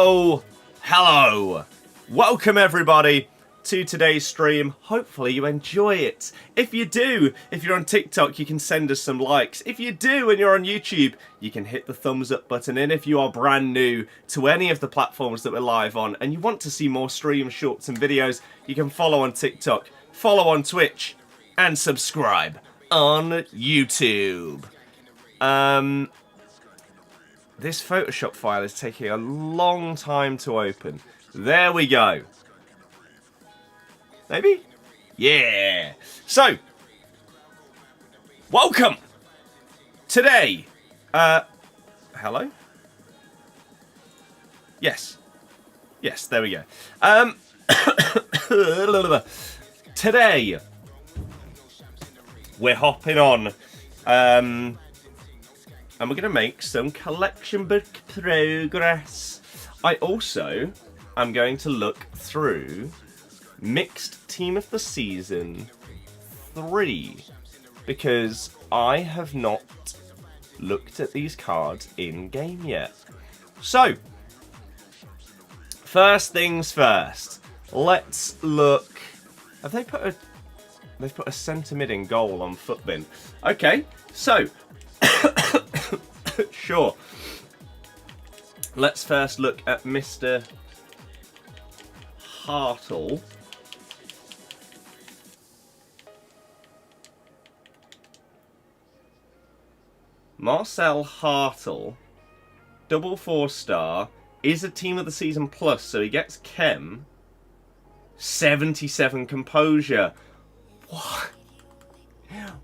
Hello. Welcome everybody to today's stream. Hopefully you enjoy it. If you do, if you're on TikTok, you can send us some likes. If you do and you're on YouTube, you can hit the thumbs up button. And if you are brand new to any of the platforms that we're live on and you want to see more streams, shorts and videos, you can follow on TikTok, follow on Twitch, and subscribe on YouTube. This Photoshop file is taking a long time to open. There we go. Maybe? Yeah. So, welcome. Today, hello? Yes. Yes, there we go. Today, we're hopping on, and we're going to make some collection book progress. I also am going to look through Mixed Team of the Season 3 because I have not looked at these cards in game yet. So, first things first, let's look. Have they put a? They've put a centre mid in goal on Footbin. Okay, so sure. Let's first look at Mr. Hartle. Marcel Hartle, double 4-star, is a Team of the Season plus, so he gets Chem. 77 composure. What?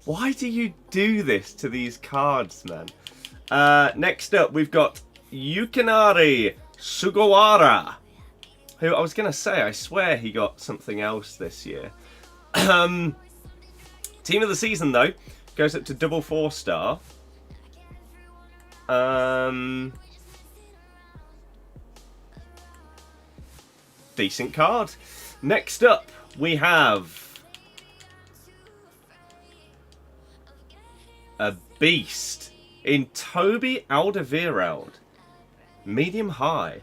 Why do you do this to these cards, man? Next up, we've got Yukinari Sugawara, who I was going to say, I swear he got something else this year. Team of the Season, though, goes up to double 4-star. Decent card. Next up, we have a beast in Toby Alderweireld. Medium high.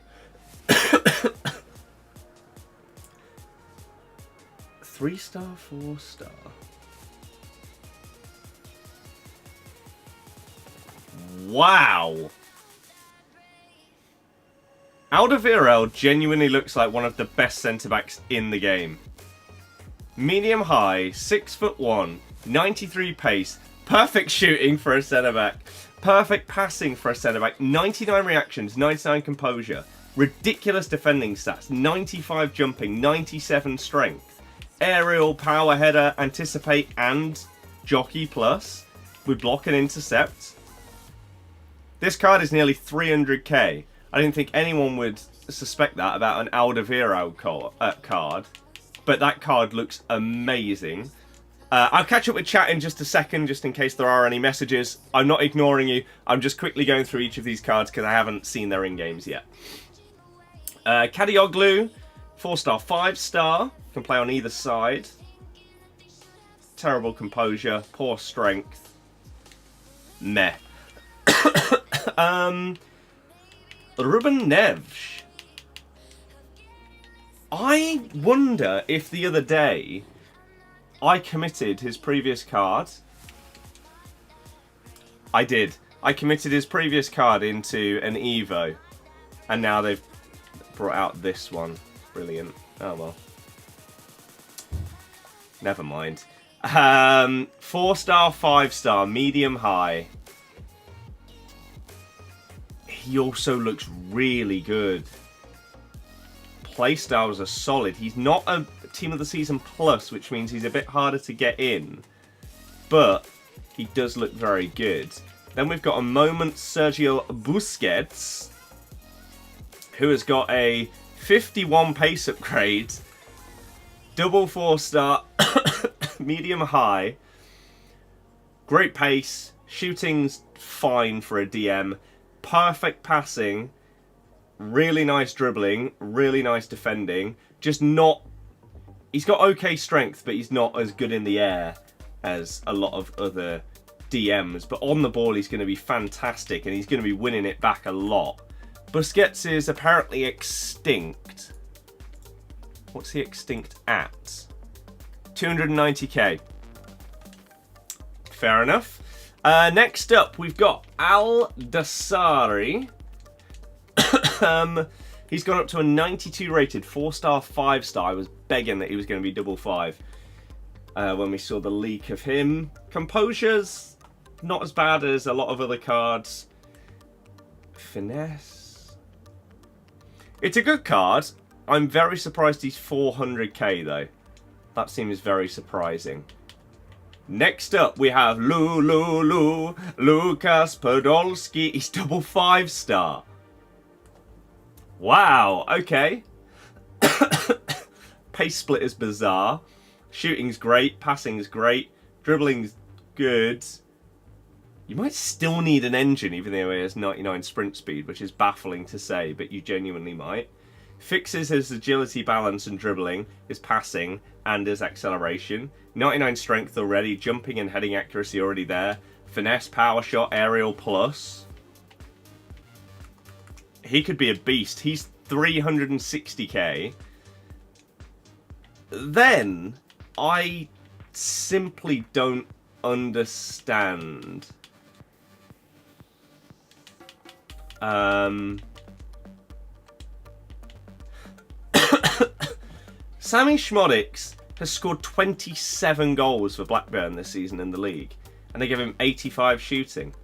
3-star, 4-star. Wow. Alderweireld genuinely looks like one of the best centre-backs in the game. Medium high, 6'1", 93 pace, perfect shooting for a centre-back, perfect passing for a centre-back, 99 reactions, 99 composure, ridiculous defending stats, 95 jumping, 97 strength, aerial, power header, anticipate and jockey plus with block and intercept. This card is nearly 300k. I didn't think anyone would suspect that about an Alderweireld card, but that card looks amazing. I'll catch up with chat in just a second, just in case there are any messages. I'm not ignoring you. I'm just quickly going through each of these cards because I haven't seen their in-games yet. Kadioglu, 4-star, 5-star. Can play on either side. Terrible composure, poor strength. Meh. Ruben Neves. I wonder if the other day I committed his previous card. I did. I committed his previous card into an Evo. And now they've brought out this one. Brilliant. Oh well. Never mind. 4-star, 5-star, medium high. He also looks really good. Playstyles are solid. He's not a Team of the Season plus, which means he's a bit harder to get in. But he does look very good. Then we've got a moment Sergio Busquets, who has got a 51 pace upgrade, double 4-star, medium high, great pace, shooting's fine for a DM, perfect passing, really nice dribbling, really nice defending, just not... He's got okay strength, but he's not as good in the air as a lot of other DMs. But on the ball, he's going to be fantastic, and he's going to be winning it back a lot. Busquets is apparently extinct. What's he extinct at? 290k. Fair enough. Next up, we've got Al Dasari. He's gone up to a 92 rated, 4-star, 5-star. I was begging that he was going to be double 5 when we saw the leak of him. Composure's not as bad as a lot of other cards. Finesse. It's a good card. I'm very surprised he's 400k though. That seems very surprising. Next up, we have Lukas Podolski. He's double 5-star. Wow, okay. Pace split is bizarre. Shooting's great. Passing's great. Dribbling's good. You might still need an engine, even though he has 99 sprint speed, which is baffling to say, but you genuinely might. Fixes his agility, balance, and dribbling, his passing, and his acceleration. 99 strength already. Jumping and heading accuracy already there. Finesse, power shot, aerial plus. He could be a beast. He's 360k. Then, I simply don't understand. Sammy Schmodix has scored 27 goals for Blackburn this season in the league. And they give him 85 shooting.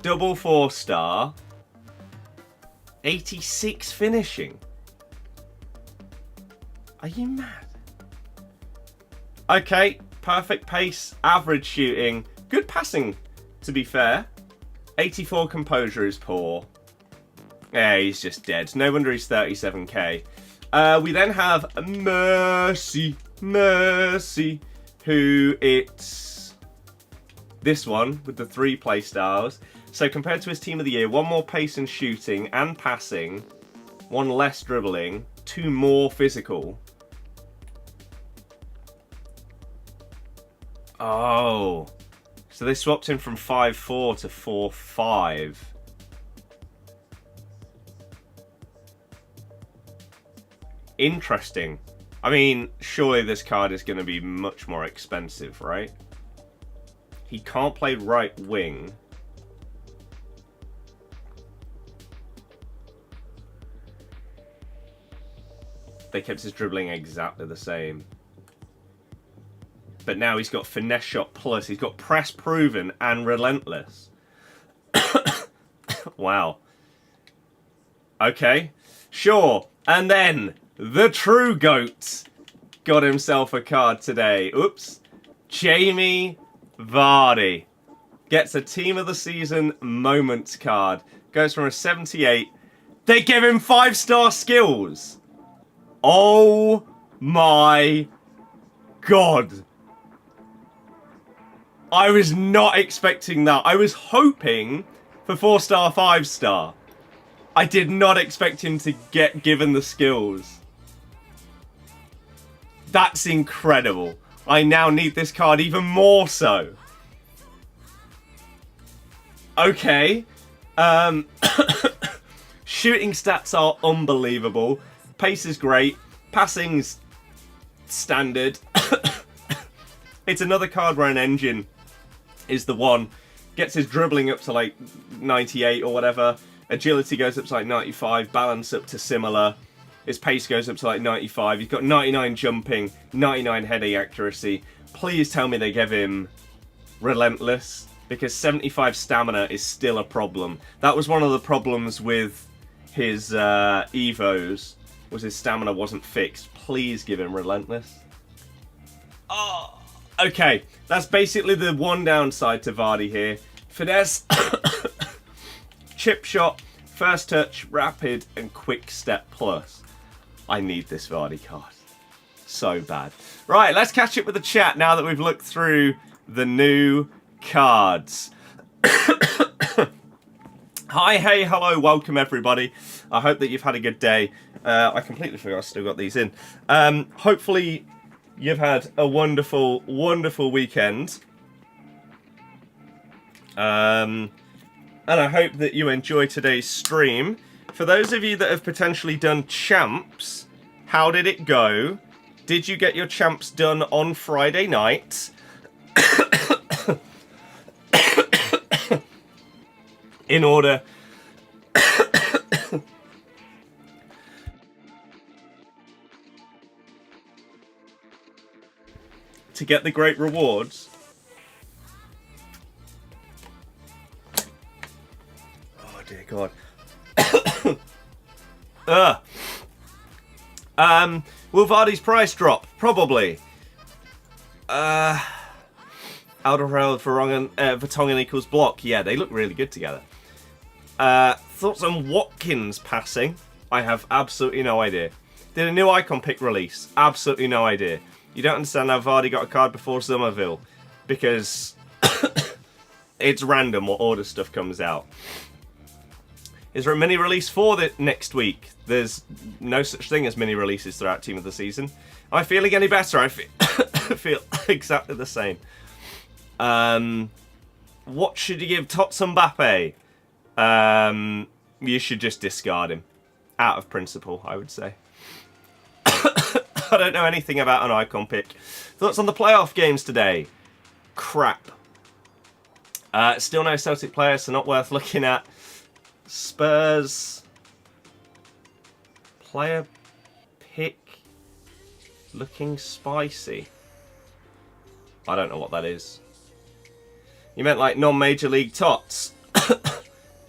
Double 4-star. 86 finishing. Are you mad? Okay, perfect pace, average shooting, good passing, to be fair. 84 composure is poor. Yeah, he's just dead. No wonder he's 37k. We then have Mercy, who it's this one with the 3 play styles. So compared to his team of the year, 1 more pace and shooting and passing, 1 less dribbling, 2 more physical. Oh, so they swapped him from 5'4" to 4'5". Interesting. I mean, surely this card is going to be much more expensive, right? He can't play right wing. They kept his dribbling exactly the same. But now he's got finesse shot plus. He's got press proven and relentless. Wow. Okay. Sure. And then the true GOAT got himself a card today. Oops. Jamie Vardy gets a team of the season moments card. Goes from a 78. They give him 5-star skills. Oh my God. I was not expecting that. I was hoping for 4-star, 5-star. I did not expect him to get given the skills. That's incredible. I now need this card even more so. Okay. Shooting stats are unbelievable. Pace is great. Passing's standard. It's another card where an engine is the one. Gets his dribbling up to like 98 or whatever. Agility goes up to like 95. Balance up to similar. His pace goes up to like 95. He's got 99 jumping. 99 heading accuracy. Please tell me they give him relentless. Because 75 stamina is still a problem. That was one of the problems with his Evos. Was his stamina wasn't fixed. Please give him relentless. Oh, okay. That's basically the one downside to Vardy here. Finesse, chip shot, first touch, rapid, and quick step plus. I need this Vardy card. So bad. Right, let's catch up with the chat now that we've looked through the new cards. Hi, hey, hello, welcome everybody. I hope that you've had a good day. I completely forgot I still got these in. Hopefully you've had a wonderful, wonderful weekend. And I hope that you enjoy today's stream. For those of you that have potentially done champs, how did it go? Did you get your champs done on Friday night? In order to get the great rewards? Oh dear God. Will Vardy's price drop? Probably. Alderweireld, Vertonghen equals block. Yeah, they look really good together. Thoughts on Watkins passing? I have absolutely no idea. Did a new icon pick release? Absolutely no idea. You don't understand how Vardy got a card before Somerville. Because it's random what order stuff comes out. Is there a mini release for the next week? There's no such thing as mini releases throughout Team of the Season. Am I feeling any better? I feel exactly the same. What should you give Tots Mbappe? You should just discard him. Out of principle, I would say. I don't know anything about an icon pick. Thoughts on the playoff games today? Crap. Still no Celtic players, so not worth looking at. Spurs player pick looking spicy. I don't know what that is. You meant like non-major league tots.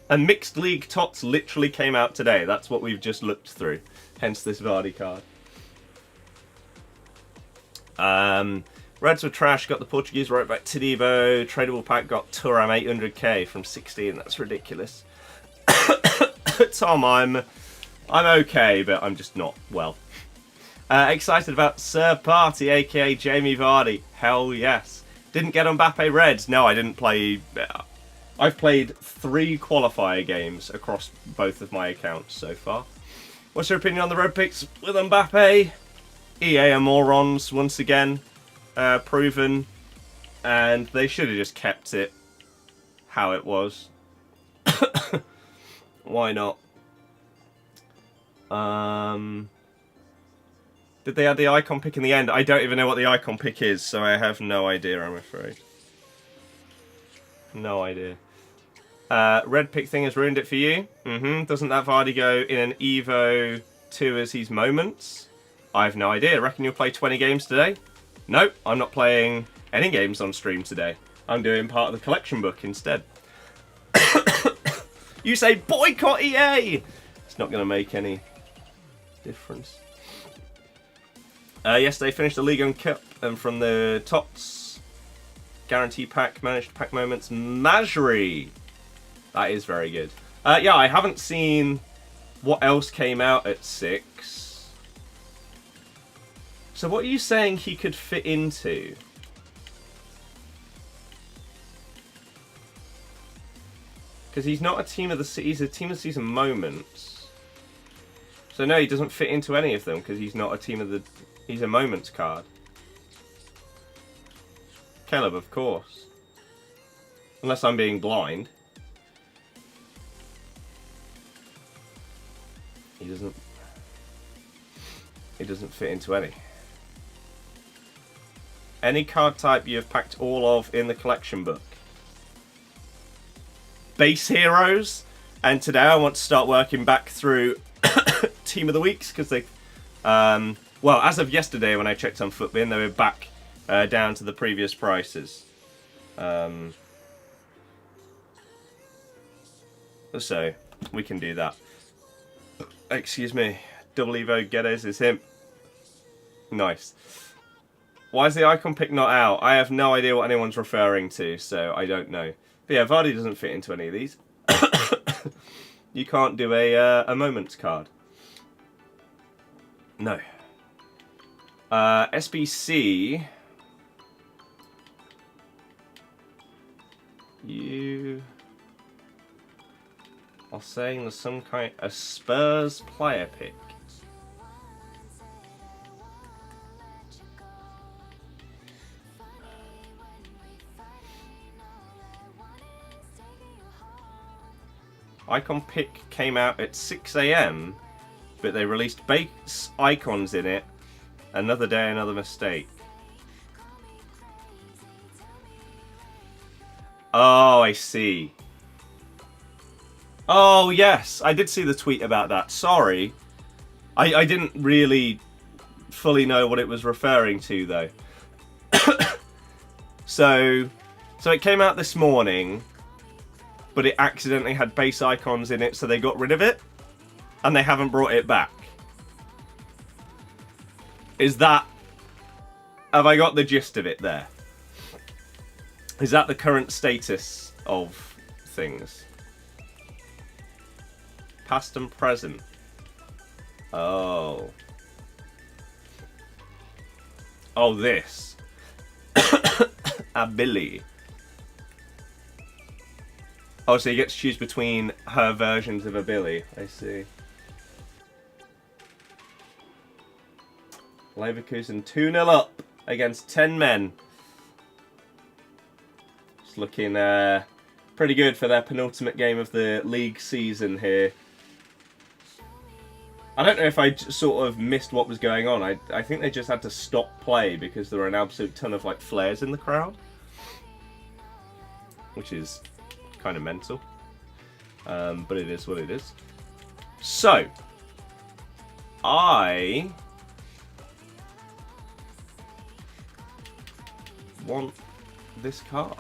And mixed league tots literally came out today. That's what we've just looked through. Hence this Vardy card. Reds were trash, got the Portuguese right back Todibo. Tradable pack got Thuram 800k from 16. That's ridiculous. Tom, I'm okay, but I'm just not well. Excited about Sir Party, aka Jamie Vardy. Hell yes. Didn't get Mbappe Reds. No, I didn't play. I've played 3 qualifier games across both of my accounts so far. What's your opinion on the red picks with Mbappe? EA are morons once again, proven, and they should have just kept it how it was. Why not? Did they add the icon pick in the end? I don't even know what the icon pick is, so I have no idea, I'm afraid. No idea. Red pick thing has ruined it for you. Doesn't that Vardy go in an Evo 2 as his moments? I have no idea. Reckon you'll play 20 games today? Nope, I'm not playing any games on stream today. I'm doing part of the collection book instead. You say boycott EA! It's not going to make any difference. Yesterday finished the Ligue 1 Cup, and from the TOTGS guarantee pack, managed to pack moments, Majri. That is very good. Yeah, I haven't seen what else came out at 6. So what are you saying he could fit into? Because he's not a team of the season, he's a team of the season moments. So no, he doesn't fit into any of them because he's not a team of the... He's a moments card. Caleb, of course. Unless I'm being blind. He doesn't fit into any. Any card type you have packed all of in the collection book. Base heroes. And today I want to start working back through Team of the Weeks because they... well, as of yesterday when I checked on Footbin, they were back down to the previous prices. So, we can do that. Excuse me. Double Evo Geddes is him. Nice. Why is the icon pick not out? I have no idea what anyone's referring to, so I don't know. But yeah, Vardy doesn't fit into any of these. You can't do a moments card. No. SBC. You are saying there's some kind a Spurs player pick. Icon pick came out at 6 AM, but they released base icons in it. Another day, another mistake. Oh, I see. Oh, yes. I did see the tweet about that. Sorry. I didn't really fully know what it was referring to, though. So it came out this morning, but it accidentally had base icons in it, so they got rid of it, and they haven't brought it back. Is that... Have I got the gist of it there? Is that the current status of things? Past and present. Oh. Oh, this. A Billy. Oh, so you get to choose between her versions of a Billy. I see. Leverkusen 2-0 up against 10 men. It's looking pretty good for their penultimate game of the league season here. I don't know if I sort of missed what was going on. I think they just had to stop play because there were an absolute ton of like flares in the crowd, which is kind of mental. But it is what it is. So, I want this card.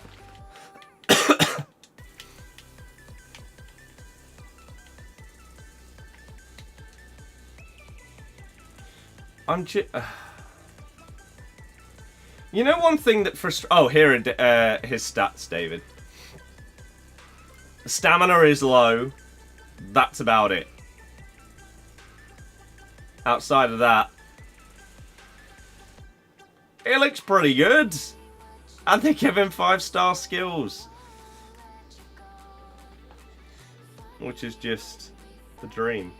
You know, one thing that frustrates... Oh, here are his stats, David. Stamina is low. That's about it. Outside of that, it looks pretty good. And they give him 5-star skills, which is just the dream.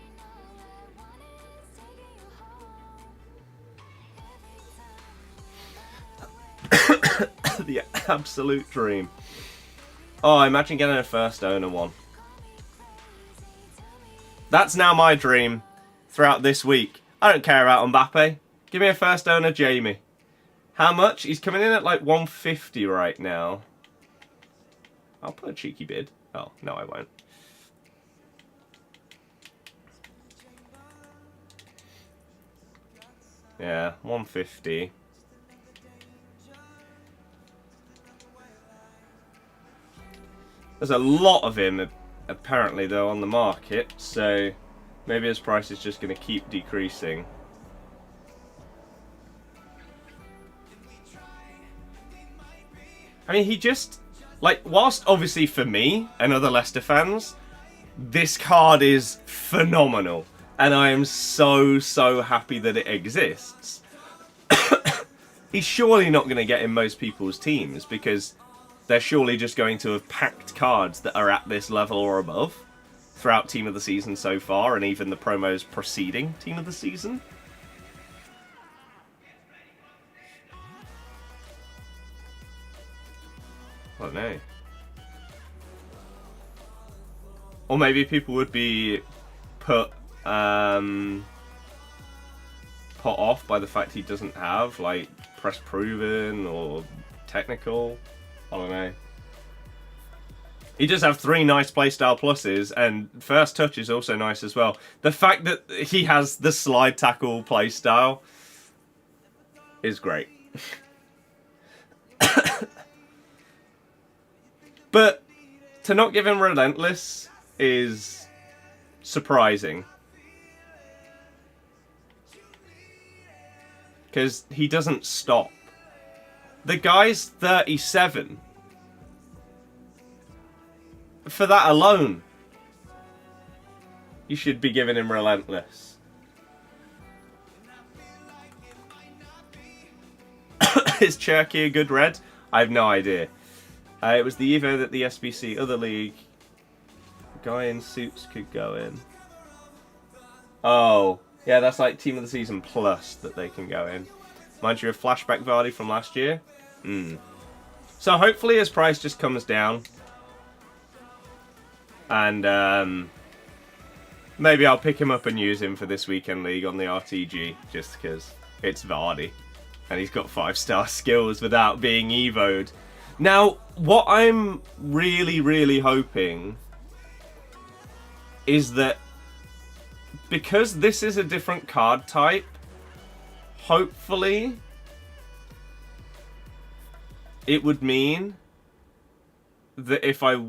The absolute dream. Oh, imagine getting a first owner one. That's now my dream throughout this week. I don't care about Mbappe. Give me a first owner Jamie. How much? He's coming in at like 150 right now. I'll put a cheeky bid. Oh, no I won't. Yeah, 150. There's a lot of him, apparently, though, on the market, so maybe his price is just going to keep decreasing. I mean, he just... Like, whilst obviously for me and other Leicester fans, this card is phenomenal. And I am so, so happy that it exists. He's surely not going to get in most people's teams, because they're surely just going to have packed cards that are at this level or above throughout Team of the Season so far, and even the promos preceding Team of the Season. I don't know. Or maybe people would be put off by the fact he doesn't have, like, press proven or technical. I don't know. He does have 3 nice playstyle pluses, and first touch is also nice as well. The fact that he has the slide tackle playstyle is great. But to not give him Relentless is surprising. Because he doesn't stop. The guy's 37. For that alone, you should be giving him Relentless. Is Cherky a good red? I have no idea. It was the Evo that the SBC other league guy in suits could go in. Oh, yeah, that's like Team of the Season plus that they can go in. Mind you, a flashback Vardy from last year. So hopefully his price just comes down. And maybe I'll pick him up and use him for this weekend league on the RTG, just because it's Vardy. And he's got 5-star skills without being evoed. Now, what I'm really, really hoping is that because this is a different card type, hopefully it would mean that if I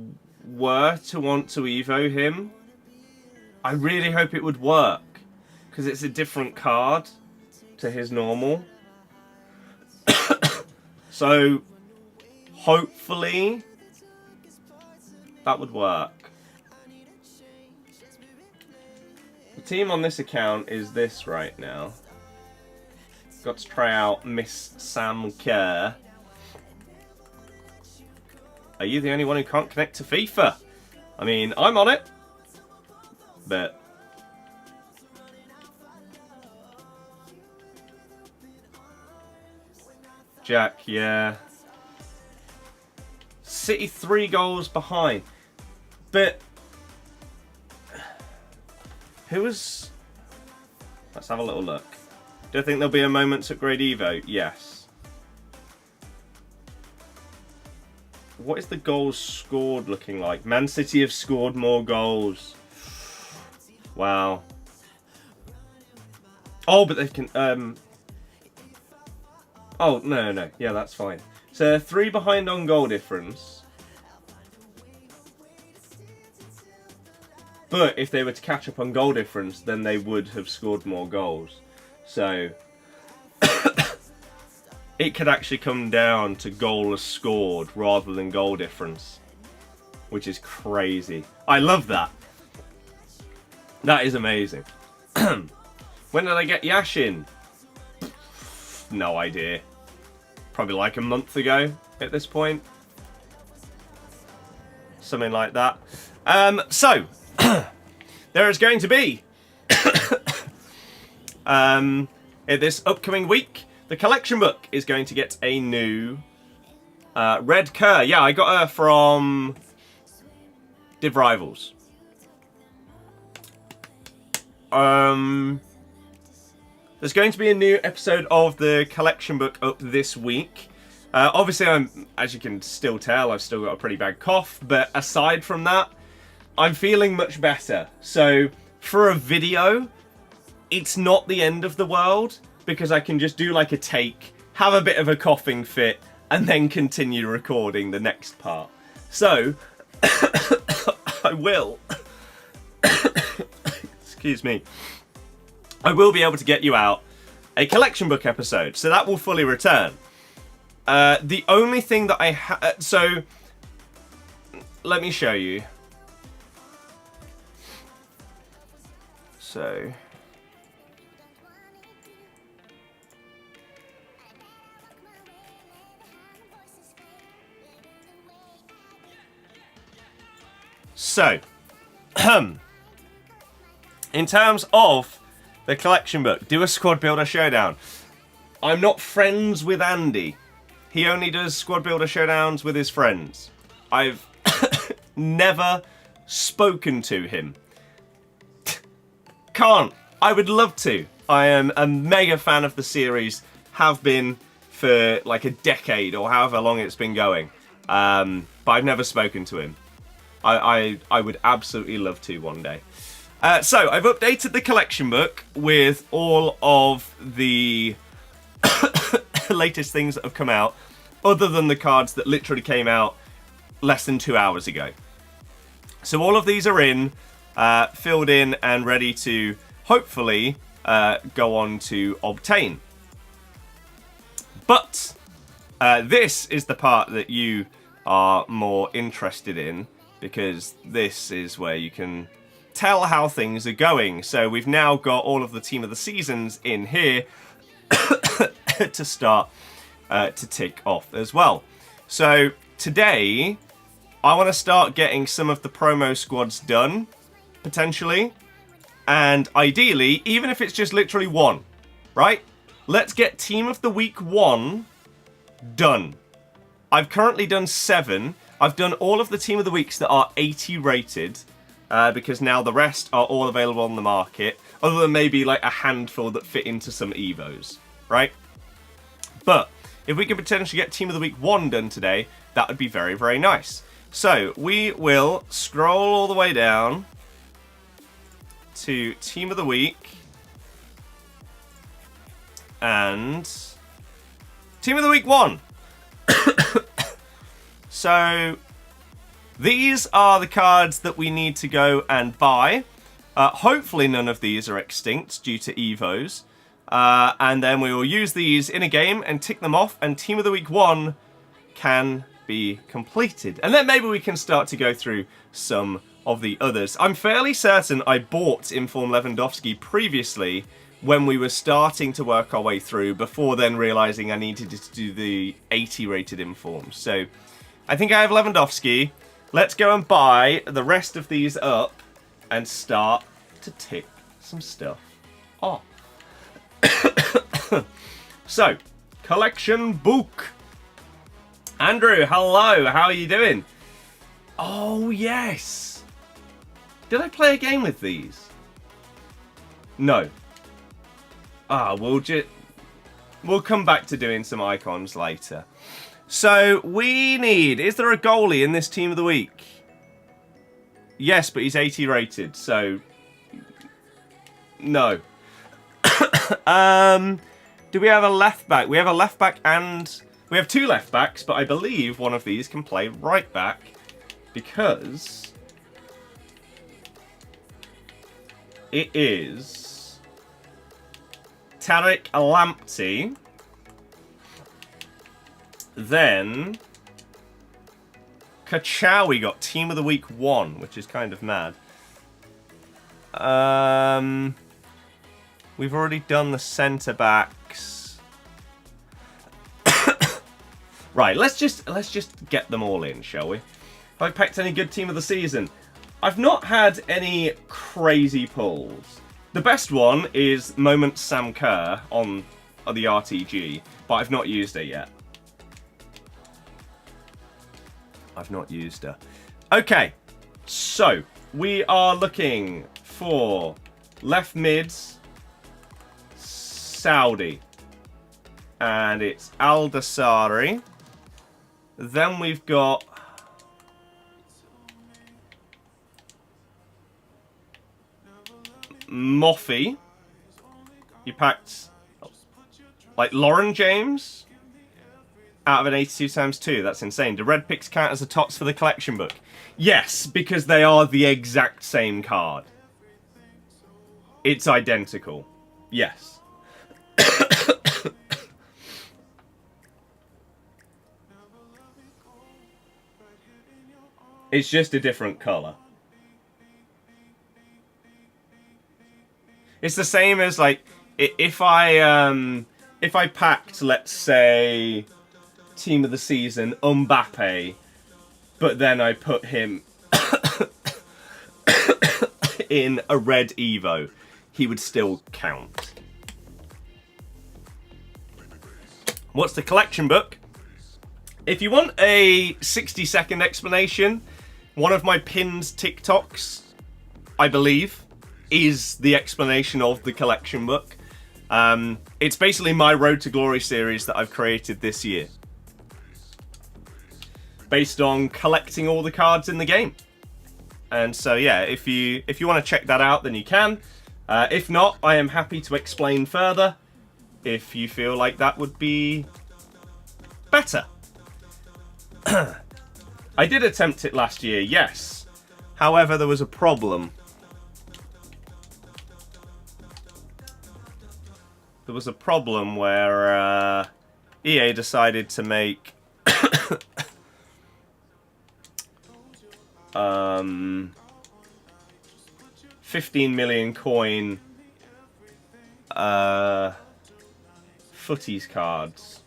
were to want to evo him, I really hope it would work, because it's a different card to his normal. So hopefully that would work. The team on this account is this right now. Got to try out Miss Sam Kerr. Are you the only one who can't connect to FIFA? I mean, I'm on it, but Jack, yeah. City 3 goals behind. But who was... Let's have a little look. Do you think there'll be a moments upgrade Evo? Yes. What is the goals scored looking like? Man City have scored more goals. Wow. Oh, but they can... Oh, no. Yeah, that's fine. So 3 behind on goal difference. But if they were to catch up on goal difference, then they would have scored more goals. So it could actually come down to goal scored rather than goal difference, which is crazy. I love that. That is amazing. When did I get Yashin? No idea. Probably like a month ago at this point. Something like that. So, there is going to be, in this upcoming week, the collection book is going to get a new Red Kerr. Yeah, I got her from Div Rivals. There's going to be a new episode of the collection book up this week. Obviously, as you can still tell, I've still got a pretty bad cough. But aside from that, I'm feeling much better. So for a video, it's not the end of the world, because I can just do like a take, have a bit of a coughing fit, and then continue recording the next part. So I will... Excuse me. I will be able to get you out a collection book episode, so that will fully return. The only thing that I so let me show you. So in terms of the collection book, do a squad builder showdown. I'm not friends with Andy. He only does squad builder showdowns with his friends. I've never spoken to him. Can't. I would love to. I am a mega fan of the series. Have been for like a decade or however long it's been going. But I've never spoken to him. I would absolutely love to one day. So, I've updated the collection book with all of the latest things that have come out, other than the cards that literally came out less than 2 hours ago. So all of these are in, filled in, and ready to hopefully go on to obtain. But this is the part that you are more interested in, because this is where you can tell how things are going. So we've now got all of the team of the seasons in here to start to tick off as well. So today I want to start getting some of the promo squads done, potentially, and ideally, even if it's just literally one, right? Let's get team of the week 1 done. I've currently done 7. I've done all of the team of the weeks that are 80 rated. because now the rest are all available on the market, other than maybe like a handful that fit into some Evos, right? But if we could potentially get Team of the Week 1 done today, that would be very, very nice. So we will scroll all the way down to Team of the Week and Team of the Week 1. So these are the cards that we need to go and buy. Hopefully none of these are extinct due to Evos. And then we will use these in a game and tick them off, and Team of the Week 1 can be completed. And then maybe we can start to go through some of the others. I'm fairly certain I bought Inform Lewandowski previously when we were starting to work our way through, before then realising I needed to do the 80 rated Informs. So I think I have Lewandowski. Let's go and buy the rest of these up and start to tick some stuff off. So, collection book. Andrew, hello, how are you doing? Oh, yes. Did I play a game with these? No. We'll come back to doing some icons later. So, we need... Is there a goalie in this Team of the Week? Yes, but he's 80 rated, so... No. Do we have a left back? We have a left back and... We have two left backs, but I believe one of these can play right back because... It is... Tariq Lamptey. Then... Kachawi got Team of the Week 1, which is kind of mad. We've already done the centre-backs. Right, let's just get them all in, shall we? Have I picked any good team of the season? I've not had any crazy pulls. The best one is Moment Sam Kerr on the RTG, but I've not used it yet. I've not used her. Okay, so we are looking for left mids, Saudi, and it's Al Dasari. Then we've got Moffy. You packed like Lauren James out of an 82x2. That's insane. Do red picks count as a TOTS for the collection book? Yes, because they are the exact same card. It's identical. Yes. It's just a different colour. It's the same as like if I packed, let's say, Team of the Season Mbappe, but then I put him in a red Evo, he would still count. What's the collection book? If you want a 60-second explanation, one of my pinned TikToks, I believe, is the explanation of the collection book. It's basically my Road to Glory series that I've created this year, based on collecting all the cards in the game. And so yeah, if you want to check that out, then you can. If not, I am happy to explain further if you feel like that would be better. I did attempt it last year, yes. However, there was a problem. There was a problem where EA decided to make 15 million coin footies cards.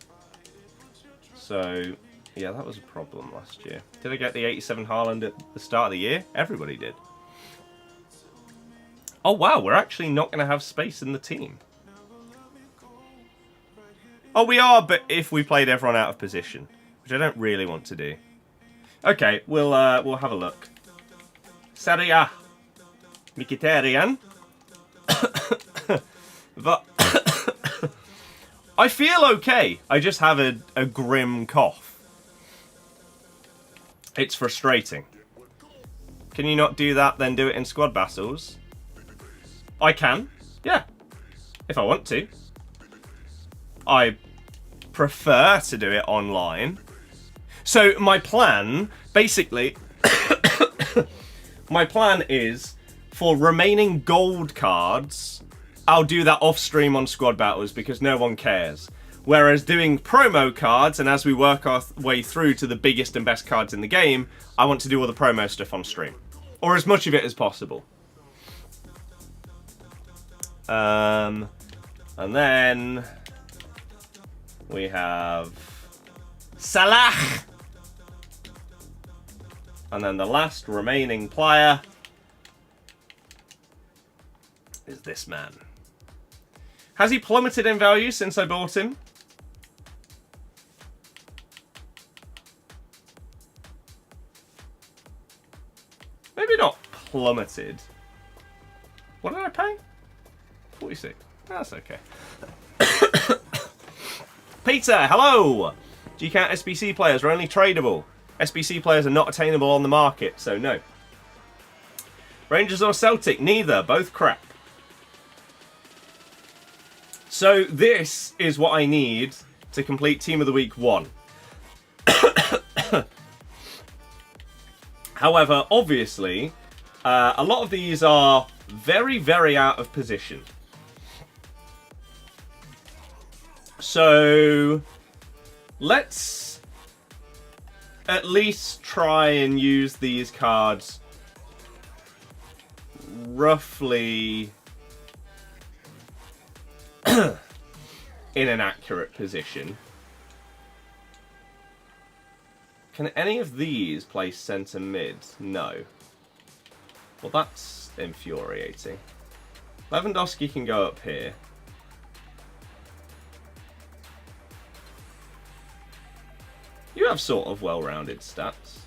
So yeah, that was a problem last year. Did I get the 87 Haaland at the start of the year? Everybody did. Oh wow, we're actually not going to have space in the team. Oh, we are, but if we played everyone out of position, which I don't really want to do. Okay, we'll have a look. Serie A. Mkhitaryan. But I feel okay. I just have a grim cough. It's frustrating. Can you not do that, then do it in squad battles? I can. Yeah. If I want to. I prefer to do it online. So my plan, basically, my plan is for remaining gold cards, I'll do that off stream on squad battles because no one cares. Whereas doing promo cards, and as we work our way through to the biggest and best cards in the game, I want to do all the promo stuff on stream. Or as much of it as possible. And then we have Salah. And then the last remaining player is this man. Has he plummeted in value since I bought him? Maybe not plummeted. What did I pay? 46. That's okay. Peter, hello! Do you count SBC players are only tradable? SBC players are not attainable on the market, so no. Rangers or Celtic? Neither. Both crap. So this is what I need to complete Team of the Week 1. However, obviously, a lot of these are very, very out of position. So let's at least try and use these cards roughly in an accurate position. Can any of these play centre mid? No. Well, that's infuriating. Lewandowski can go up here. You have sort of well-rounded stats.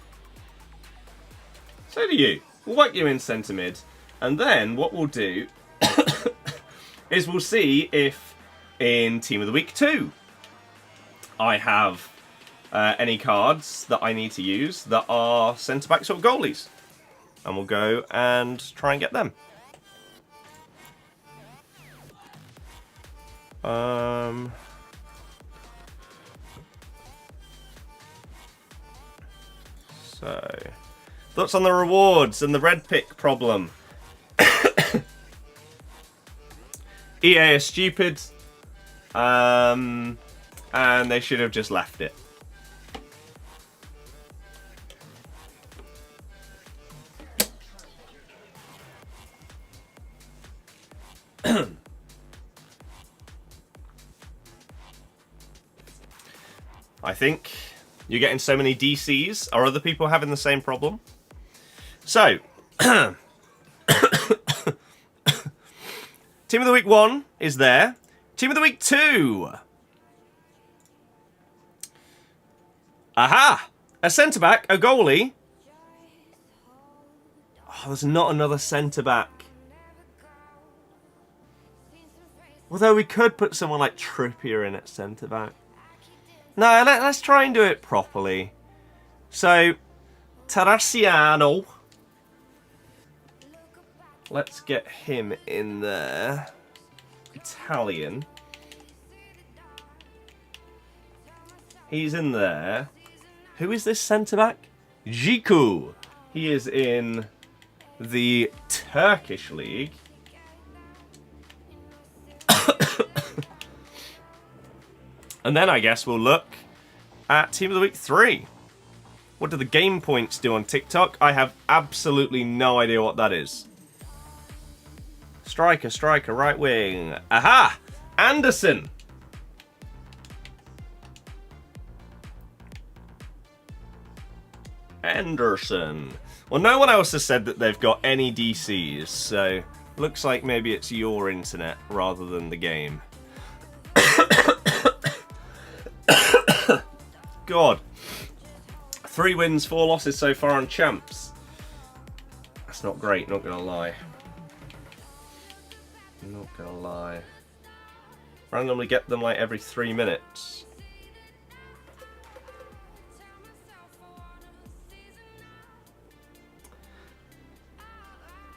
So do you. We'll whack you in centre mid. And then what we'll do is we'll see if in Team of the Week 2 I have any cards that I need to use that are centre-backs or goalies. And we'll go and try and get them. So, thoughts on the rewards and the red pick problem? EA is stupid, and they should have just left it. I think you're getting so many DCs. Are other people having the same problem? So, Team of the Week 1 is there. Team of the Week 2. Aha! A centre-back, a goalie. Oh, there's not another centre-back. Although we could put someone like Trippier in at centre-back. No, let's try and do it properly. So, Tarasiano. Let's get him in there. Italian. He's in there. Who is this centre-back? Jiku. He is in the Turkish league. And then I guess we'll look at Team of the Week 3. What do the game points do on TikTok? I have absolutely no idea what that is. Striker, right wing. Aha! Anderson! Anderson. Well, no one else has said that they've got any DCs, so looks like maybe it's your internet rather than the game. God. 3 wins, 4 losses so far on champs. That's not great, not gonna lie. I'm not gonna lie. Randomly get them like every 3 minutes.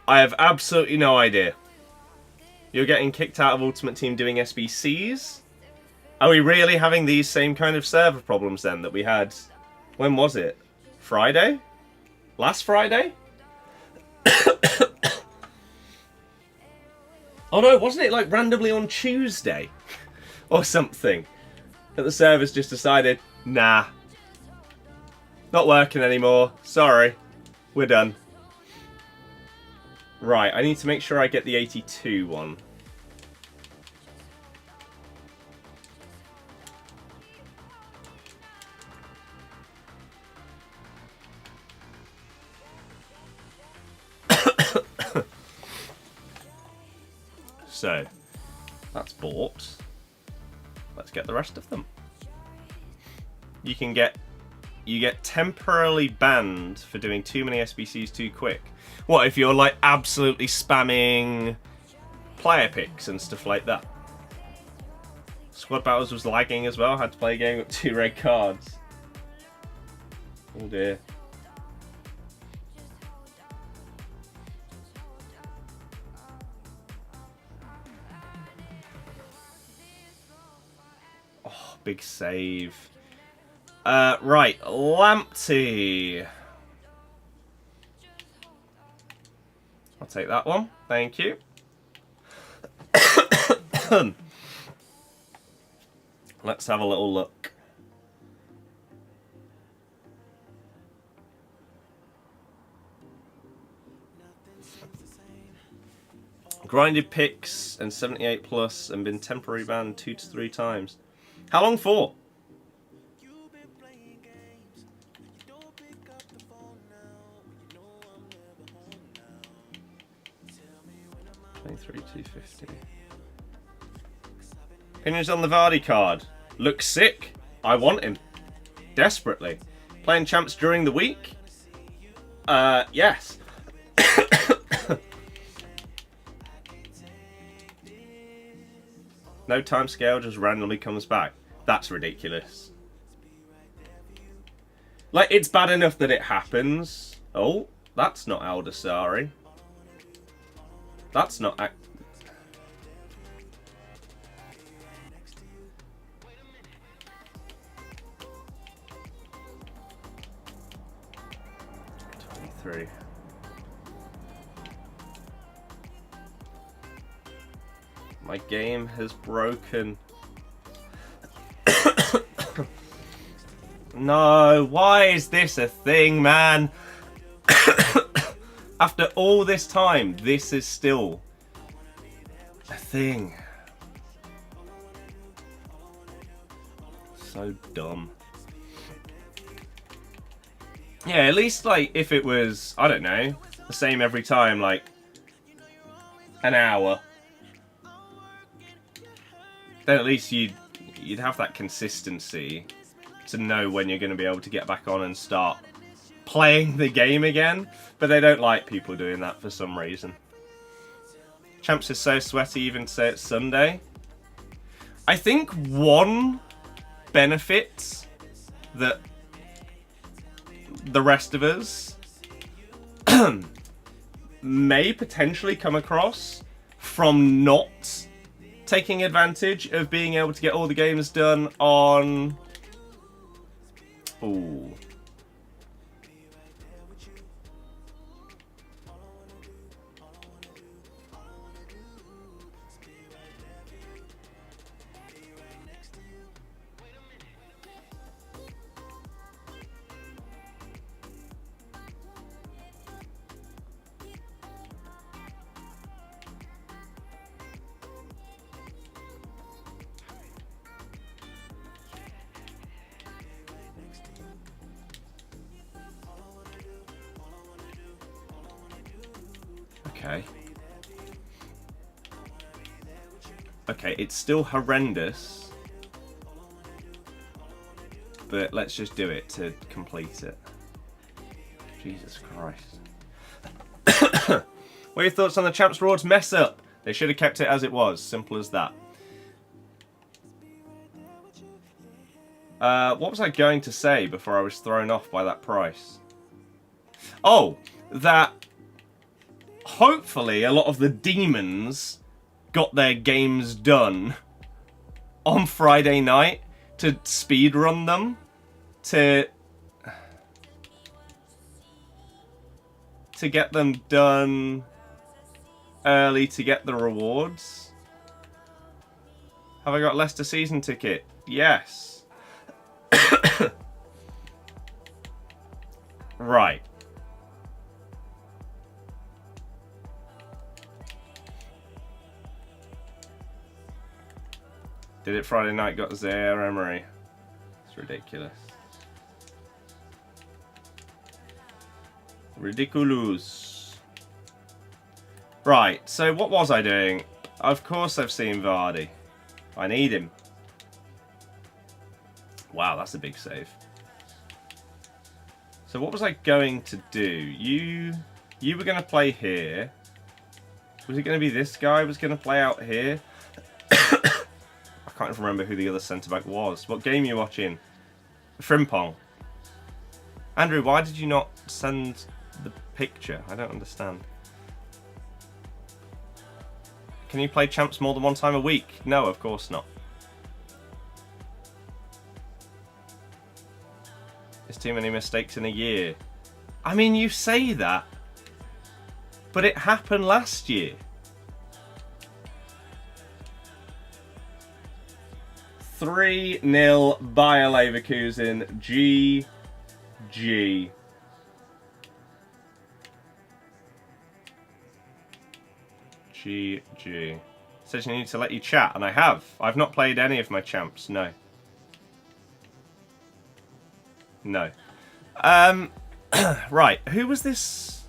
I have absolutely no idea. You're getting kicked out of Ultimate Team doing SBCs? Are we really having these same kind of server problems then that we had... When was it? Friday? Last Friday? Oh no, wasn't it like randomly on Tuesday? Or something. That the servers just decided, nah. Not working anymore. Sorry. We're done. Right, I need to make sure I get the 82 one. So, that's bought. Let's get the rest of them. You get temporarily banned for doing too many SBCs too quick. What if you're like absolutely spamming player picks and stuff like that? Squad battles was lagging as well. Had to play a game with 2 red cards. Oh dear. Oh, big save. Right, Lamptey. I'll take that one. Thank you. Let's have a little look. Grinded picks and 78 plus and been temporary banned 2 to 3 times. How long for? 250. Opinions on the Vardy card. Looks sick. I want him. Desperately. Playing champs during the week? Yes. No time scale, just randomly comes back. That's ridiculous. Like, it's bad enough that it happens. Oh, that's not Aldasari. That's not... 23. My game has broken. No, why is this a thing, man? After all this time, this is still a thing. So dumb. Yeah, at least, like, if it was, I don't know, the same every time, like, an hour, then at least you'd have that consistency to know when you're going to be able to get back on and start playing the game again. But they don't like people doing that for some reason. Champs is so sweaty even to say it's Sunday. I think one benefit that the rest of us may potentially come across from not taking advantage of being able to get all the games done on... Ooh. Okay. Okay, it's still horrendous. But let's just do it to complete it. Jesus Christ. What are your thoughts on the Champs Rewards mess up? They should have kept it as it was. Simple as that. What was I going to say before I was thrown off by that price? Oh, that hopefully a lot of the demons got their games done on Friday night to speedrun them, to get them done early to get the rewards. Have I got Leicester season ticket? Yes. Right. Did it Friday night, got Zaire Emery. It's ridiculous. Ridiculous. Right, so what was I doing? Of course I've seen Vardy. I need him. Wow, that's a big save. So what was I going to do? You were going to play here. Was it going to be this guy was going to play out here? I can't even remember who the other centre-back was. What game are you watching? Frimpong. Andrew, why did you not send the picture? I don't understand. Can you play champs more than one time a week? No, of course not. There's too many mistakes in a year. I mean, you say that, but it happened last year. 3-0 Bayer Leverkusen. GG. GG. Says you need to let you chat, and I have. I've not played any of my champs, no. No. Right, who was this?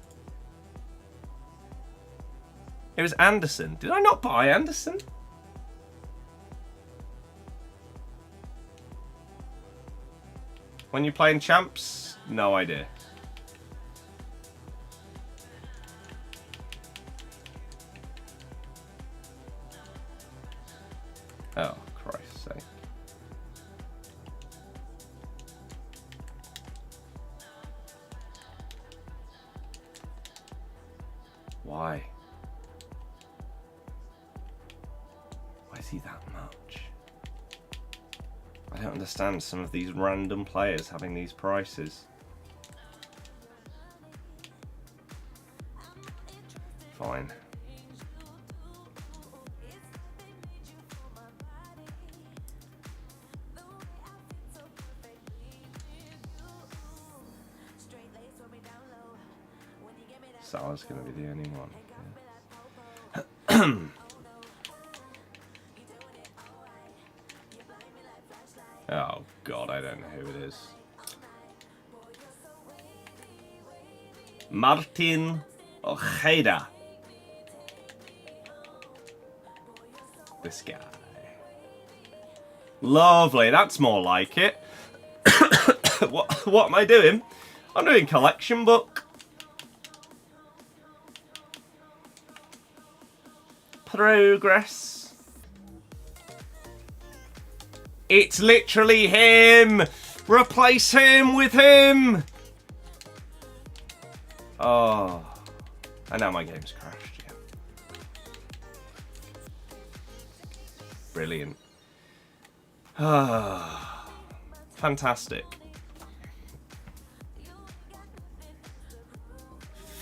It was Anderson. Did I not buy Anderson? When you're playing champs? No idea. Oh, Christ's sake. Why? Why is he that much? I don't understand some of these random players having these prices. Fine. Salah's going to be the only one. Yeah. Oh God, I don't know who it is. Martin Ojeda. This guy. Lovely, that's more like it. What am I doing? I'm doing collection book. Progress. It's literally him! Replace him with him! Oh. And now my game's crashed, yeah. Brilliant. Ah. Fantastic.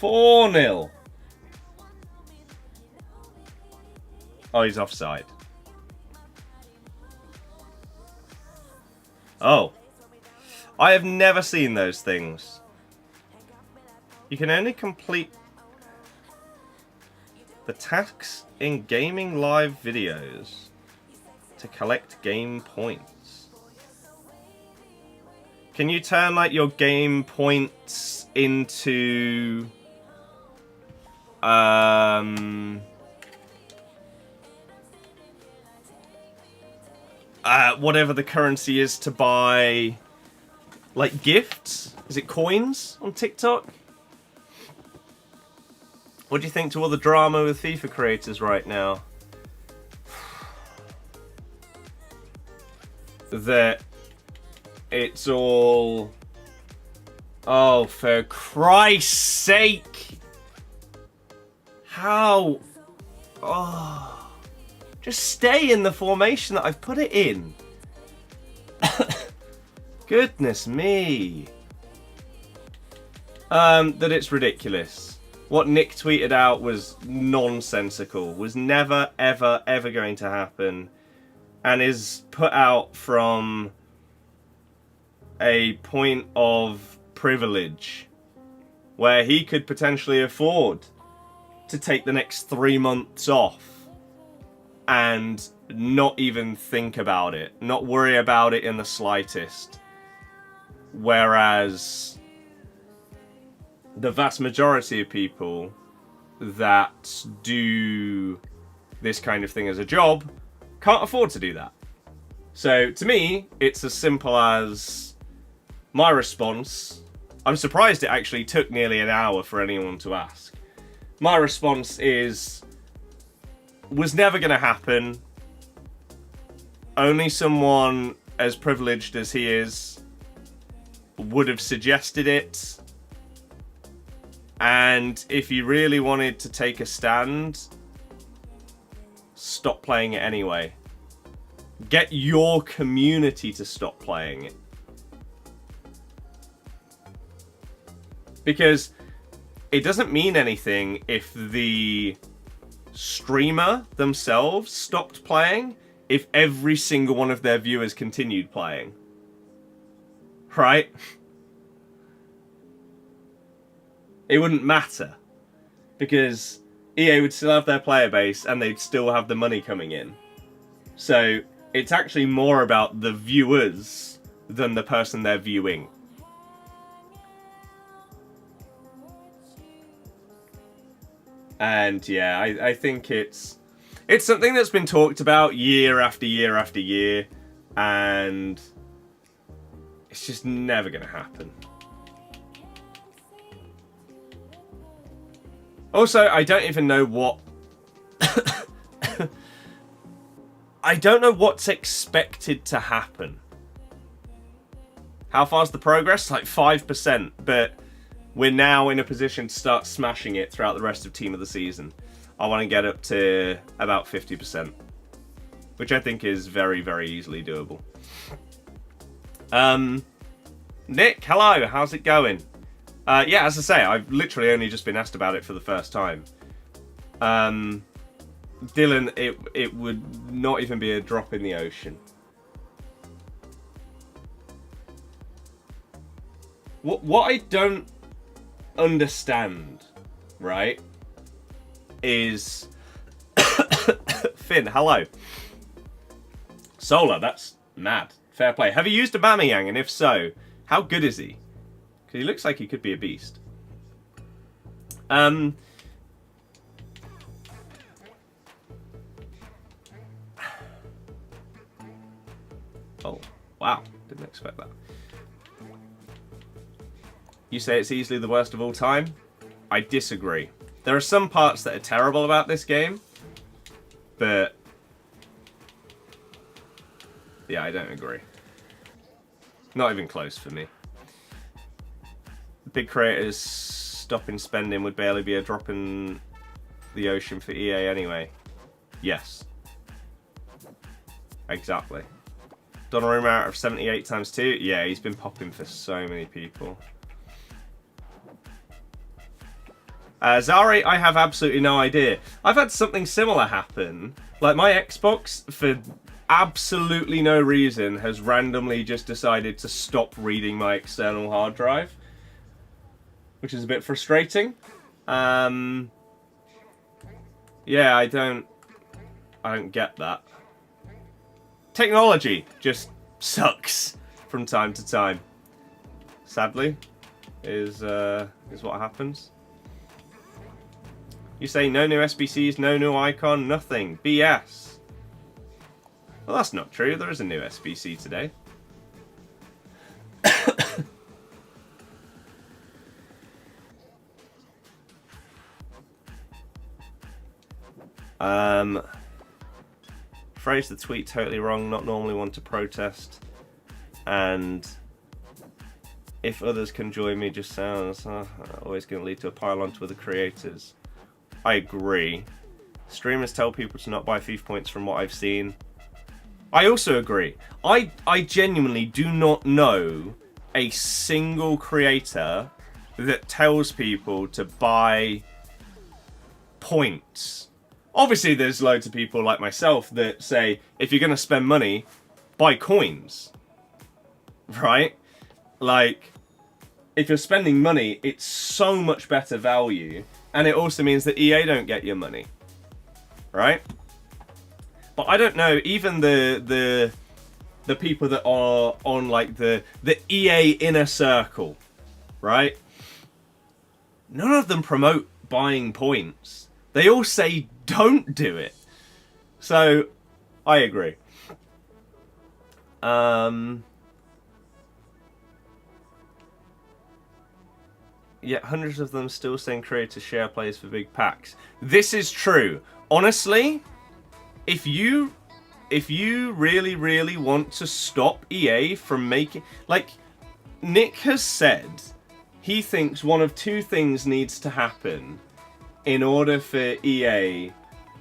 4-0. Oh, he's offside. Oh. I have never seen those things. You can only complete the tasks in gaming live videos to collect game points. Can you turn like your game points into whatever the currency is to buy, like, gifts? Is it coins on TikTok? What do you think to all the drama with FIFA creators right now? That it's all... Oh, for Christ's sake! How? Oh, just stay in the formation that I've put it in. Goodness me. That it's ridiculous. What Nick tweeted out was nonsensical. Was never, ever, ever going to happen. And is put out from a point of privilege where he could potentially afford to take the next 3 months off and not even think about it, not worry about it in the slightest. Whereas the vast majority of people that do this kind of thing as a job can't afford to do that. So to me, it's as simple as my response. I'm surprised it actually took nearly an hour for anyone to ask. My response is, was never going to happen. Only someone as privileged as he is would have suggested it. And if you really wanted to take a stand, stop playing it anyway. Get your community to stop playing it. Because it doesn't mean anything if the streamer themselves stopped playing, if every single one of their viewers continued playing. Right? It wouldn't matter. Because EA would still have their player base and they'd still have the money coming in. So it's actually more about the viewers than the person they're viewing. And yeah, I think it's something that's been talked about year after year after year, and it's just never going to happen. Also, I don't even know what... I don't know what's expected to happen. How far's the progress? Like 5%, but we're now in a position to start smashing it throughout the rest of Team of the Season. I want to get up to about 50%, which I think is very, very easily doable. Nick, hello, how's it going? Yeah, as I say, I've literally only just been asked about it for the first time. Dylan, it would not even be a drop in the ocean. What I don't understand, right, is... Finn, hello. Solar, that's mad. Fair play. Have you used Aubameyang, and if so, how good is he? Because he looks like he could be a beast. Oh, wow. Didn't expect that. You say it's easily the worst of all time? I disagree. There are some parts that are terrible about this game, but yeah, I don't agree. Not even close for me. Big creators stopping spending would barely be a drop in the ocean for EA anyway. Yes. Exactly. Donnarumma out of 78 times 2? Yeah, he's been popping for so many people. Zari, I have absolutely no idea. I've had something similar happen. Like, my Xbox, for absolutely no reason, has randomly just decided to stop reading my external hard drive, which is a bit frustrating. Yeah, I don't get that. Technology just sucks from time to time. Sadly, is what happens. You say no new SBCs, no new icon, nothing. BS. Well, that's not true. There is a new SBC today. Phrase the tweet totally wrong, not normally one to protest. And if others can join me, just sounds always going to lead to a pile-on to other creators. I agree. Streamers tell people to not buy FIFA points from what I've seen. I also agree. I genuinely do not know a single creator that tells people to buy points. Obviously, there's loads of people like myself that say, if you're going to spend money, buy coins. Right? Like, if you're spending money, it's so much better value. And it also means that EA don't get your money. Right? But I don't know, even the people that are on like the EA inner circle, right? None of them promote buying points. They all say don't do it. So I agree. Yet hundreds of them still saying creators share plays for big packs. This is true. Honestly, if you really, really want to stop EA from making... Like, Nick has said he thinks one of two things needs to happen in order for EA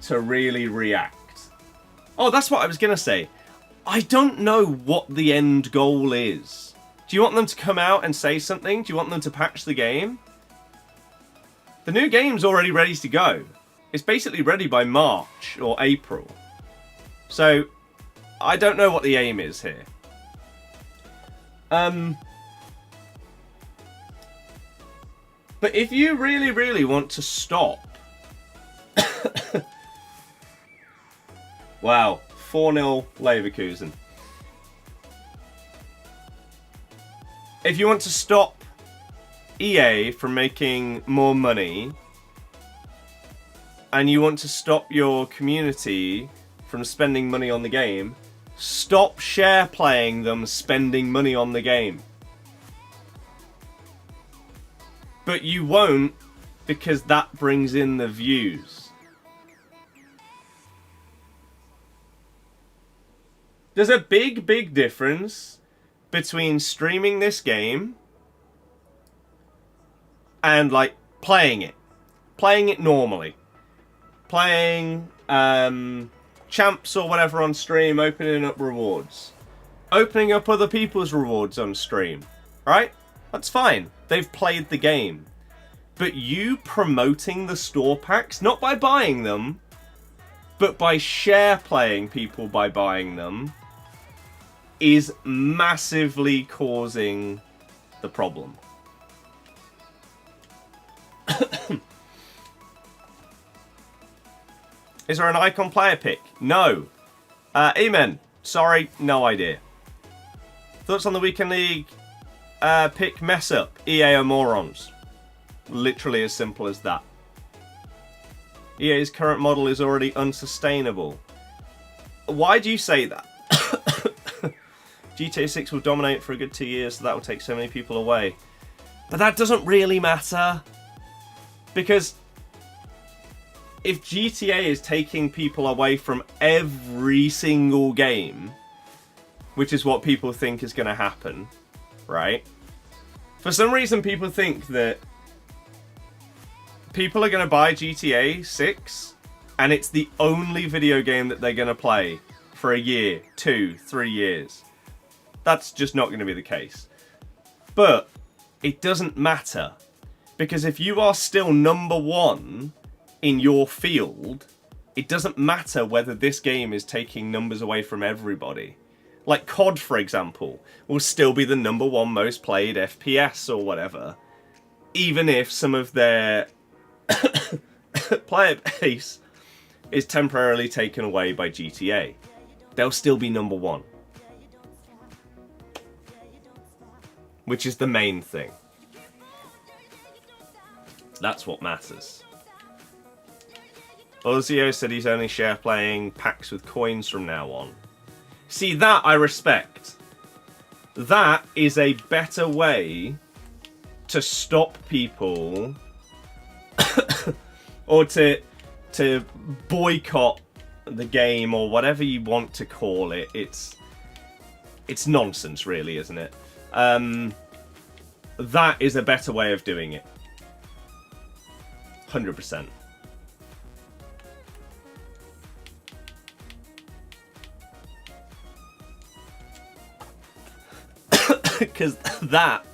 to really react. Oh, that's what I was going to say. I don't know what the end goal is. Do you want them to come out and say something? Do you want them to patch the game? The new game's already ready to go. It's basically ready by March or April. So, I don't know what the aim is here. But if you really, really want to stop... Wow, 4-0 Leverkusen. If you want to stop EA from making more money, and you want to stop your community from spending money on the game, stop share playing them spending money on the game. But you won't, because that brings in the views. There's a big, big difference between streaming this game and, like, playing it. Playing it normally. Playing champs or whatever on stream, opening up rewards. Opening up other people's rewards on stream. Right? That's fine. They've played the game. But you promoting the store packs, not by buying them, but by share playing people by buying them, is massively causing the problem. Is there an icon player pick? No. Amen. Sorry, no idea. Thoughts on the Weekend League pick mess up? EA are morons. Literally as simple as that. EA's current model is already unsustainable. Why do you say that? GTA 6 will dominate for a good 2 years, so that will take so many people away. But that doesn't really matter. Because if GTA is taking people away from every single game, which is what people think is going to happen, right? For some reason, people think that people are going to buy GTA 6, and it's the only video game that they're going to play for a year, 2, 3 years. That's just not going to be the case. But it doesn't matter. Because if you are still number one in your field, it doesn't matter whether this game is taking numbers away from everybody. Like COD, for example, will still be the number one most played FPS or whatever. Even if some of their player base is temporarily taken away by GTA. They'll still be number one. Which is the main thing. That's what matters. Ozio said he's only share playing packs with coins from now on. See, that I respect. That is a better way to stop people or to to boycott the game or whatever you want to call it. It's nonsense, really, isn't it? That is a better way of doing it. 100%. Because that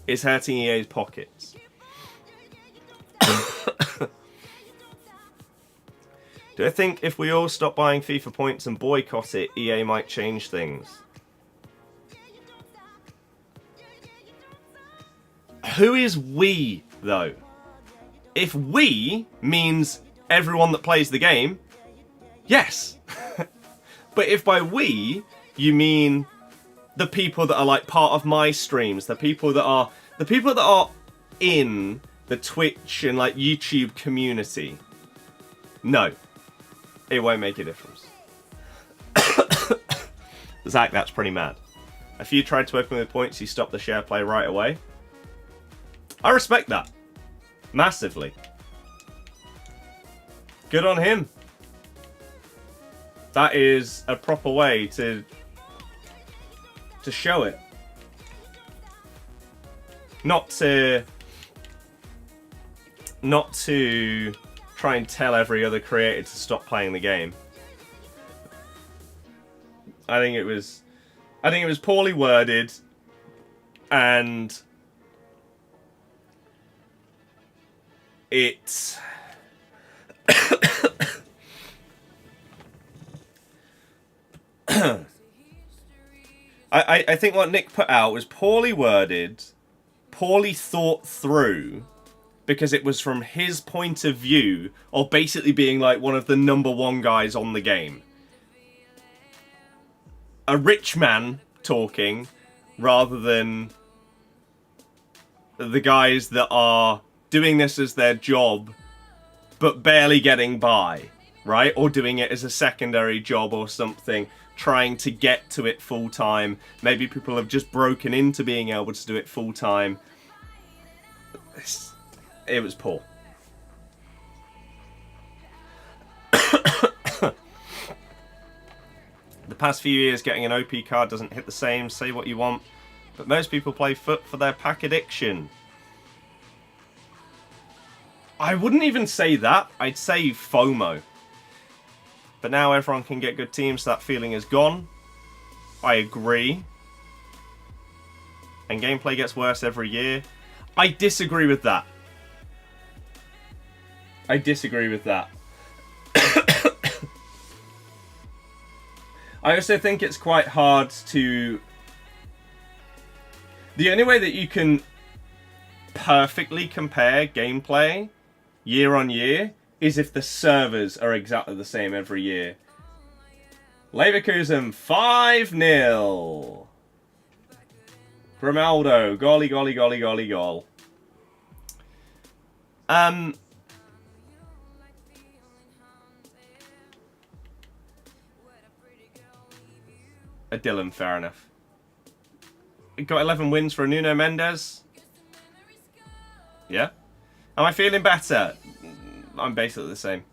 is hurting EA's pockets. Do I think if we all stop buying FIFA points and boycott it, EA might change things? Who is we, though? If we means everyone that plays the game, yes. But if by we you mean the people that are like part of my streams, the people that are in the Twitch and like YouTube community, no, it won't make a difference. Zach, that's pretty mad. If you tried to open with points, you stopped the share play right away. I respect that massively. Good on him. That is a proper way to show it. Not to try and tell every other creator to stop playing the game. I think it was poorly worded, and it I think what Nick put out was poorly worded, poorly thought through, because it was from his point of view of basically being like one of the #1 guys on the game. A rich man talking rather than the guys that are doing this as their job but barely getting by, right? Or doing it as a secondary job or something, trying to get to it full time. Maybe people have just broken into being able to do it full time. It was poor. The past few years, getting an OP card doesn't hit the same. Say what you want, but most people play FUT for their pack addiction. I wouldn't even say that. I'd say FOMO. But now everyone can get good teams, so that feeling is gone. I agree. And gameplay gets worse every year. I disagree with that. I disagree with that. I also think it's quite hard to... The only way that you can perfectly compare gameplay year on year is if the servers are exactly the same every year. Leverkusen 5-0. Grimaldo, golly, golly, golly, golly, goal. A Dylan, fair enough. Got 11 wins for Nuno Mendes. Yeah. Am I feeling better? I'm basically the same.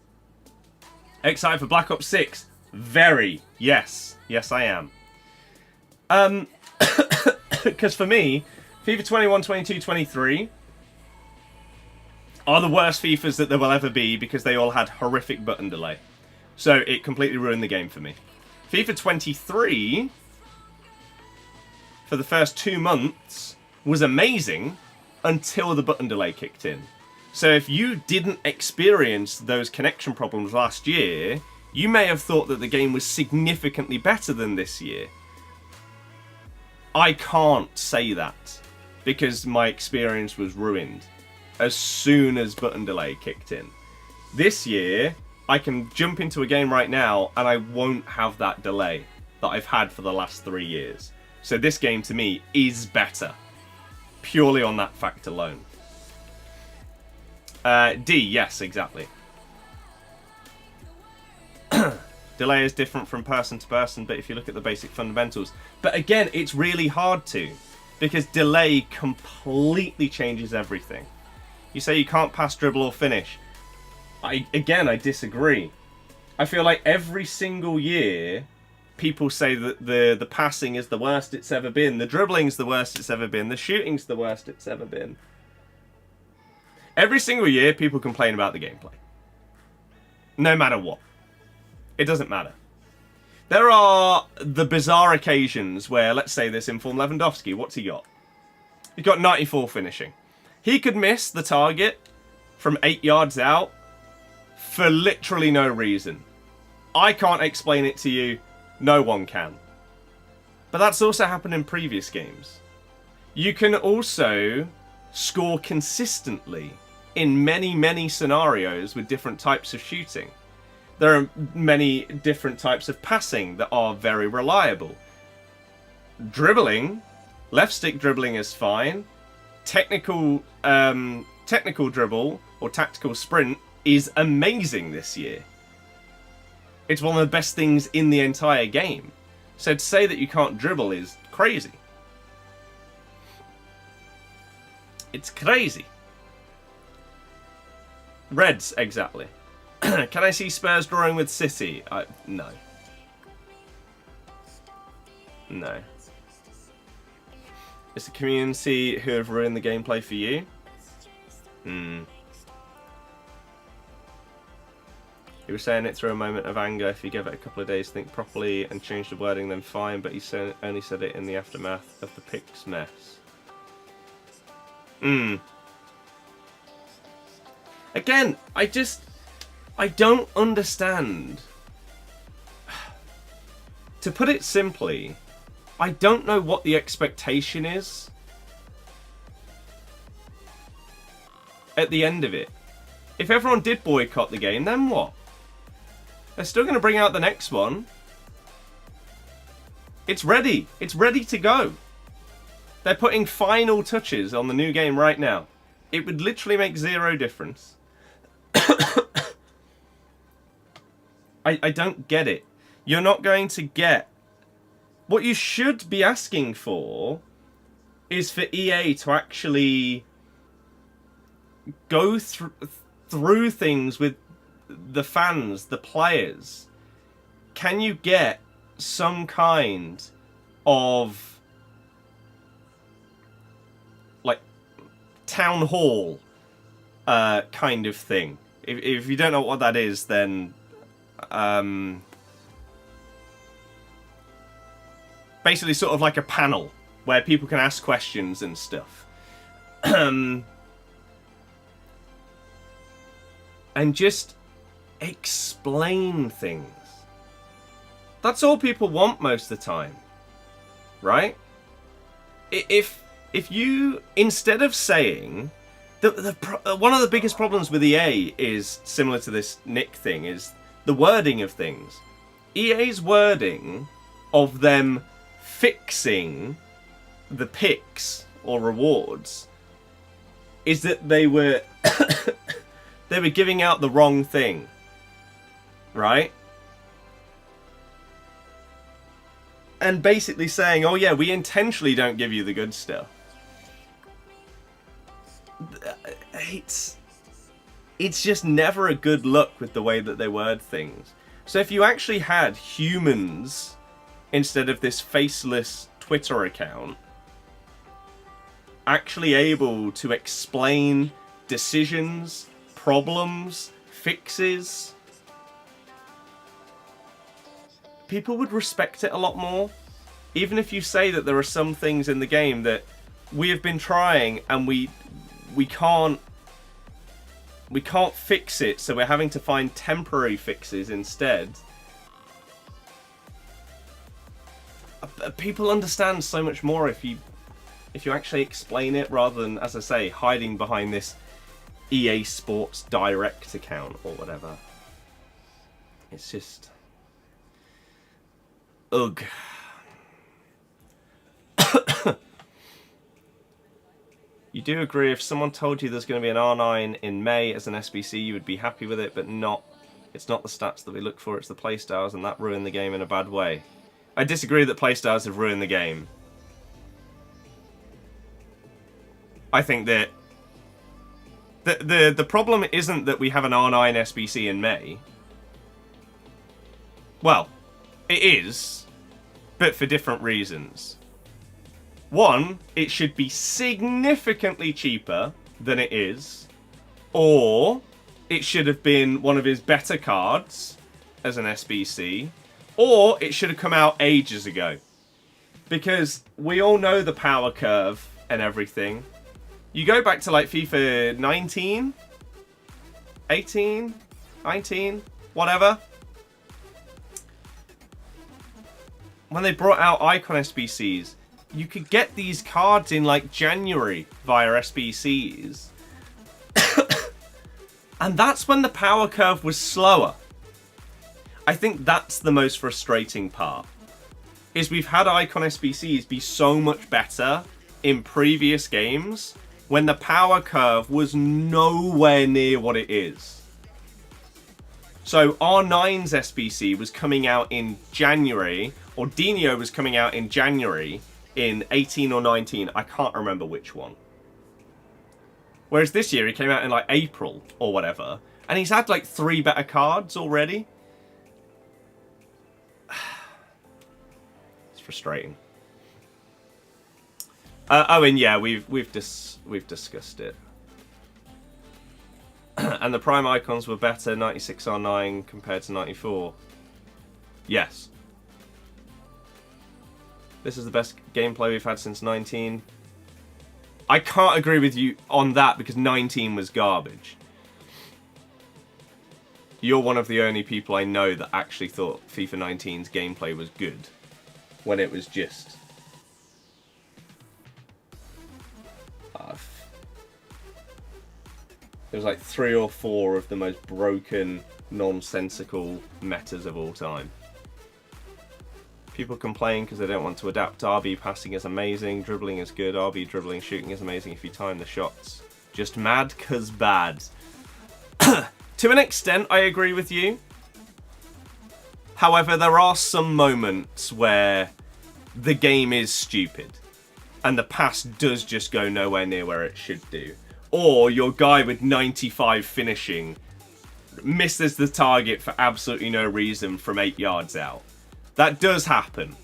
Excited for Black Ops 6? Very. Yes. Yes, I am. Because for me, FIFA 21, 22, 23 are the worst FIFAs that there will ever be because they all had horrific button delay. So it completely ruined the game for me. FIFA 23, for the first 2 months, was amazing until the button delay kicked in. So if you didn't experience those connection problems last year, you may have thought that the game was significantly better than this year. I can't say that because my experience was ruined as soon as button delay kicked in. This year, I can jump into a game right now and I won't have that delay that I've had for the last 3 years. So this game to me is better, purely on that fact alone. D, yes, exactly. Delay is different from person to person, but if you look at the basic fundamentals. But again, it's really hard to, because delay completely changes everything. You say you can't pass, dribble, or finish. I disagree. I feel like every single year, people say that the passing is the worst it's ever been, the dribbling's the worst it's ever been, the shooting's the worst it's ever been. Every single year, people complain about the gameplay. No matter what. It doesn't matter. There are the bizarre occasions where, let's say this informed Lewandowski, what's he got? He's got 94 finishing. He could miss the target from 8 yards out for literally no reason. I can't explain it to you. No one can. But that's also happened in previous games. You can also score consistently in many, many scenarios with different types of shooting. There are many different types of passing that are very reliable. Dribbling, left stick dribbling is fine. Technical dribble or tactical sprint is amazing this year. It's one of the best things in the entire game. So to say that you can't dribble is crazy. It's crazy. Reds, exactly. Can I see Spurs drawing with City? No. No. It's the community who have ruined the gameplay for you? You were saying it through a moment of anger. If you give it a couple of days to think properly and change the wording, then fine. But you only said it in the aftermath of the Picks mess. Again, I don't understand. To put it simply, I don't know what the expectation is at the end of it. If everyone did boycott the game, then what? They're still going to bring out the next one. It's ready. It's ready to go. They're putting final touches on the new game right now. It would literally make zero difference. I don't get it. You're not going to get... What you should be asking for is for EA to actually go through things with the fans, the players. Can you get some kind of like town hall kind of thing? If you don't know what that is, then basically sort of like a panel where people can ask questions and stuff. And just explain things. That's all people want most of the time, right? If you, instead of saying one of the biggest problems with EA is similar to this Nick thing, is the wording of things. EA's wording of them fixing the picks or rewards is that they were they were giving out the wrong thing, right? And basically saying, oh yeah, we intentionally don't give you the good stuff. It's just never a good look with the way that they word things. So if you actually had humans instead of this faceless Twitter account actually able to explain decisions, problems, fixes, people would respect it a lot more. Even if you say that there are some things in the game that we have been trying and we can't fix it, so we're having to find temporary fixes instead. People understand so much more if you actually explain it, rather than, as I say, hiding behind this EA Sports Direct account or whatever. It's just... ugh. You do agree if someone told you there's going to be an R9 in May as an SBC, you would be happy with it, but it's not the stats that we look for, it's the playstyles, and that ruined the game in a bad way. I disagree that playstyles have ruined the game. I think that The problem isn't that we have an R9 SBC in May. Well, it is, but for different reasons. One, it should be significantly cheaper than it is, or it should have been one of his better cards as an SBC, or it should have come out ages ago. Because we all know the power curve and everything. You go back to like FIFA 19, 18, 19, whatever. When they brought out Icon SBCs, you could get these cards in like January via SBCs. And that's when the power curve was slower. I think that's the most frustrating part. Is we've had Icon SBCs be so much better in previous games when the power curve was nowhere near what it is. So R9's SBC was coming out in January, or Dino was coming out in January in 18 or 19. I can't remember which one. Whereas this year he came out in like April or whatever, and he's had like 3 better cards already. It's frustrating. Oh, and yeah, we've discussed it. And the Prime Icons were better 96 R9 compared to 94. Yes. This is the best gameplay we've had since 19. I can't agree with you on that because 19 was garbage. You're one of the only people I know that actually thought FIFA 19's gameplay was good when it was just... It was like 3 or 4 of the most broken, nonsensical metas of all time. People complain because they don't want to adapt. RB passing is amazing, dribbling is good, RB dribbling, shooting is amazing if you time the shots. Just mad cause bad. To an extent, I agree with you. However, there are some moments where the game is stupid. And the pass does just go nowhere near where it should do. Or your guy with 95 finishing misses the target for absolutely no reason from 8 yards out. That does happen.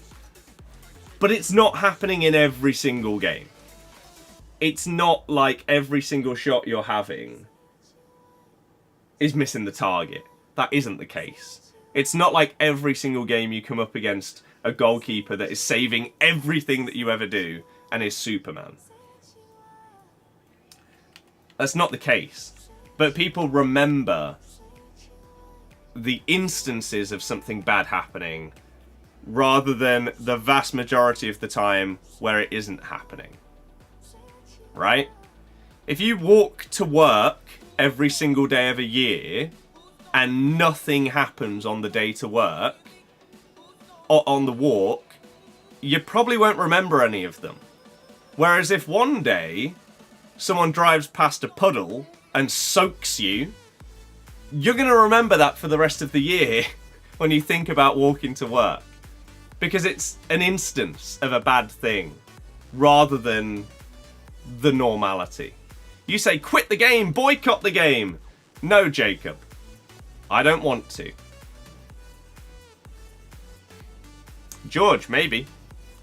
But it's not happening in every single game. It's not like every single shot you're having is missing the target. That isn't the case. It's not like every single game you come up against a goalkeeper that is saving everything that you ever do and is Superman. That's not the case. But people remember the instances of something bad happening rather than the vast majority of the time where it isn't happening. Right? If you walk to work every single day of a year and nothing happens on the day to work or on the walk, you probably won't remember any of them. Whereas if one day someone drives past a puddle and soaks you, you're going to remember that for the rest of the year when you think about walking to work. Because it's an instance of a bad thing rather than the normality. You say, quit the game, boycott the game. No, Jacob. I don't want to. George, maybe.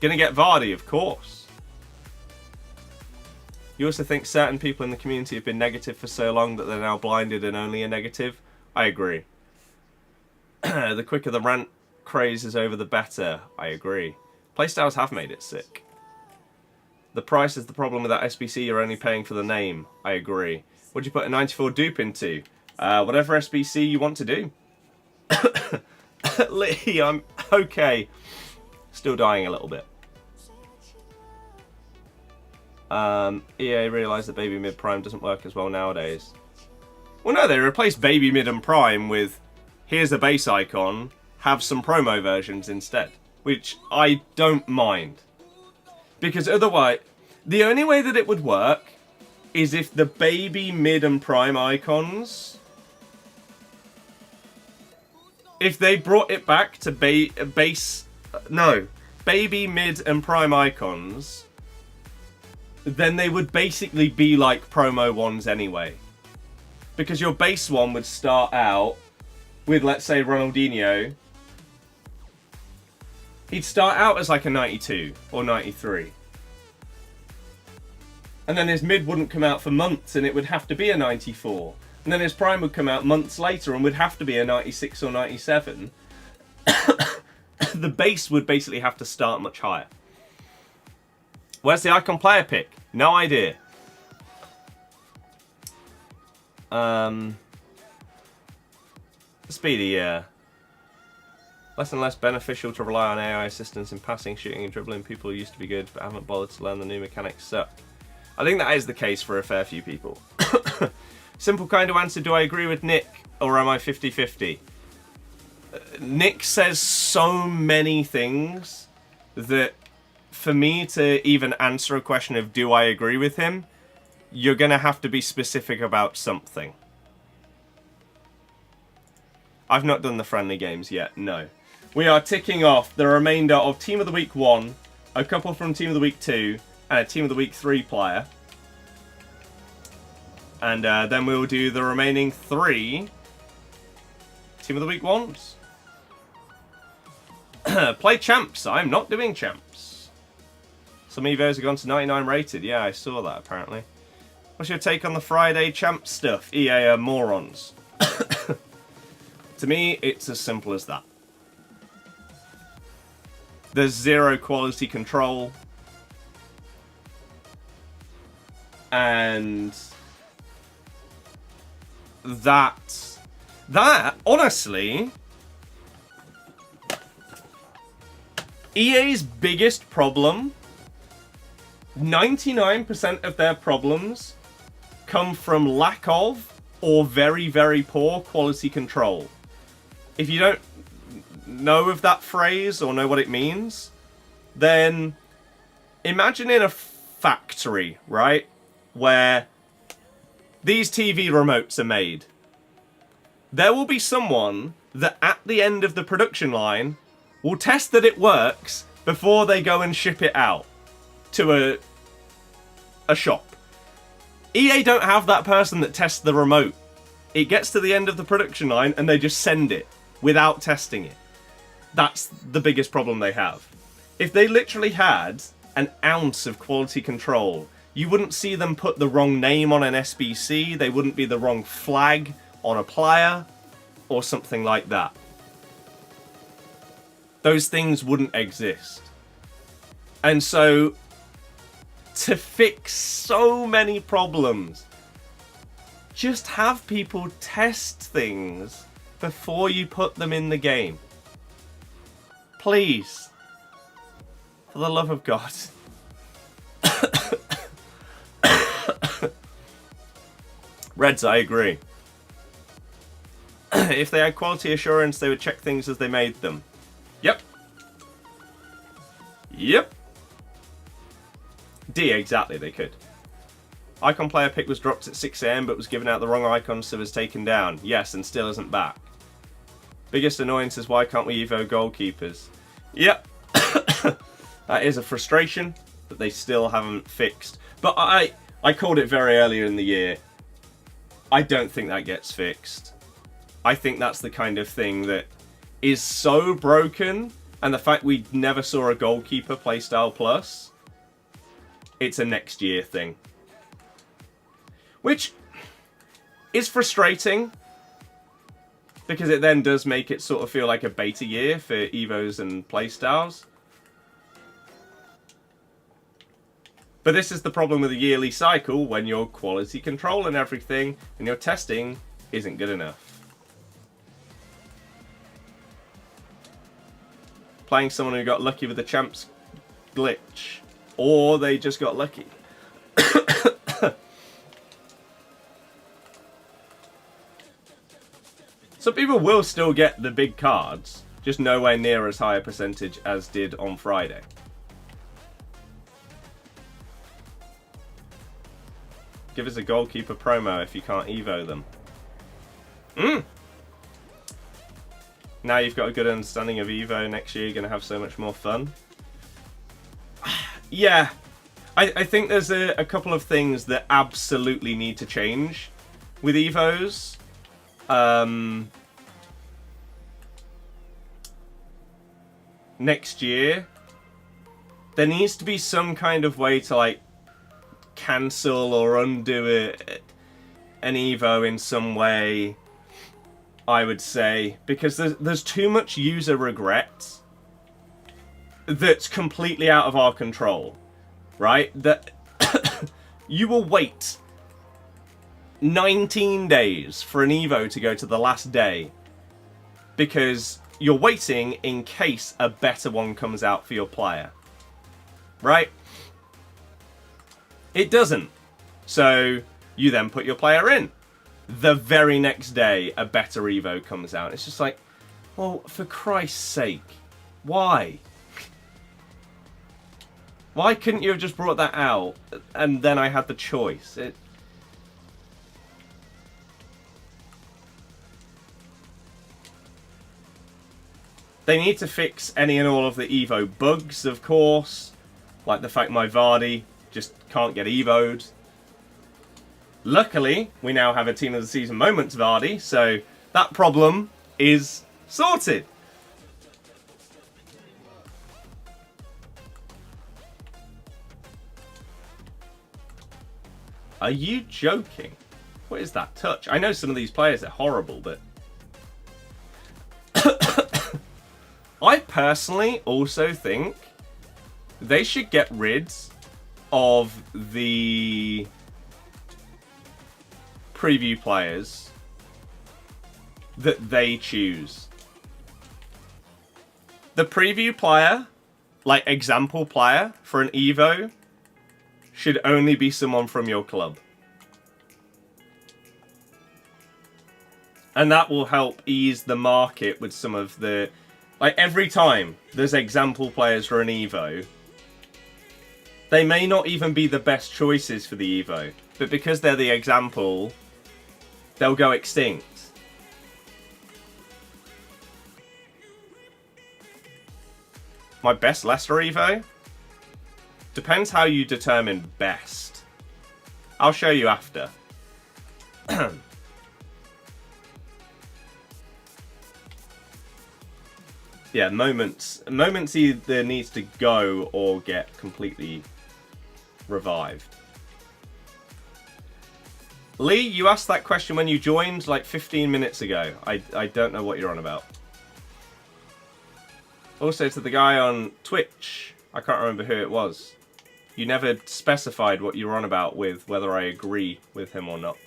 Gonna get Birdie, of course. You also think certain people in the community have been negative for so long that they're now blinded and only a negative? I agree. The quicker the rant craze is over, the better. I agree. Playstyles have made it sick. The price is the problem with that SBC, you're only paying for the name. I agree. What'd you put a 94 dupe into? Whatever SBC you want to do. Lee, I'm okay. Still dying a little bit. EA realised that Baby Mid Prime doesn't work as well nowadays. Well, no, they replaced Baby Mid and Prime with here's a base icon, have some promo versions instead. Which I don't mind. Because otherwise, the only way that it would work is if the Baby Mid and Prime icons, if they brought it back to Baby Mid and Prime icons, then they would basically be like promo ones anyway. Because your base one would start out with, let's say, Ronaldinho. He'd start out as like a 92 or 93. And then his mid wouldn't come out for months and it would have to be a 94. And then his prime would come out months later and would have to be a 96 or 97. The base would basically have to start much higher. Where's the icon player pick? No idea. Speedy, yeah. Less and less beneficial to rely on AI assistance in passing, shooting and dribbling. People used to be good but haven't bothered to learn the new mechanics suck. I think that is the case for a fair few people. Simple kind of answer, do I agree with Nick or am I 50-50? Nick says so many things that for me to even answer a question of do I agree with him, you're going to have to be specific about something. I've not done the friendly games yet, no. We are ticking off the remainder of Team of the Week 1, a couple from Team of the Week 2, and a Team of the Week 3 player. And then we'll do the remaining 3 Team of the Week 1s. Play champs. I'm not doing champs. Some Evos have gone to 99 rated. Yeah, I saw that apparently. What's your take on the Friday champ stuff? EA are morons. To me, it's as simple as that. There's zero quality control. And that honestly, EA's biggest problem, 99% of their problems come from lack of or very, very poor quality control. If you don't know of that phrase or know what it means, then imagine in a factory, right, where these TV remotes are made. There will be someone that at the end of the production line will test that it works before they go and ship it out to a shop. EA don't have that person that tests the remote. It gets to the end of the production line and they just send it without testing it. That's the biggest problem they have. If they literally had an ounce of quality control, you wouldn't see them put the wrong name on an SBC, they wouldn't be the wrong flag on a player, or something like that. Those things wouldn't exist. And so, to fix so many problems, just have people test things before you put them in the game. Please. For the love of God. Reds, I agree. If they had quality assurance, they would check things as they made them. Yep. Yep. D, exactly, they could. Icon player pick was dropped at 6 AM but was given out the wrong icon, so was taken down. Yes, and still isn't back. Biggest annoyance is why can't we evo goalkeepers? Yep. That is a frustration that they still haven't fixed. But I called it very earlier in the year. I don't think that gets fixed. I think that's the kind of thing that is so broken, and the fact we never saw a goalkeeper playstyle plus, it's a next year thing. Which is frustrating, because it then does make it sort of feel like a beta year for Evos and playstyles. But this is the problem with a yearly cycle when your quality control and everything and your testing isn't good enough. Playing someone who got lucky with the champs glitch, or they just got lucky. Some people will still get the big cards, just nowhere near as high a percentage as did on Friday. Give us a goalkeeper promo if you can't evo them. Now you've got a good understanding of evo, next year you're going to have so much more fun. Yeah, I think there's a couple of things that absolutely need to change with Evos. Next year, there needs to be some kind of way to like cancel or undo an Evo in some way, I would say, because there's too much user regret that's completely out of our control, right? That you will wait 19 days for an Evo to go to the last day because you're waiting in case a better one comes out for your player, right? It doesn't. So you then put your player in. The very next day, a better Evo comes out. It's just like, well, for Christ's sake, why? Why couldn't you have just brought that out and then I had the choice? They need to fix any and all of the Evo bugs, of course. Like the fact my Birdie just can't get Evo'd. Luckily, we now have a Team of the Season Moments Birdie, so that problem is sorted. Are you joking? What is that touch? I know some of these players are horrible, but... I personally also think they should get rid of the preview players that they choose. The preview player, like example player for an Evo, should only be someone from your club. And that will help ease the market with some of the... Like, every time there's example players for an Evo, they may not even be the best choices for the Evo, but because they're the example, they'll go extinct. My best Leicester Evo? Depends how you determine best. I'll show you after. Yeah, Moments either needs to go or get completely revived. Lee, you asked that question when you joined like 15 minutes ago. I don't know what you're on about. Also to the guy on Twitch, I can't remember who it was. You never specified what you were on about with whether I agree with him or not.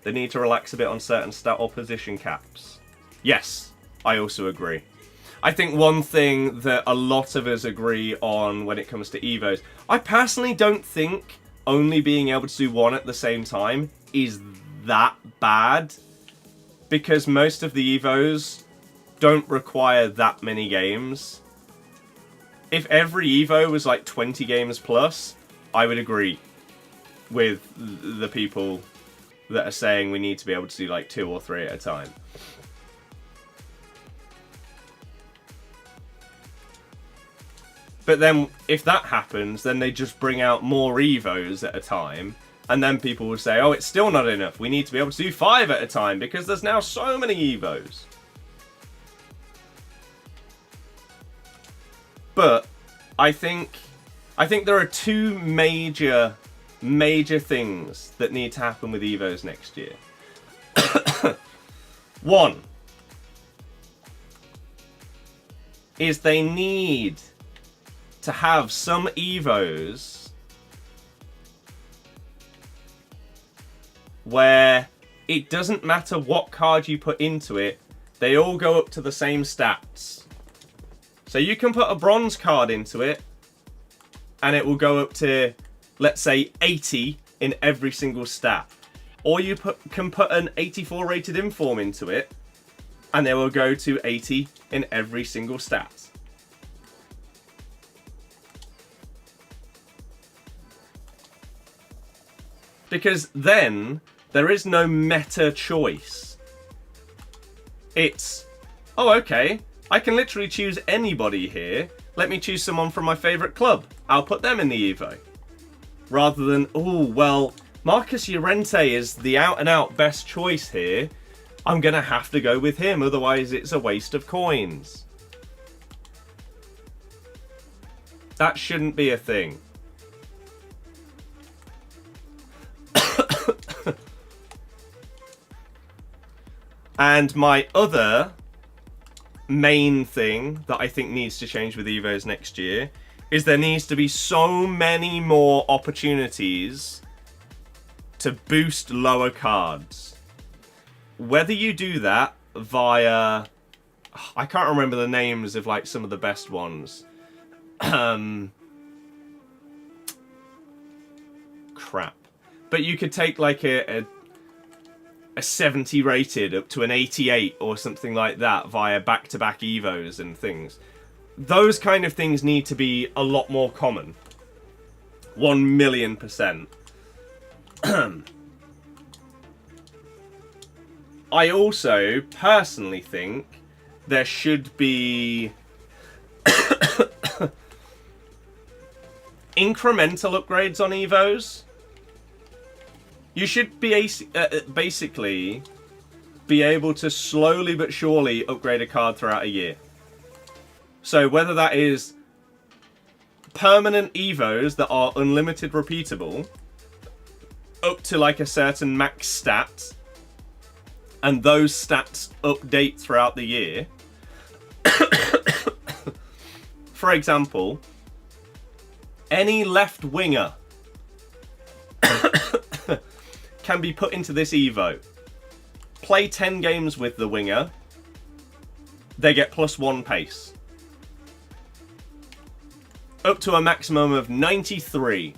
They need to relax a bit on certain stat or position caps. Yes, I also agree. I think one thing that a lot of us agree on when it comes to Evos, I personally don't think only being able to do one at the same time is that bad, because most of the Evos don't require that many games. If every Evo was like 20 games plus, I would agree with the people that are saying we need to be able to do like 2 or 3 at a time. But then if that happens, then they just bring out more Evos at a time, and then people will say, oh, it's still not enough, we need to be able to do 5 at a time because there's now so many Evos. But I think there are 2 major things that need to happen with Evos next year. One is they need to have some Evos where it doesn't matter what card you put into it, they all go up to the same stats. So you can put a bronze card into it and it will go up to, let's say, 80 in every single stat. Or you can put an 84 rated inform into it and they will go to 80 in every single stat. Because then there is no meta choice. It's, oh, okay, I can literally choose anybody here let me choose someone from my favourite club. I'll put them in the Evo. Rather than, oh, well, Marcus Llorente is the out-and-out best choice here. I'm going to have to go with him, otherwise it's a waste of coins. That shouldn't be a thing. And my other main thing that I think needs to change with Evos next year is there needs to be so many more opportunities to boost lower cards. Whether you do that via... I can't remember the names of like some of the best ones. Crap. But you could take like a 70 rated up to an 88 or something like that via back-to-back Evos and things. Those kind of things need to be a lot more common. 1,000,000%. I also personally think there should be incremental upgrades on Evos. You should be basically be able to slowly but surely upgrade a card throughout a year. So whether that is permanent Evos that are unlimited repeatable, up to like a certain max stat, and those stats update throughout the year. For example, any left winger can be put into this Evo. Play 10 games with the winger. They get +1 pace. Up to a maximum of 93.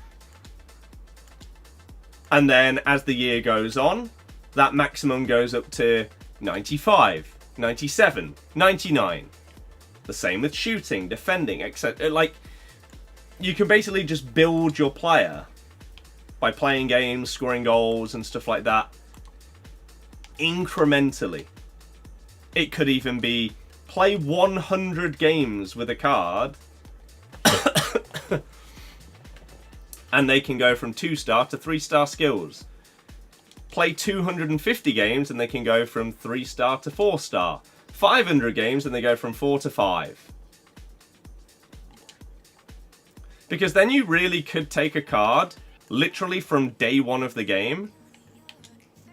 And then as the year goes on, that maximum goes up to 95, 97, 99. The same with shooting, defending, etc. Like, you can basically just build your player by playing games, scoring goals and stuff like that incrementally. It could even be play 100 games with a card and they can go from 2-star to 3-star skills. Play 250 games and they can go from 3-star to 4-star. 500 games and they go from 4 to 5. Because then you really could take a card literally from day one of the game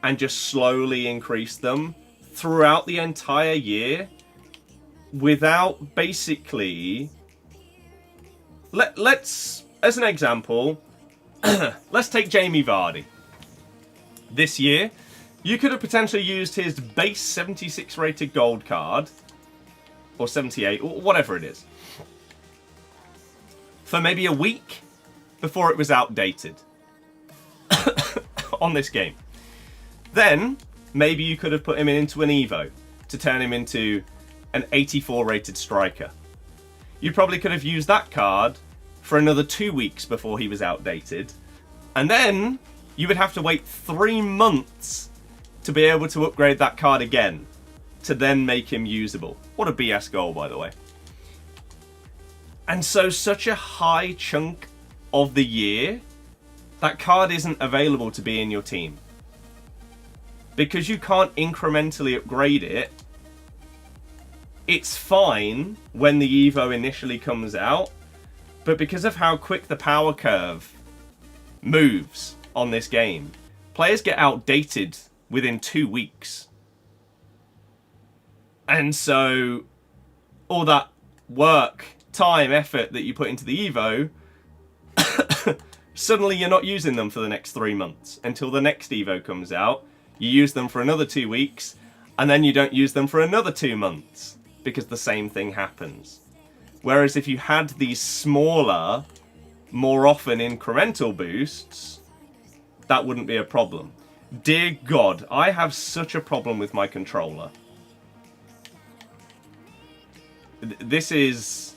and just slowly increase them throughout the entire year without basically... Let's, as an example, let's take Jamie Vardy. This year, you could have potentially used his base 76 rated gold card, or 78, or whatever it is, for maybe a week before it was outdated on this game. Then, maybe you could have put him into an Evo to turn him into an 84 rated striker. You probably could have used that card for another 2 weeks before he was outdated. And then you would have to wait 3 months to be able to upgrade that card again to then make him usable. What a BS goal, by the way. And so such a high chunk of the year, that card isn't available to be in your team. Because you can't incrementally upgrade it, it's fine when the Evo initially comes out, but because of how quick the power curve moves on this game, players get outdated within 2 weeks. And so all that work, time, effort that you put into the Evo, suddenly you're not using them for the next 3 months until the next Evo comes out. You use them for another 2 weeks, and then you don't use them for another 2 months because the same thing happens. Whereas if you had these smaller, more often incremental boosts, that wouldn't be a problem. Dear God, I have such a problem with my controller. This is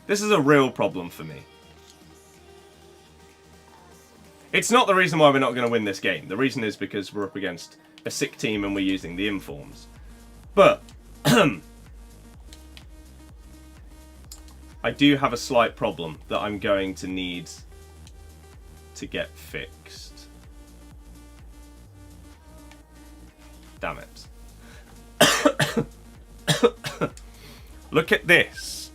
a real problem for me. It's not the reason why we're not going to win this game. The reason is because we're up against a sick team and we're using the informs. But I do have a slight problem that I'm going to need to get fixed. Damn it. Look at this.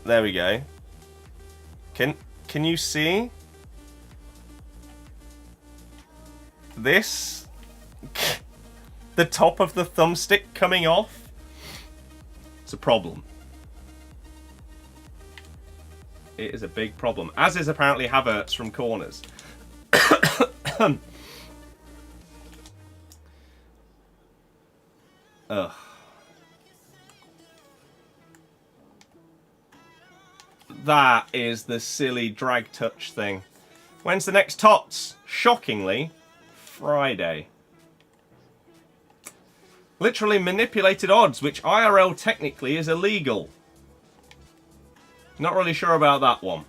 There we go. Can you see this? The top of the thumbstick coming off? It's a problem. It is a big problem. As is apparently Havertz from corners. Ugh. That is the silly drag touch thing. When's the next TOTS? Shockingly, Friday. Literally manipulated odds, which IRL technically is illegal. Not really sure about that one.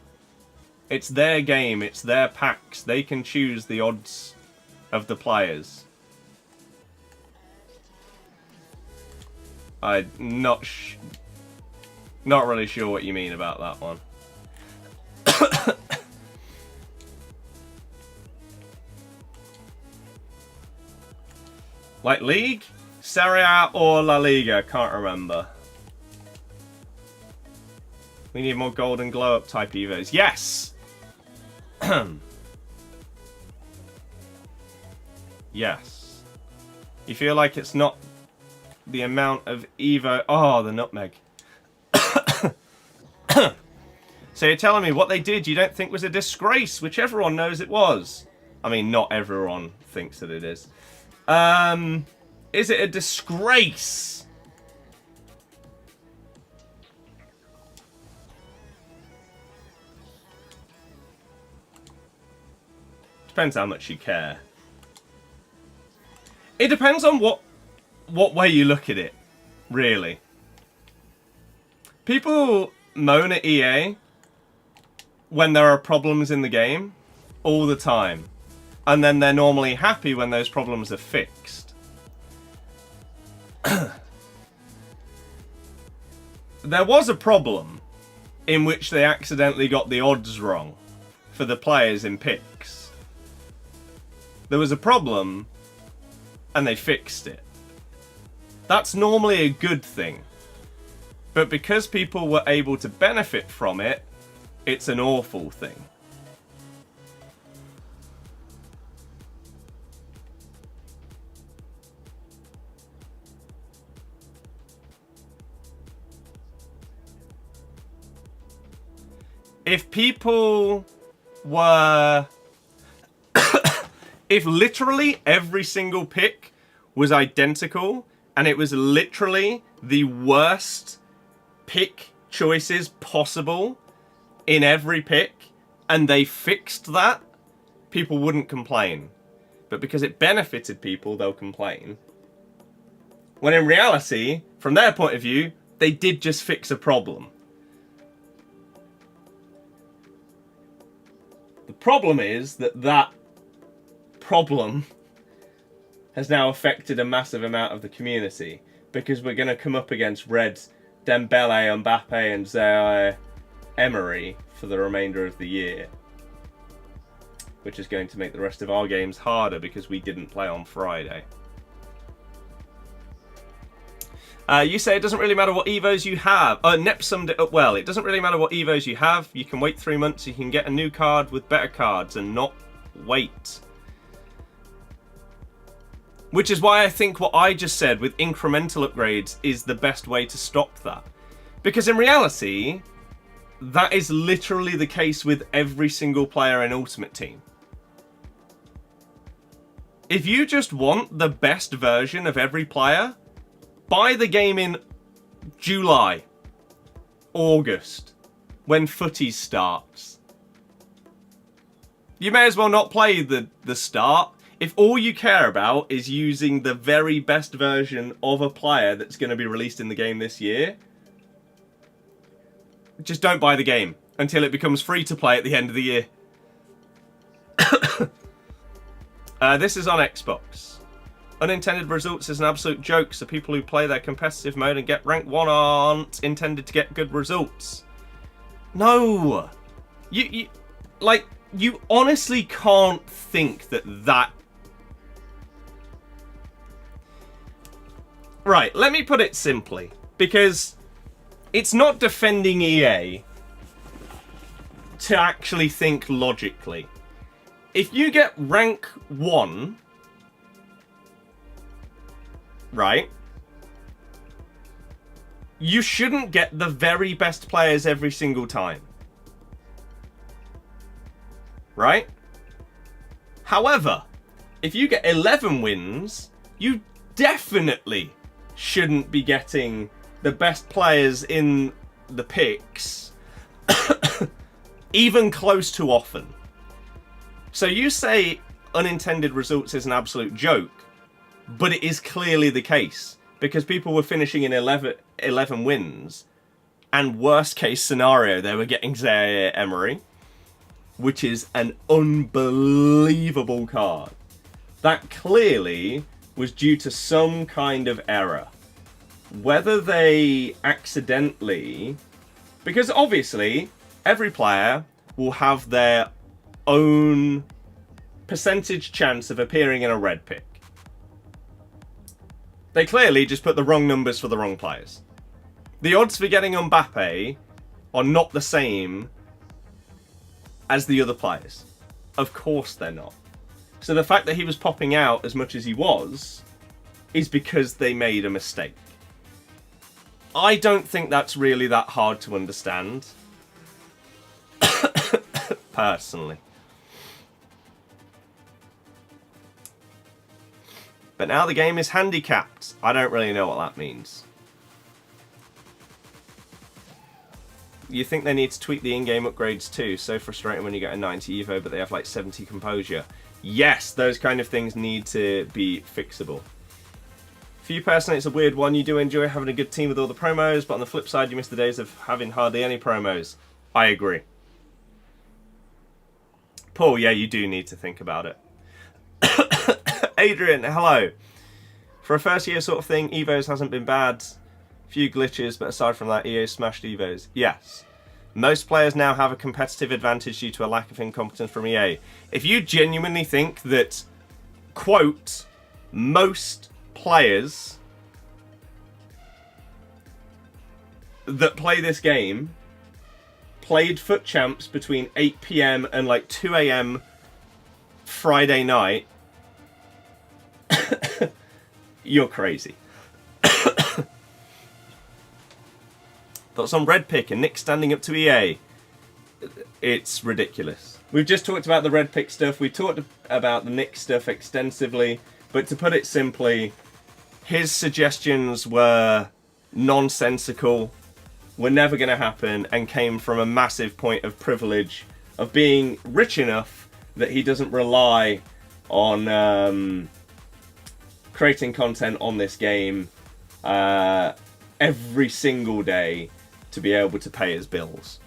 It's their game, it's their packs. They can choose the odds of the players. I'm not really sure what you mean about that one. Like League? Serie A or La Liga? Can't remember. We need more golden glow up type evos. Yes! Yes. You feel like it's not the amount of evo... Oh, the nutmeg. So you're telling me what they did you don't think was a disgrace, which everyone knows it was. I mean, not everyone thinks that it is. Is it a disgrace? Depends how much you care. It depends on what way you look at it, really. People moan at EA when there are problems in the game all the time. And then they're normally happy when those problems are fixed. There was a problem in which they accidentally got the odds wrong for the players in picks. There was a problem and they fixed it. That's normally a good thing. But because people were able to benefit from it, it's an awful thing. If people were... if literally every single pick was identical, and it was literally the worst pick choices possible in every pick, and they fixed that, people wouldn't complain. But because it benefited people, they'll complain. When in reality, from their point of view, they did just fix a problem. The problem is that that problem has now affected a massive amount of the community, because we're going to come up against Reds, Dembele, Mbappe and Zaire Emery for the remainder of the year, which is going to make the rest of our games harder because we didn't play on Friday. You say it doesn't really matter what evos you have. Well, it doesn't really matter what evos you have. You can wait 3 months, you can get a new card with better cards and not wait. Which is why I think what I just said with incremental upgrades is the best way to stop that. Because in reality, that is literally the case with every single player in Ultimate Team. If you just want the best version of every player, buy the game in July, August, when footies starts. You may as well not play the start. If all you care about is using the very best version of a player that's going to be released in the game this year, just don't buy the game until it becomes free to play at the end of the year. This is on Xbox. Unintended results is an absolute joke, so people who play their competitive mode and get rank 1 aren't intended to get good results. No! You honestly can't think that... Right, let me put it simply, because it's not defending EA to actually think logically. If you get rank 1, right, you shouldn't get the very best players every single time. Right? However, if you get 11 wins, you definitely shouldn't be getting the best players in the picks even close to often. So you say unintended results is an absolute joke, but it is clearly the case, because people were finishing in 11 wins, and worst case scenario, they were getting Zaire Emery, which is an unbelievable card. That clearly was due to some kind of error. Whether they accidentally... Because obviously, every player will have their own percentage chance of appearing in a red pick. They clearly just put the wrong numbers for the wrong players. The odds for getting Mbappe are not the same as the other players. Of course they're not. So the fact that he was popping out as much as he was is because they made a mistake. I don't think that's really that hard to understand. Personally. But now the game is handicapped. I don't really know what that means. You think they need to tweak the in-game upgrades too? So frustrating when you get a 90 Evo, but they have like 70 composure. Yes, those kind of things need to be fixable. For you personally, it's a weird one. You do enjoy having a good team with all the promos, but on the flip side, you miss the days of having hardly any promos. I agree. Paul, yeah, you do need to think about it. Adrian, hello. For a first year sort of thing, Evos hasn't been bad. Few glitches, but aside from that, EA smashed Evos. Yes. Most players now have a competitive advantage due to a lack of incompetence from EA. If you genuinely think that, quote, most players that play this game played FUT Champs between 8 PM and like 2 AM Friday night, you're crazy. Thoughts on Red Pick and Nick standing up to EA? It's ridiculous. We've just talked about the Red Pick stuff. We talked about the Nick stuff extensively. But to put it simply, his suggestions were nonsensical, were never going to happen, and came from a massive point of privilege of being rich enough that he doesn't rely on creating content on this game every single day to be able to pay his bills.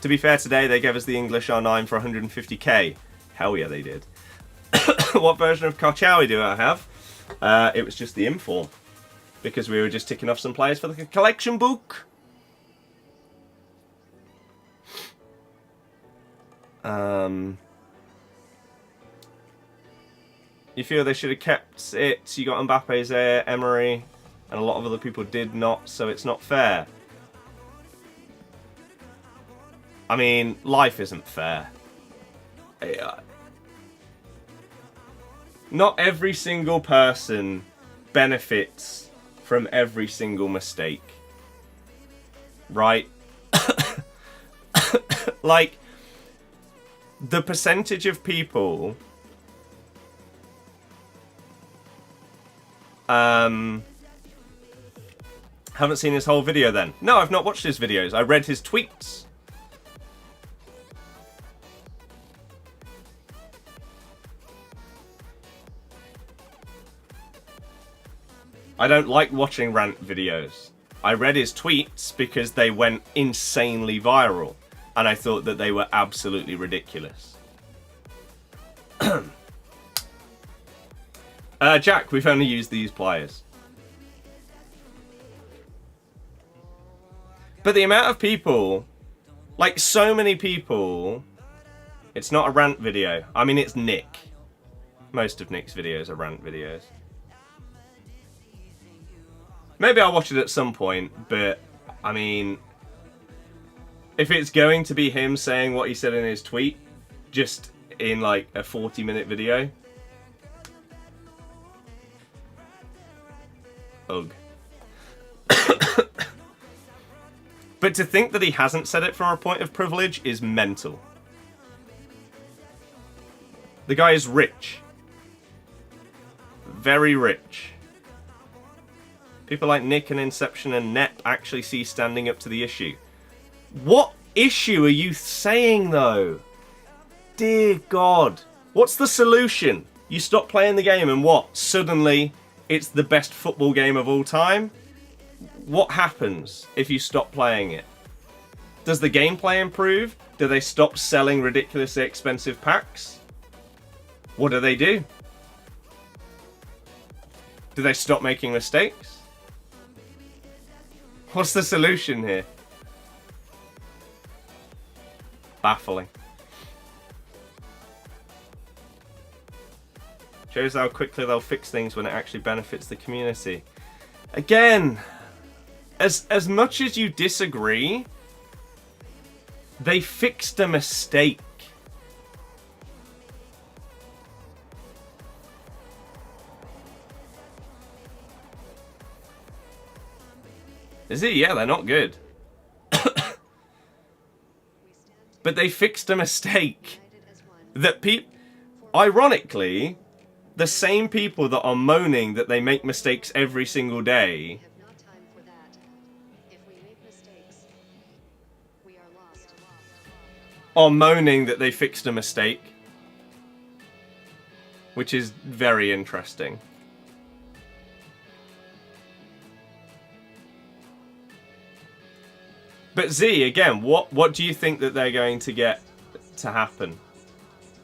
To be fair, today they gave us the English R9 for 150k. Hell yeah, they did. What version of Karchawi do I have? It was just the Inform, because we were just ticking off some players for the collection book. You feel they should have kept it? You got Mbappe's there, Emery, and a lot of other people did not, so it's not fair. I mean, life isn't fair. Not every single person benefits from every single mistake. Right? Like, the percentage of people haven't seen his whole video then. No, I've not watched his videos. I read his tweets. I don't like watching rant videos. I read his tweets because they went insanely viral, and I thought that they were absolutely ridiculous. Jack, we've only used these players. But the amount of people, like so many people, it's not a rant video. I mean, it's Nick. Most of Nick's videos are rant videos. Maybe I'll watch it at some point, but I mean, if it's going to be him saying what he said in his tweet, just in like a 40-minute video, ugh. But to think that he hasn't said it from a point of privilege is mental. The guy is rich. Very rich. People like Nick and Inception and Nep actually see standing up to the issue. What issue are you saying, though? Dear God. What's the solution? You stop playing the game and what? Suddenly, it's the best football game of all time? What happens if you stop playing it? Does the gameplay improve? Do they stop selling ridiculously expensive packs? What do? Do they stop making mistakes? What's the solution here? Baffling. Shows how quickly they'll fix things when it actually benefits the community. Again, as much as you disagree, they fixed a mistake. Is it? Yeah, they're not good. But they fixed a mistake. That ironically, the same people that are moaning that they make mistakes every single day are moaning that they fixed a mistake. Which is very interesting. But Z, again, what do you think that they're going to get to happen?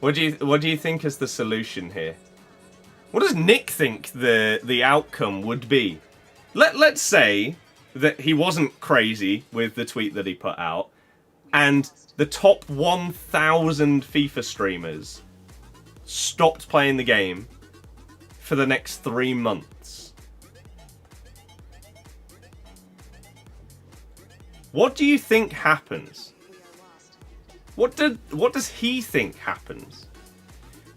What do you think is the solution here? What does Nick think the outcome would be? Let's say that he wasn't crazy with the tweet that he put out, and the top 1,000 FIFA streamers stopped playing the game for the next 3 months. What do you think happens? What does he think happens?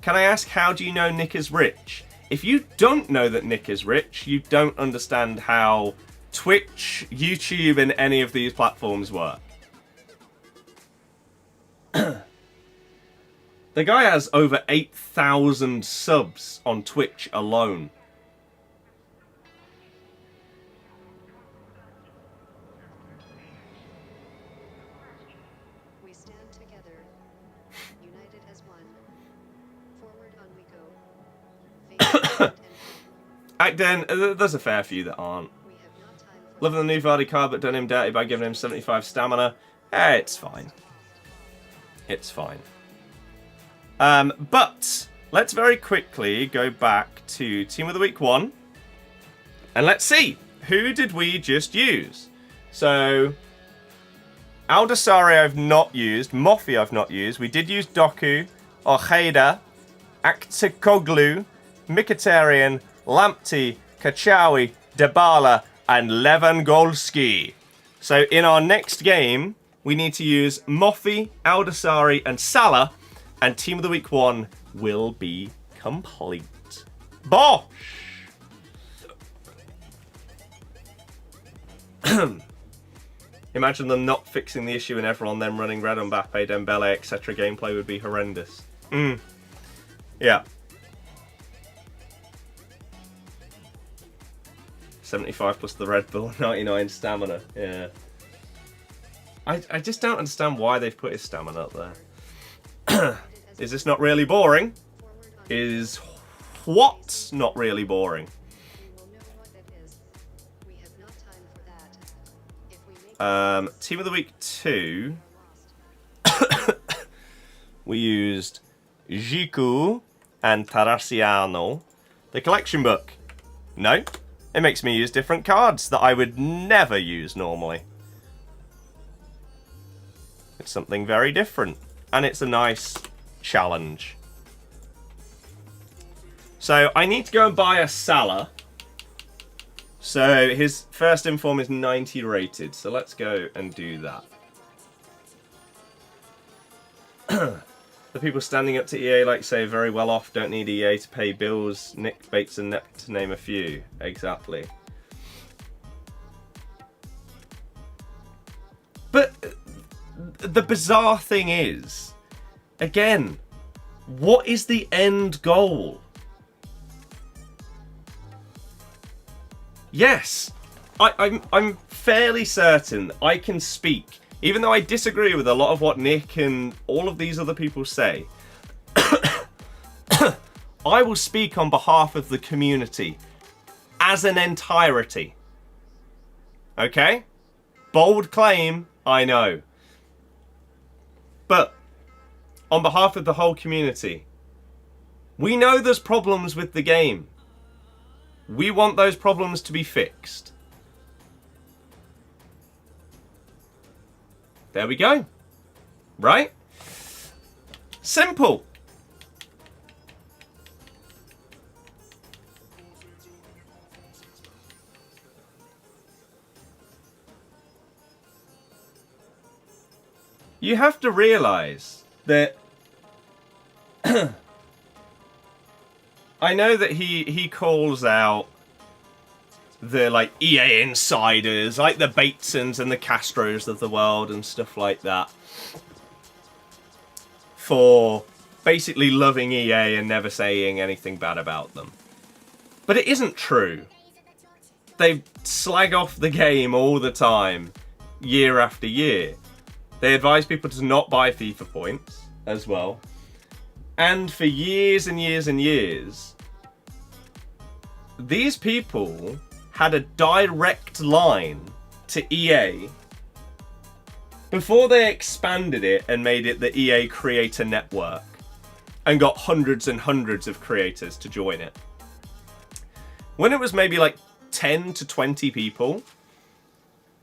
Can I ask, how do you know Nick is rich? If you don't know that Nick is rich, you don't understand how Twitch, YouTube, and any of these platforms work. The guy has over 8,000 subs on Twitch alone. We stand together, united as one. Forward on we go. Acton, there's a fair few that aren't. Loving the new Vardy card, but done him dirty by giving him 75 stamina. It's fine. It's fine. But let's very quickly go back to Team of the Week 1. And let's see, who did we just use? So, Aldasari I've not used. Mofi I've not used. We did use Doku, Ojeda, Aktikoglu, Mkhitaryan, Lamptey, Kachawi, Dybala, and Lewandowski. So in our next game, we need to use Mofi, Aldasari, and Salah, and Team of the Week 1 will be complete. Bosh! Imagine them not fixing the issue and everyone then running red on Mbappe, Dembele, etc. Gameplay would be horrendous. Yeah. 75 plus the Red Bull, 99 stamina. Yeah. I just don't understand why they've put his stamina up there. Is this not really boring? Is what not really boring? Team of the Week 2. We used Jiku and Tarasiano. the collection book. No, it makes me use different cards that I would never use normally. It's something very different, and it's a nice challenge. So I need to go and buy a Salah. So his first inform is 90 rated, so let's go and do that. The people standing up to EA like say very well off, don't need EA to pay bills, Nick, Bates and Net to name a few. Exactly. But the bizarre thing is, again, what is the end goal? Yes, I'm fairly certain I can speak, even though I disagree with a lot of what Nick and all of these other people say. I will speak on behalf of the community as an entirety. Okay? Bold claim, I know. But on behalf of the whole community, we know there's problems with the game. We want those problems to be fixed. There we go. Right? Simple. You have to realize that I know that he calls out the like EA insiders, like the Batesons and the Castros of the world and stuff like that, for basically loving EA and never saying anything bad about them. But it isn't true. They slag off the game all the time, year after year. They advise people to not buy FIFA points as well. And for years and years and years, these people had a direct line to EA before they expanded it and made it the EA Creator Network and got hundreds and hundreds of creators to join it. When it was maybe like 10 to 20 people,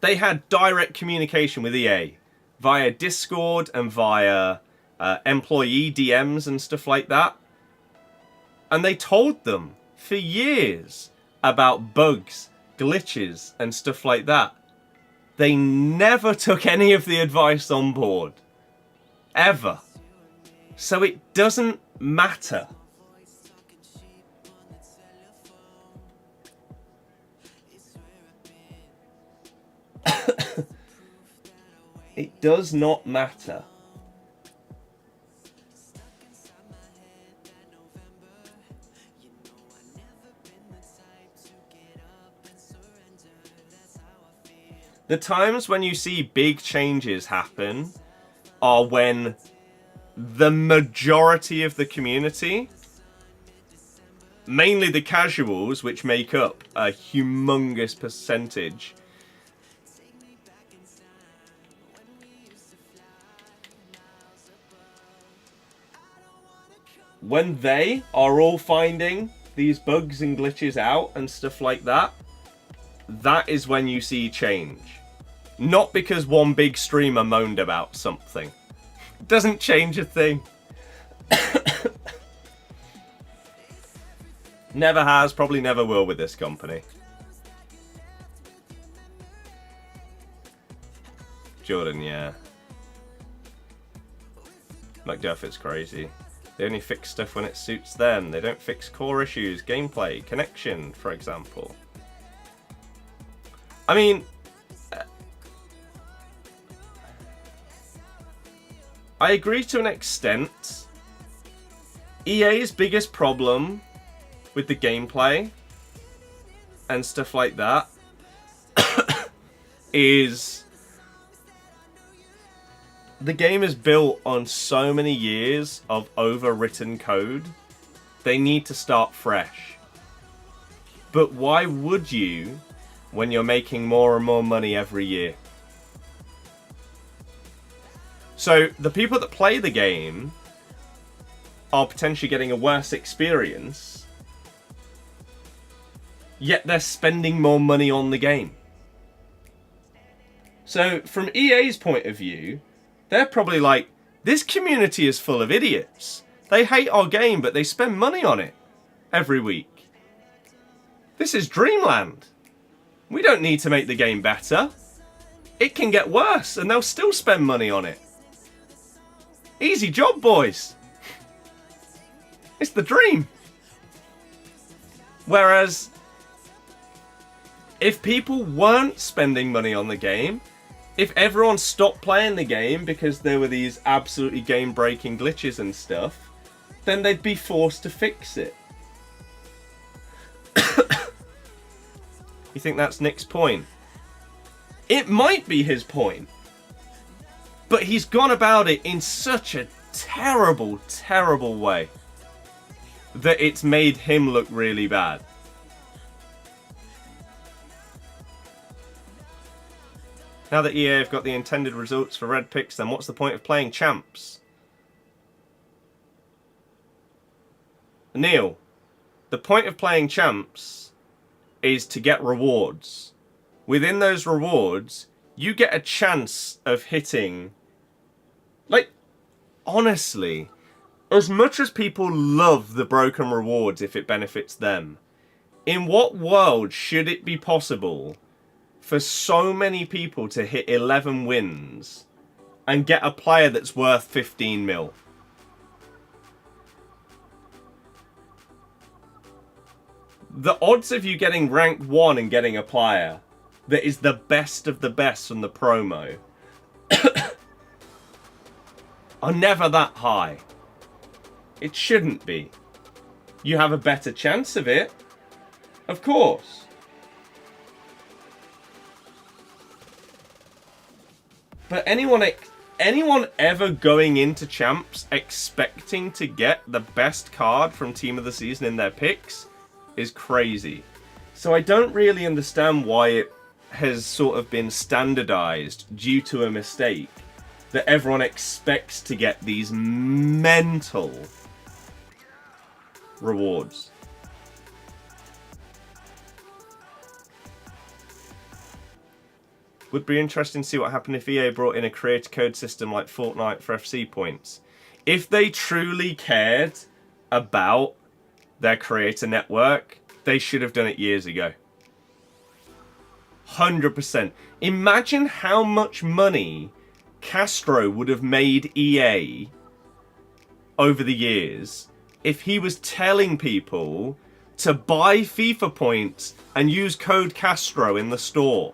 they had direct communication with EA via Discord and via employee DMs and stuff like that. And they told them for years about bugs, glitches, and stuff like that. They never took any of the advice on board. Ever. So it doesn't matter. It does not matter. The times when you see big changes happen are when the majority of the community, mainly the casuals, which make up a humongous percentage, when they are all finding these bugs and glitches out and stuff like that, that is when you see change. Not because one big streamer moaned about something. It doesn't change a thing. Never has, probably never will with this company. Jordan, yeah. McDuffie's crazy. They only fix stuff when it suits them. They don't fix core issues, gameplay, connection, for example. I mean, I agree to an extent. EA's biggest problem with the gameplay and stuff like that is the game is built on so many years of overwritten code. They need to start fresh. But why would you when you're making more and more money every year? So the people that play the game are potentially getting a worse experience yet they're spending more money on the game. So from EA's point of view, they're probably like, this community is full of idiots. They hate our game, but they spend money on it every week. This is dreamland. We don't need to make the game better. It can get worse, and they'll still spend money on it. Easy job, boys. It's the dream. Whereas, if people weren't spending money on the game, if everyone stopped playing the game because there were these absolutely game-breaking glitches and stuff, then they'd be forced to fix it. You think that's Nick's point? It might be his point. But he's gone about it in such a terrible, terrible way that it's made him look really bad. Now that EA have got the intended results for red picks, then what's the point of playing champs? Neil, the point of playing champs is to get rewards. Within those rewards, you get a chance of hitting... Like, honestly, as much as people love the broken rewards if it benefits them, in what world should it be possible for so many people to hit 11 wins and get a player that's worth 15 mil? The odds of you getting rank 1 and getting a player that is the best of the best from the promo are never that high. It shouldn't be. You have a better chance of it, of course. But anyone ever going into champs expecting to get the best card from Team of the Season in their picks is crazy. So I don't really understand why it has sort of been standardized due to a mistake that everyone expects to get these mental rewards. Would be interesting to see what happened if EA brought in a creator code system like Fortnite for FC points. If they truly cared about their creator network, they should have done it years ago. 100%. Imagine how much money Castro would have made EA over the years if he was telling people to buy FIFA points and use code Castro in the store.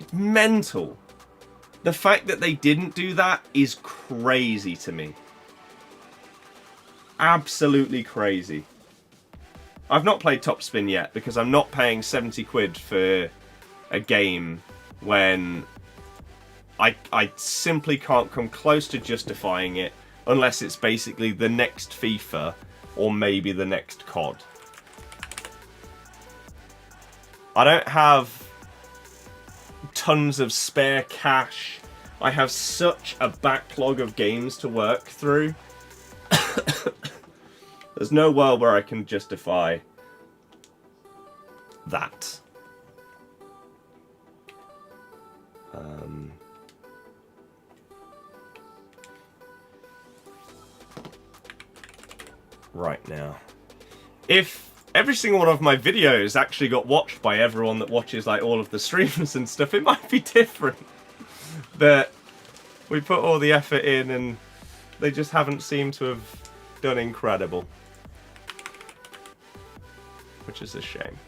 It's mental. The fact that they didn't do that is crazy to me. Absolutely crazy. I've not played Top Spin yet because I'm not paying 70 quid for a game when I simply can't come close to justifying it unless it's basically the next FIFA or maybe the next COD. I don't have tons of spare cash. I have such a backlog of games to work through. There's no world where I can justify that. Right now. If every single one of my videos actually got watched by everyone that watches like all of the streams and stuff, it might be different. But we put all the effort in and they just haven't seemed to have done incredible. Which is a shame.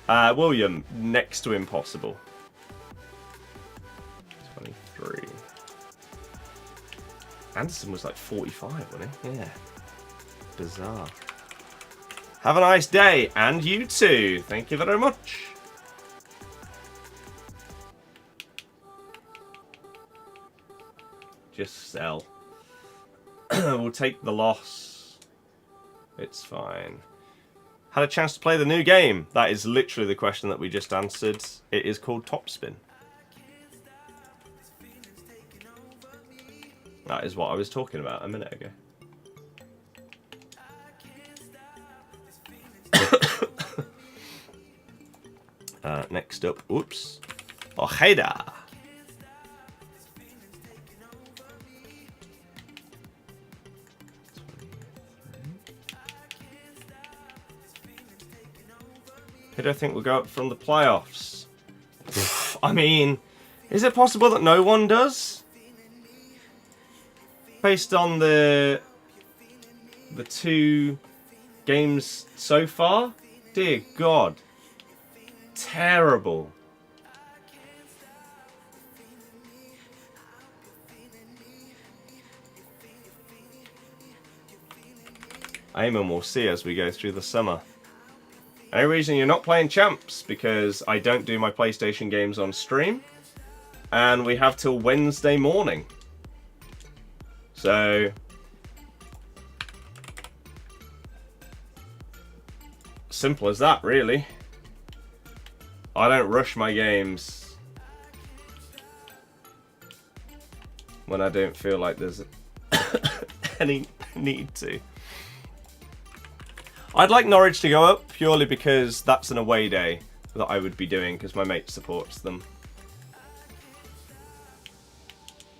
William, next to impossible. 23. Anderson was like 45, wasn't he? Yeah. Bizarre. Have a nice day, and you too. Thank you very much. Just sell. We'll take the loss. It's fine. Had a chance to play the new game? That is literally the question that we just answered. It is called Top Spin. That is what I was talking about a minute ago. Next up, oops, Ojeda. Who do I think will go up from the playoffs? I mean, is it possible that no one does? Based on the 2 games so far? Dear God. Terrible. Eamon will see as we go through the summer. Any reason you're not playing Champs? Because I don't do my PlayStation games on stream. And we have till Wednesday morning. So... simple as that, really. I don't rush my games when I don't feel like there's any need to. I'd like Norwich to go up purely because that's an away day that I would be doing because my mate supports them.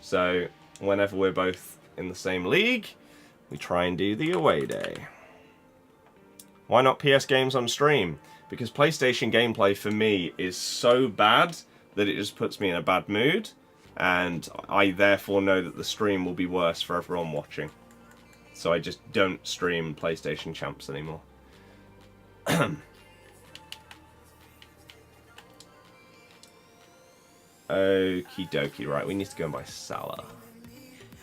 So whenever we're both in the same league, we try and do the away day. Why not PS games on stream? Because PlayStation gameplay for me is so bad that it just puts me in a bad mood, and I therefore know that the stream will be worse for everyone watching. So I just don't stream PlayStation Champs anymore. Okie dokie, right, we need to go and buy Salah.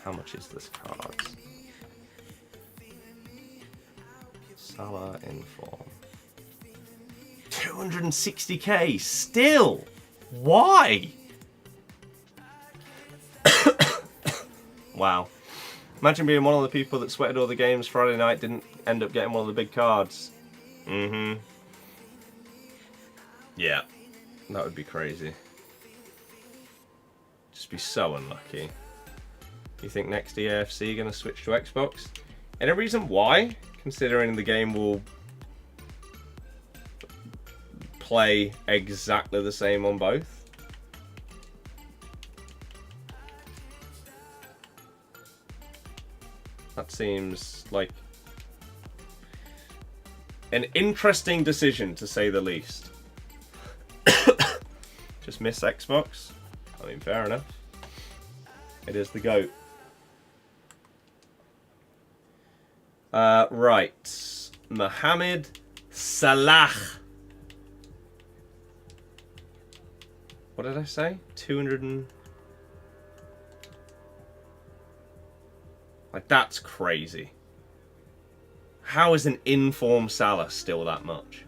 How much is this card? Salah in form. 260k, still? Why? Wow. Imagine being one of the people that sweated all the games Friday night, didn't end up getting one of the big cards. Mm-hmm. Yeah. That would be crazy. Just be so unlucky. You think next EAFC are going to switch to Xbox? Any reason why? Considering the game will play exactly the same on both. That seems like an interesting decision, to say the least. Just miss Xbox? I mean, fair enough. It is the GOAT. Right. Mohamed Salah. What did I say? 200 and... like, that's crazy. How is an in-form Salah still that much?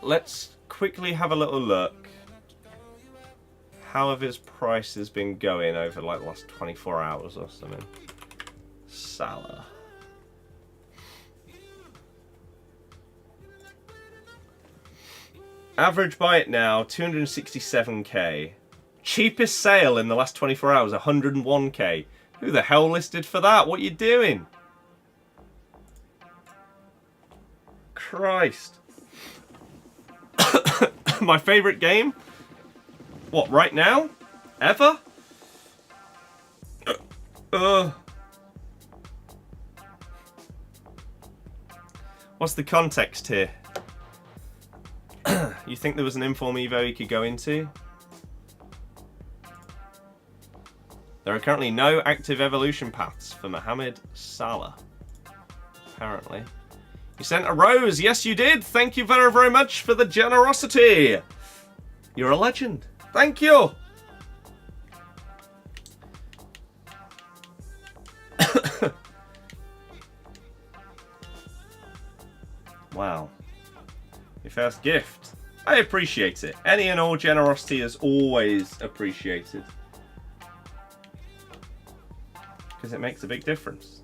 Let's quickly have a little look. How have his prices been going over like the last 24 hours or something? Salah. Average buy it now, 267k. Cheapest sale in the last 24 hours, 101k. Who the hell listed for that? What are you doing? Christ. My favourite game? What, right now? Ever? What's the context here? You think there was an inform Evo you could go into? There are currently no active evolution paths for Mohamed Salah. Apparently. You sent a rose. Yes, you did. Thank you very, very much for the generosity. You're a legend. Thank you. Wow. Your first gift. I appreciate it. Any and all generosity is always appreciated. Because it makes a big difference.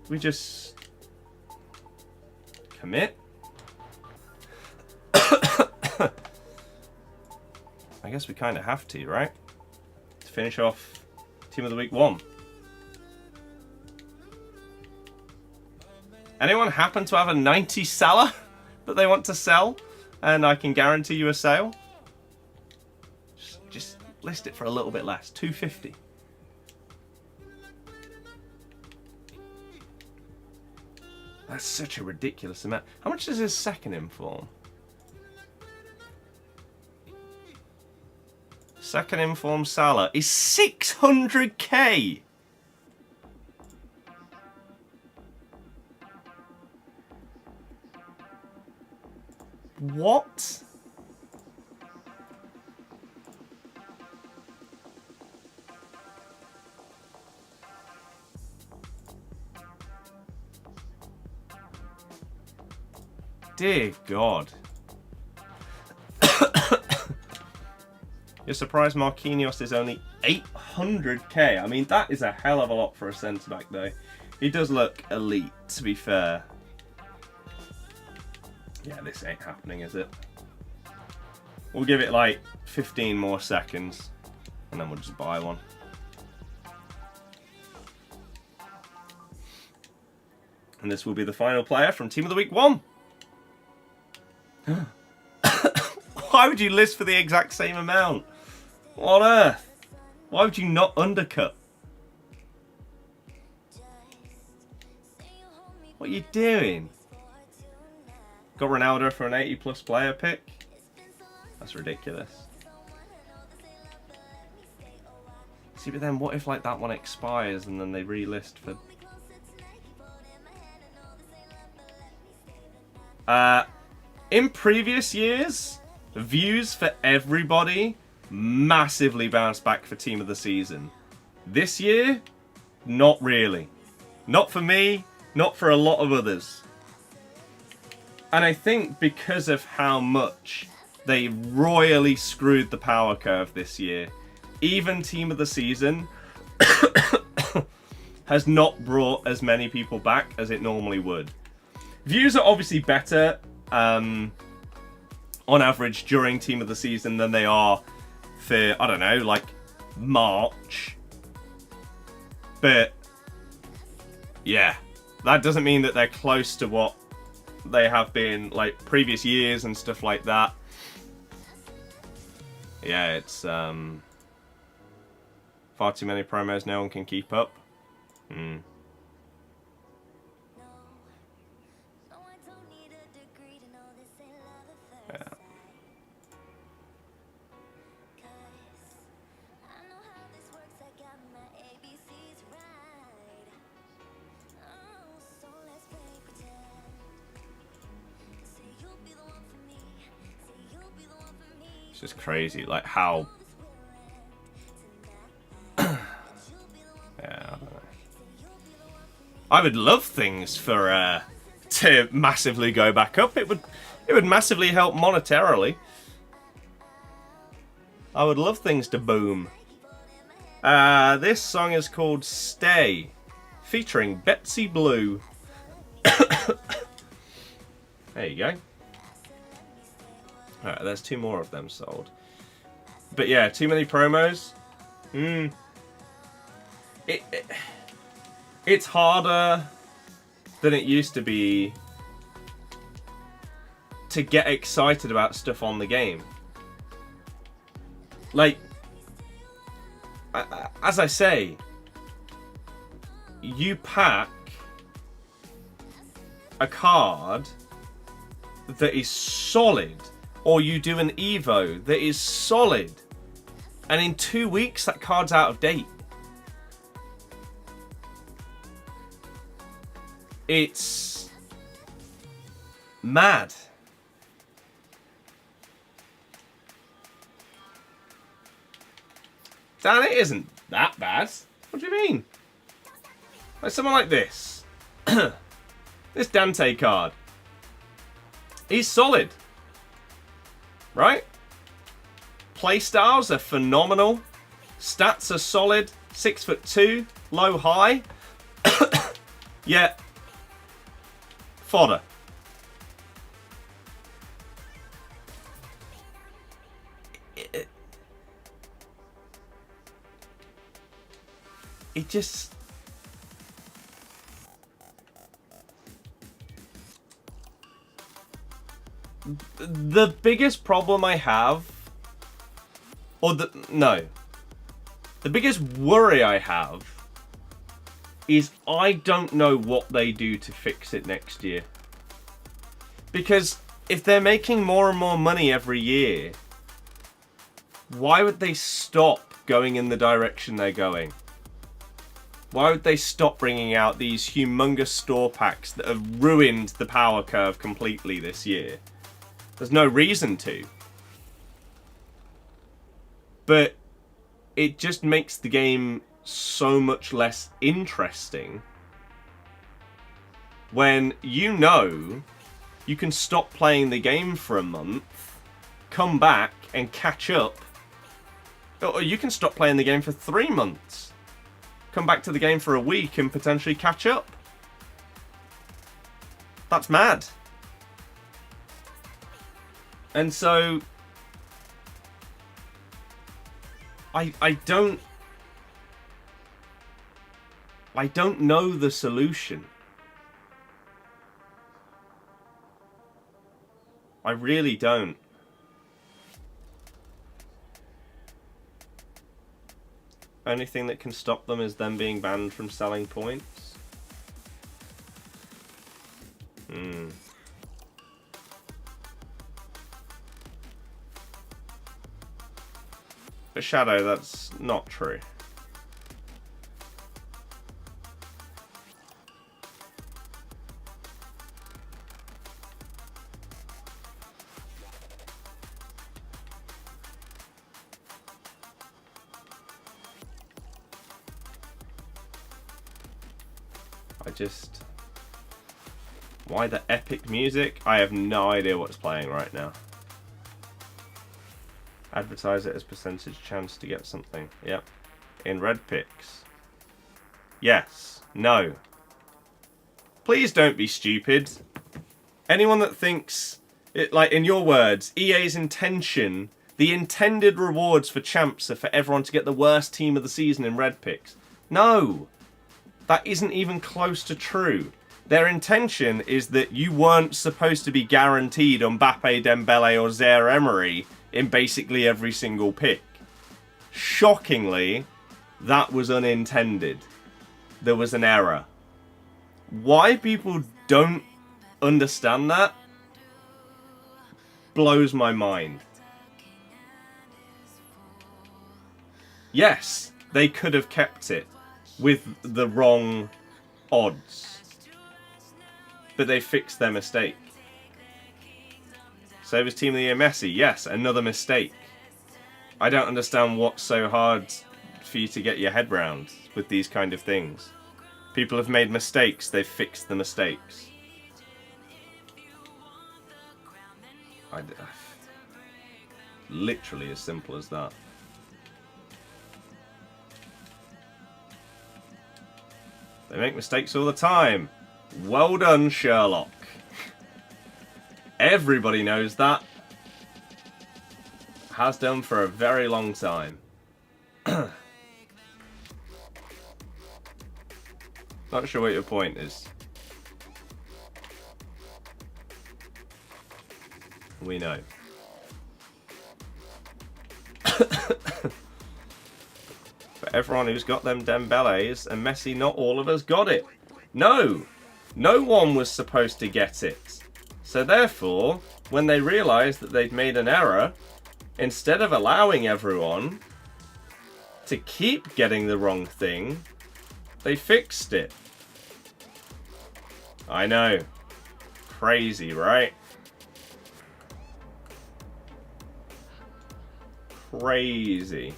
We just commit. I guess we kind of have to, right? To finish off Team of the Week 1. Anyone happen to have a 90 Salah that they want to sell? And I can guarantee you a sale. Just list it for a little bit less. 250. That's such a ridiculous amount. How much is his second inform? Second inform Salah is 600k. What? Dear God. You're surprised Marquinhos is only 800k. I mean, that is a hell of a lot for a centre-back, though. He does look elite, to be fair. Yeah, this ain't happening, is it? We'll give it like 15 more seconds, and then we'll just buy one. And this will be the final player from Team of the Week 1. Why would you list for the exact same amount? What on earth? Why would you not undercut? What are you doing? Got Ronaldo for an 80+ player pick? That's ridiculous. See, but then what if like that one expires and then they relist for... In previous years, views for everybody massively bounced back for Team of the Season. This year, not really. Not for me, not for a lot of others. And I think because of how much they royally screwed the power curve this year, even Team of the Season has not brought as many people back as it normally would. Views are obviously better on average during Team of the Season than they are for, I don't know, like March. But yeah, that doesn't mean that they're close to what they have been like previous years and stuff like that. Yeah, it's far too many promos no one can keep up. Yeah. It's just crazy, like how... Yeah, I don't know. I would love things for to massively go back up. It would massively help monetarily. I would love things to boom. This song is called Stay, featuring Betsy Blue. There you go. Alright, there's 2 more of them sold. But yeah, too many promos. It's harder than it used to be to get excited about stuff on the game. Like, as I say, you pack a card that is solid, or you do an Evo that is solid, and in 2 weeks that card's out of date. It's mad. Dan, it isn't that bad. What do you mean? Like someone like this. This Dante card. He's solid. Right? Playstyles are phenomenal. Stats are solid. 6'2", low high. Yeah. Fodder. It just... The biggest problem I have, the biggest worry I have is I don't know what they do to fix it next year. Because if they're making more and more money every year, why would they stop going in the direction they're going? Why would they stop bringing out these humongous store packs that have ruined the power curve completely this year? There's no reason to. But it just makes the game so much less interesting when you know you can stop playing the game for a month, come back and catch up. Or you can stop playing the game for 3 months, come back to the game for a week and potentially catch up. That's mad. And so I don't know the solution. I really don't. Only thing that can stop them is them being banned from selling points. But Shadow, that's not true. Why the epic music? I have no idea what's playing right now. Advertise it as percentage chance to get something. Yep. In red picks. Yes. No. Please don't be stupid. Anyone that thinks, like in your words, EA's intention, the intended rewards for champs are for everyone to get the worst team of the season in red picks. No. That isn't even close to true. Their intention is that you weren't supposed to be guaranteed Mbappe, Dembele or Zaire Emery in basically every single pick. Shockingly, that was unintended. There was an error. Why people don't understand that blows my mind. Yes, they could have kept it with the wrong odds. But they fixed their mistake. So was Team of the Year Messi. Yes, another mistake. I don't understand what's so hard for you to get your head round with these kind of things. People have made mistakes, they've fixed the mistakes. Literally as simple as that. They make mistakes all the time. Well done, Sherlock. Everybody knows that. Has done for a very long time. Not sure what your point is. We know. For everyone who's got them Dembélés and Messi, not all of us got it. No! No one was supposed to get it. So therefore, when they realised that they'd made an error, instead of allowing everyone to keep getting the wrong thing, they fixed it. I know. Crazy, right? Crazy.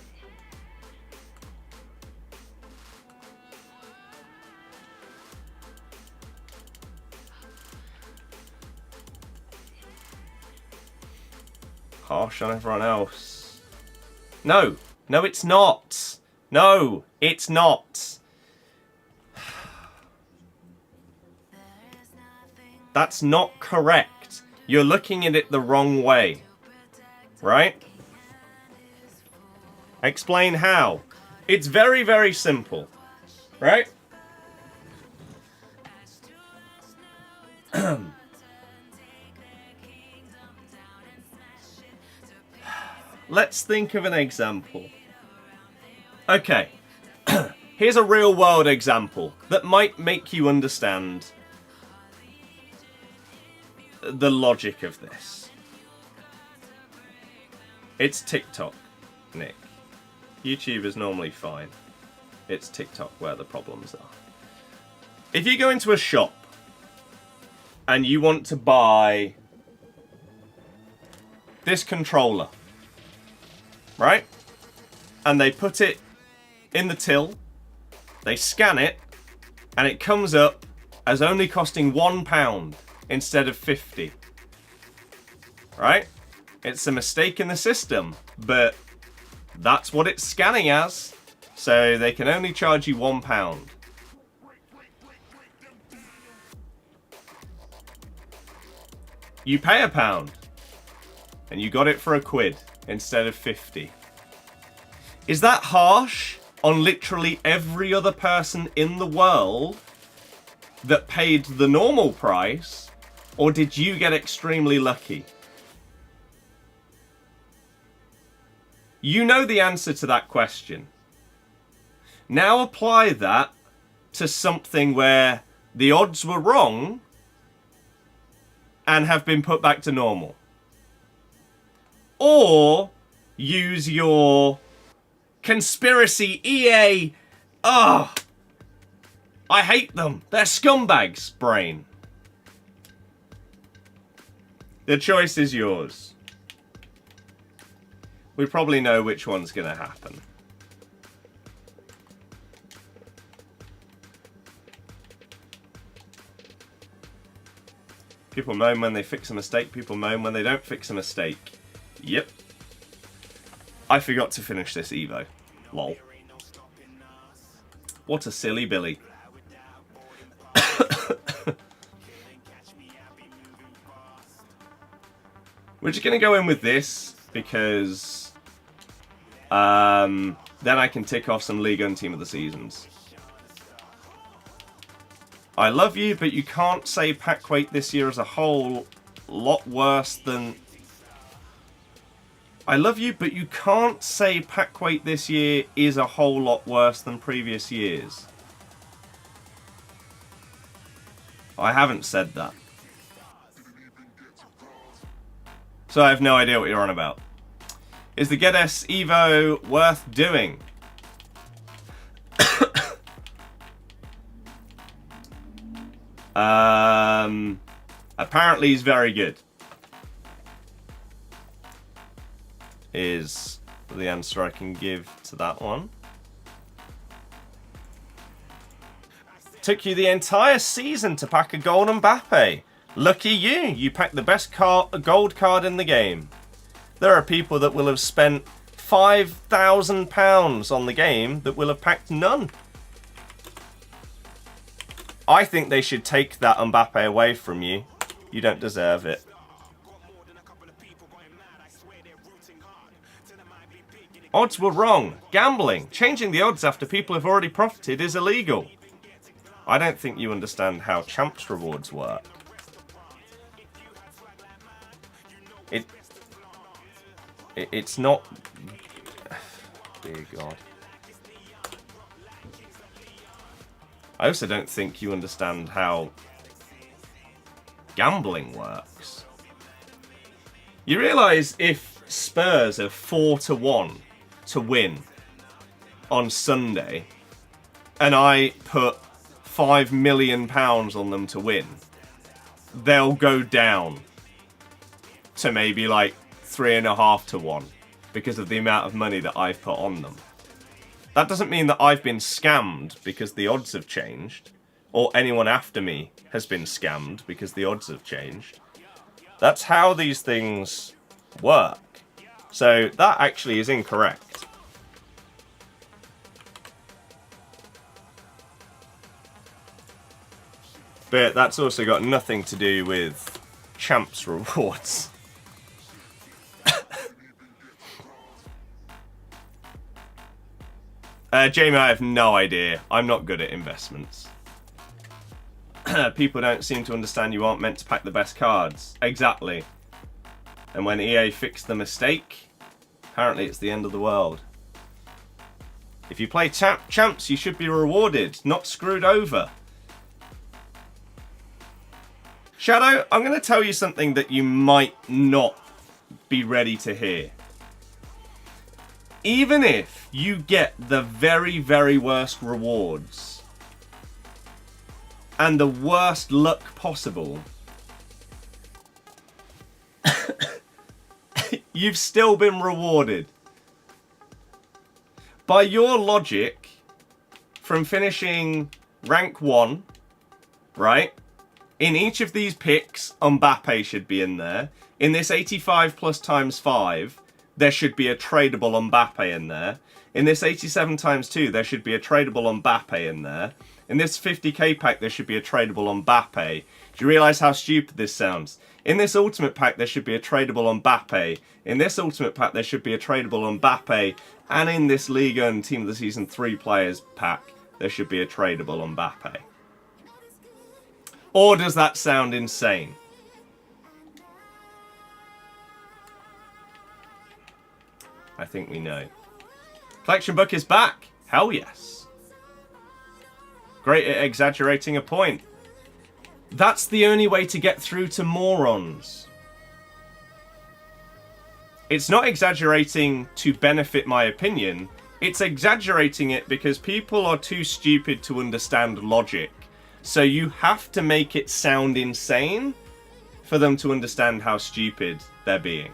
Harsh on everyone else. No. No, it's not. No, it's not. That's not correct. You're looking at it the wrong way. Right? Explain how. It's very, very simple. Right? let's think of an example. Okay, here's a real world example that might make you understand the logic of this. It's TikTok, Nick. YouTube is normally fine. It's TikTok where the problems are. If you go into a shop and you want to buy this controller, right? And they put it in the till, they scan it, and it comes up as only costing £1 instead of 50. Right? It's a mistake in the system, but that's what it's scanning as, so they can only charge you £1. You pay £1, and you got it for £1 instead of 50. Is that harsh on literally every other person in the world that paid the normal price, or did you get extremely lucky? You know the answer to that question. Now apply that to something where the odds were wrong and have been put back to normal. Or use your conspiracy EA, I hate them, they're scumbags brain. The choice is yours. We probably know which one's going to happen. People moan when they fix a mistake. People moan when they don't fix a mistake. Yep. I forgot to finish this Evo. Lol. What a silly Billy. We're just going to go in with this because then I can tick off some Ligue 1 Team of the Seasons. I love you, but you can't say pack weight this year as a whole lot worse than... I love you, but you can't say pack weight this year is a whole lot worse than previous years. I haven't said that. So I have no idea what you're on about. Is the Get-S Evo worth doing? Apparently he's very good. Is the answer I can give to that one. Took you the entire season to pack a gold Mbappe. Lucky you, you packed the best gold card in the game. There are people that will have spent £5,000 on the game that will have packed none. I think they should take that Mbappe away from you. You don't deserve it. Odds were wrong. Gambling. Changing the odds after people have already profited is illegal. I don't think you understand how champs rewards work. It's not... Dear God. I also don't think you understand how gambling works. You realise if Spurs are 4-1 to win on Sunday, and I put £5 million on them to win, they'll go down to maybe like 3.5-1 because of the amount of money that I've put on them. That doesn't mean that I've been scammed because the odds have changed, or anyone after me has been scammed because the odds have changed. That's how these things work. So that actually is incorrect. But that's also got nothing to do with champs rewards. Jamie, I have no idea. I'm not good at investments. People don't seem to understand you aren't meant to pack the best cards. Exactly. And when EA fixed the mistake, Apparently it's the end of the world. If you play champs, you should be rewarded, not screwed over. Shadow, I'm going to tell you something that you might not be ready to hear. Even if you get the very, very worst rewards and the worst luck possible, you've still been rewarded. By your logic, from finishing rank 1, right? In each of these picks, Mbappe should be in there. In this 85 plus times 5, there should be a tradable Mbappe in there. In this 87 times 2, there should be a tradable Mbappe in there. In this 50k pack, there should be a tradable Mbappe. Do you realise how stupid this sounds? In this ultimate pack, there should be a tradable Mbappe. In this ultimate pack, there should be a tradable Mbappe. And in this Ligue and Team of the Season 3 players pack, there should be a tradable Mbappe. Or does that sound insane? I think we know. Collection book is back. Hell yes. Great at exaggerating a point. That's the only way to get through to morons. It's not exaggerating to benefit my opinion. It's exaggerating it because people are too stupid to understand logic. So you have to make it sound insane for them to understand how stupid they're being.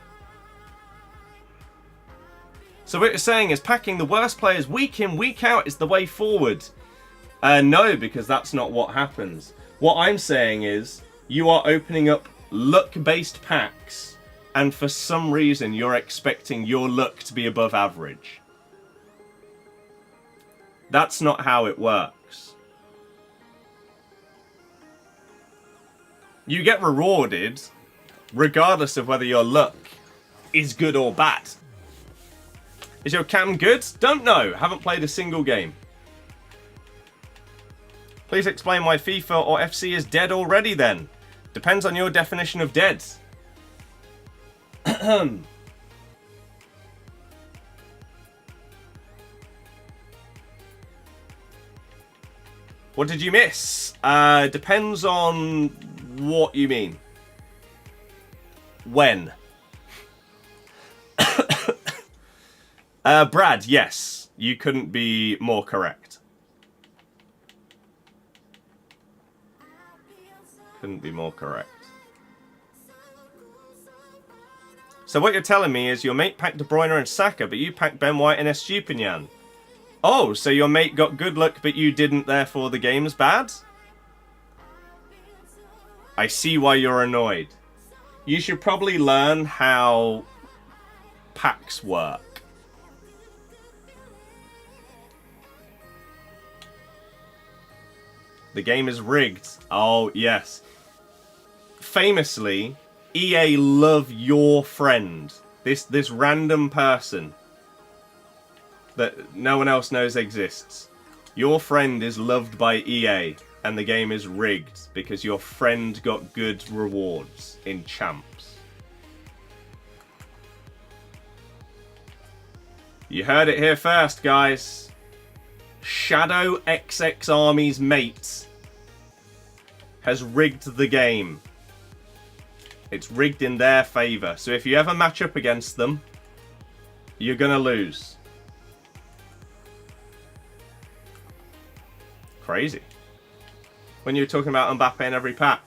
So what you're saying is packing the worst players week in, week out is the way forward. No, because that's not what happens. What I'm saying is you are opening up luck-based packs, and for some reason you're expecting your luck to be above average. That's not how it works. You get rewarded regardless of whether your luck is good or bad. Is your cam good? Don't know. Haven't played a single game. Please explain why FIFA or FC is dead already then. Depends on your definition of dead. What did you miss? Depends on what you mean. When? Brad, yes. You couldn't be more correct. Couldn't be more correct. So what you're telling me is your mate packed De Bruyne and Saka, but you packed Ben White and Estupinian. Oh, so your mate got good luck, but you didn't, therefore the game's bad? I see why you're annoyed. You should probably learn how packs work. The game is rigged. Oh, yes. Famously, EA love your friend. This random person that no one else knows exists. Your friend is loved by EA, and the game is rigged because your friend got good rewards in champs. You heard it here first, guys. Shadow XX Army's mate has rigged the game. It's rigged in their favour. So if you ever match up against them, you're going to lose. Crazy. When you were talking about Mbappe in every pack.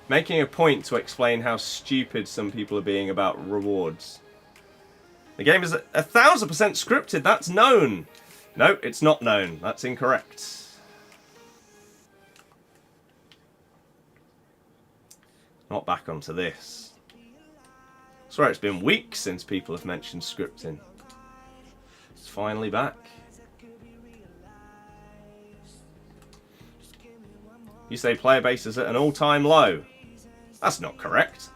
Making a point to explain how stupid some people are being about rewards. The game is 1000% scripted. That's known. No, it's not known. That's incorrect. Not back onto this. I swear it's been weeks since people have mentioned scripting. It's finally back. You say player base is at an all-time low. That's not correct.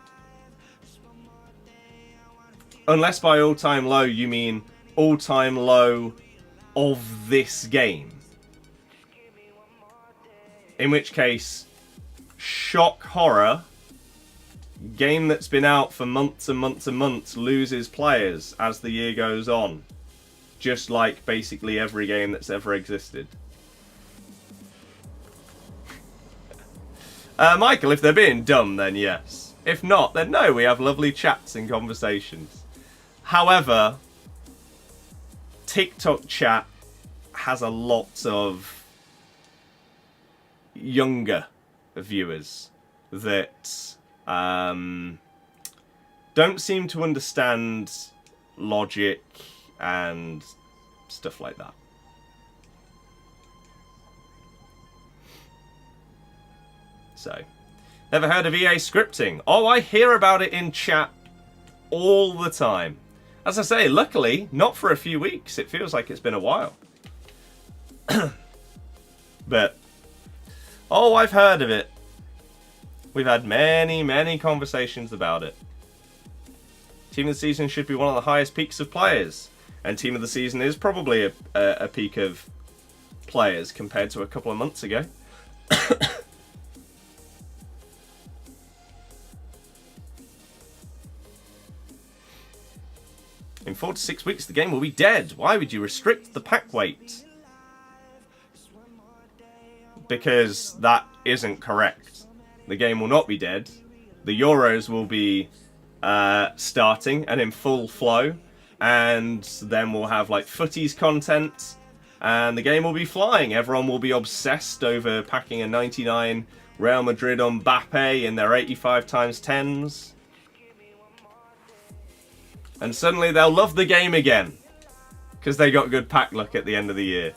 Unless by all-time low you mean all-time low of this game. In which case, shock horror, game that's been out for months and months and months loses players as the year goes on. Just like basically every game that's ever existed. Michael, if they're being dumb, then yes. If not, then no, we have lovely chats and conversations. However, TikTok chat has a lot of younger viewers that don't seem to understand logic and stuff like that. So, never heard of EA scripting? Oh, I hear about it in chat all the time. As I say, luckily, not for a few weeks. It feels like it's been a while. But, oh, I've heard of it. We've had many, many conversations about it. Team of the season should be one of the highest peaks of players. And team of the season is probably a peak of players compared to a couple of months ago. In 4 to 6 weeks, the game will be dead. Why would you restrict the pack weight? Because that isn't correct. The game will not be dead. The Euros will be starting and in full flow. And then we'll have like footies content. And the game will be flying. Everyone will be obsessed over packing a 99 Real Madrid on Mbappe in their 85x10s. And suddenly they'll love the game again. Because they got good pack luck at the end of the year.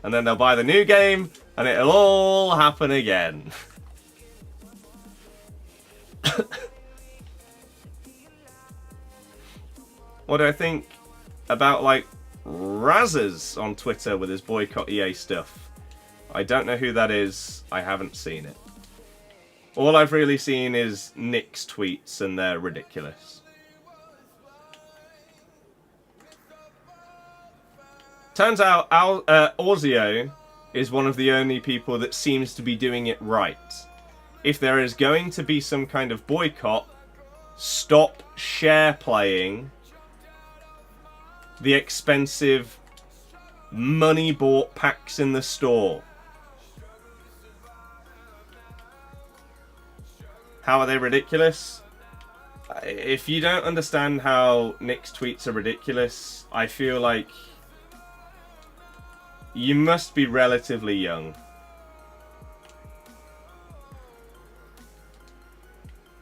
And then they'll buy the new game. And it'll all happen again. What do I think about, like, Razzers on Twitter with his boycott EA stuff? I don't know who that is. I haven't seen it. All I've really seen is Nick's tweets, and they're ridiculous. Turns out Ozio is one of the only people that seems to be doing it right. If there is going to be some kind of boycott, stop share playing the expensive money-bought packs in the store. How are they ridiculous? If you don't understand how Nick's tweets are ridiculous, I feel like you must be relatively young.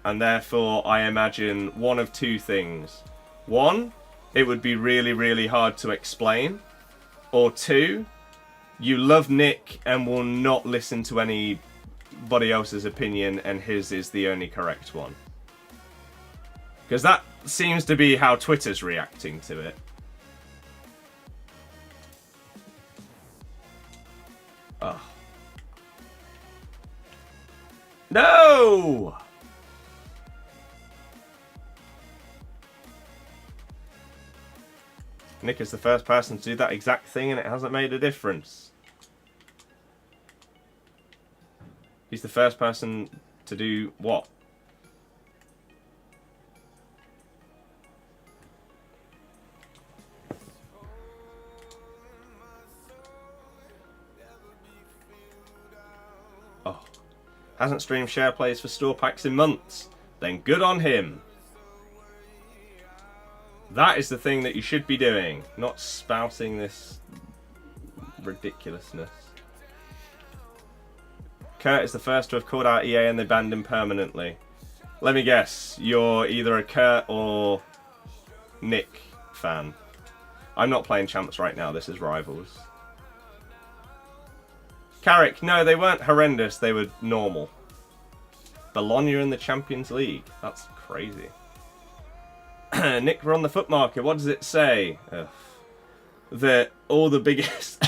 And therefore, I imagine one of two things. One, it would be really, really hard to explain. Or two, you love Nick and will not listen to anybody else's opinion, and his is the only correct one. Because that seems to be how Twitter's reacting to it. Oh. No! Nick is the first person to do that exact thing, and it hasn't made a difference. He's the first person to do what? Oh. Hasn't streamed share plays for store packs in months. Then good on him. That is the thing that you should be doing, not spouting this ridiculousness. Kurt is the first to have called out EA and they banned him permanently. Let me guess, you're either a Kurt or Nick fan. I'm not playing Champs right now, this is Rivals. Carrick, no, they weren't horrendous, they were normal. Bologna in the Champions League, that's crazy. Nick, we're on the foot market. What does it say? That all the biggest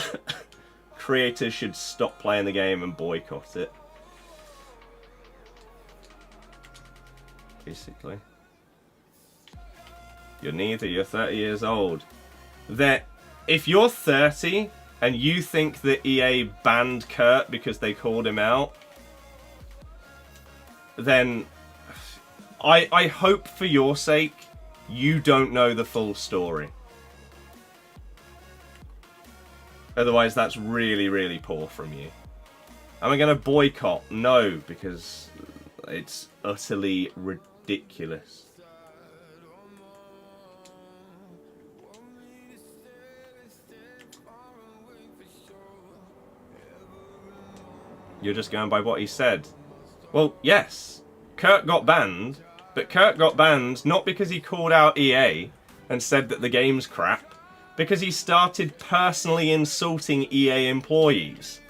creators should stop playing the game and boycott it. Basically. You're neither. You're 30 years old. That if you're 30 and you think that EA banned Kurt because they called him out, then I hope for your sake you don't know the full story. Otherwise, that's really, really poor from you. Am I going to boycott? No, because it's utterly ridiculous. You're just going by what he said. Well, yes, Kurt got banned, but Kurt got banned not because he called out EA and said that the game's crap, because he started personally insulting EA employees.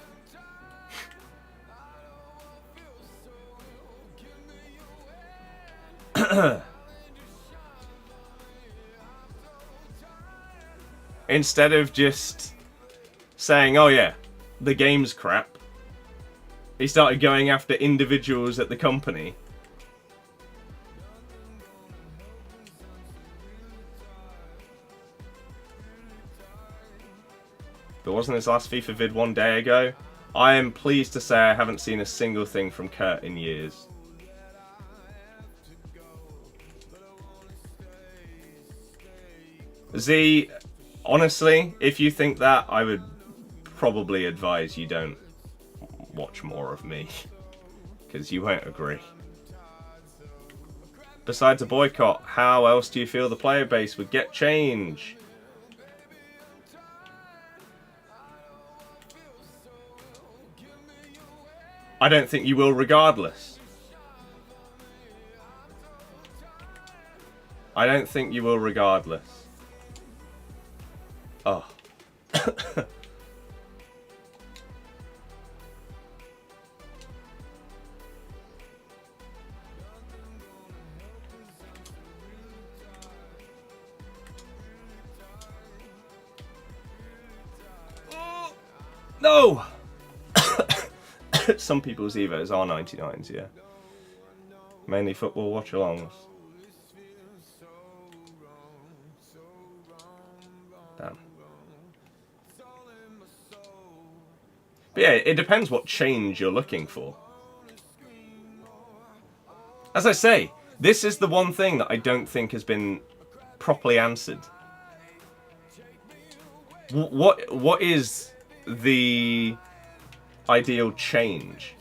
Instead of just saying, oh yeah, the game's crap, he started going after individuals at the company. But wasn't his last FIFA vid 1 day ago? I am pleased to say I haven't seen a single thing from Kurt in years. Z, honestly, if you think that, I would probably advise you don't watch more of me, because you won't agree. Besides a boycott, how else do you feel the player base would get change? I don't think you will regardless. I don't think you will regardless. Oh. No! Some people's Evos are 99s, yeah. Mainly football watch-alongs. Damn. But yeah, it depends what change you're looking for. As I say, this is the one thing that I don't think has been properly answered. What is the ideal change?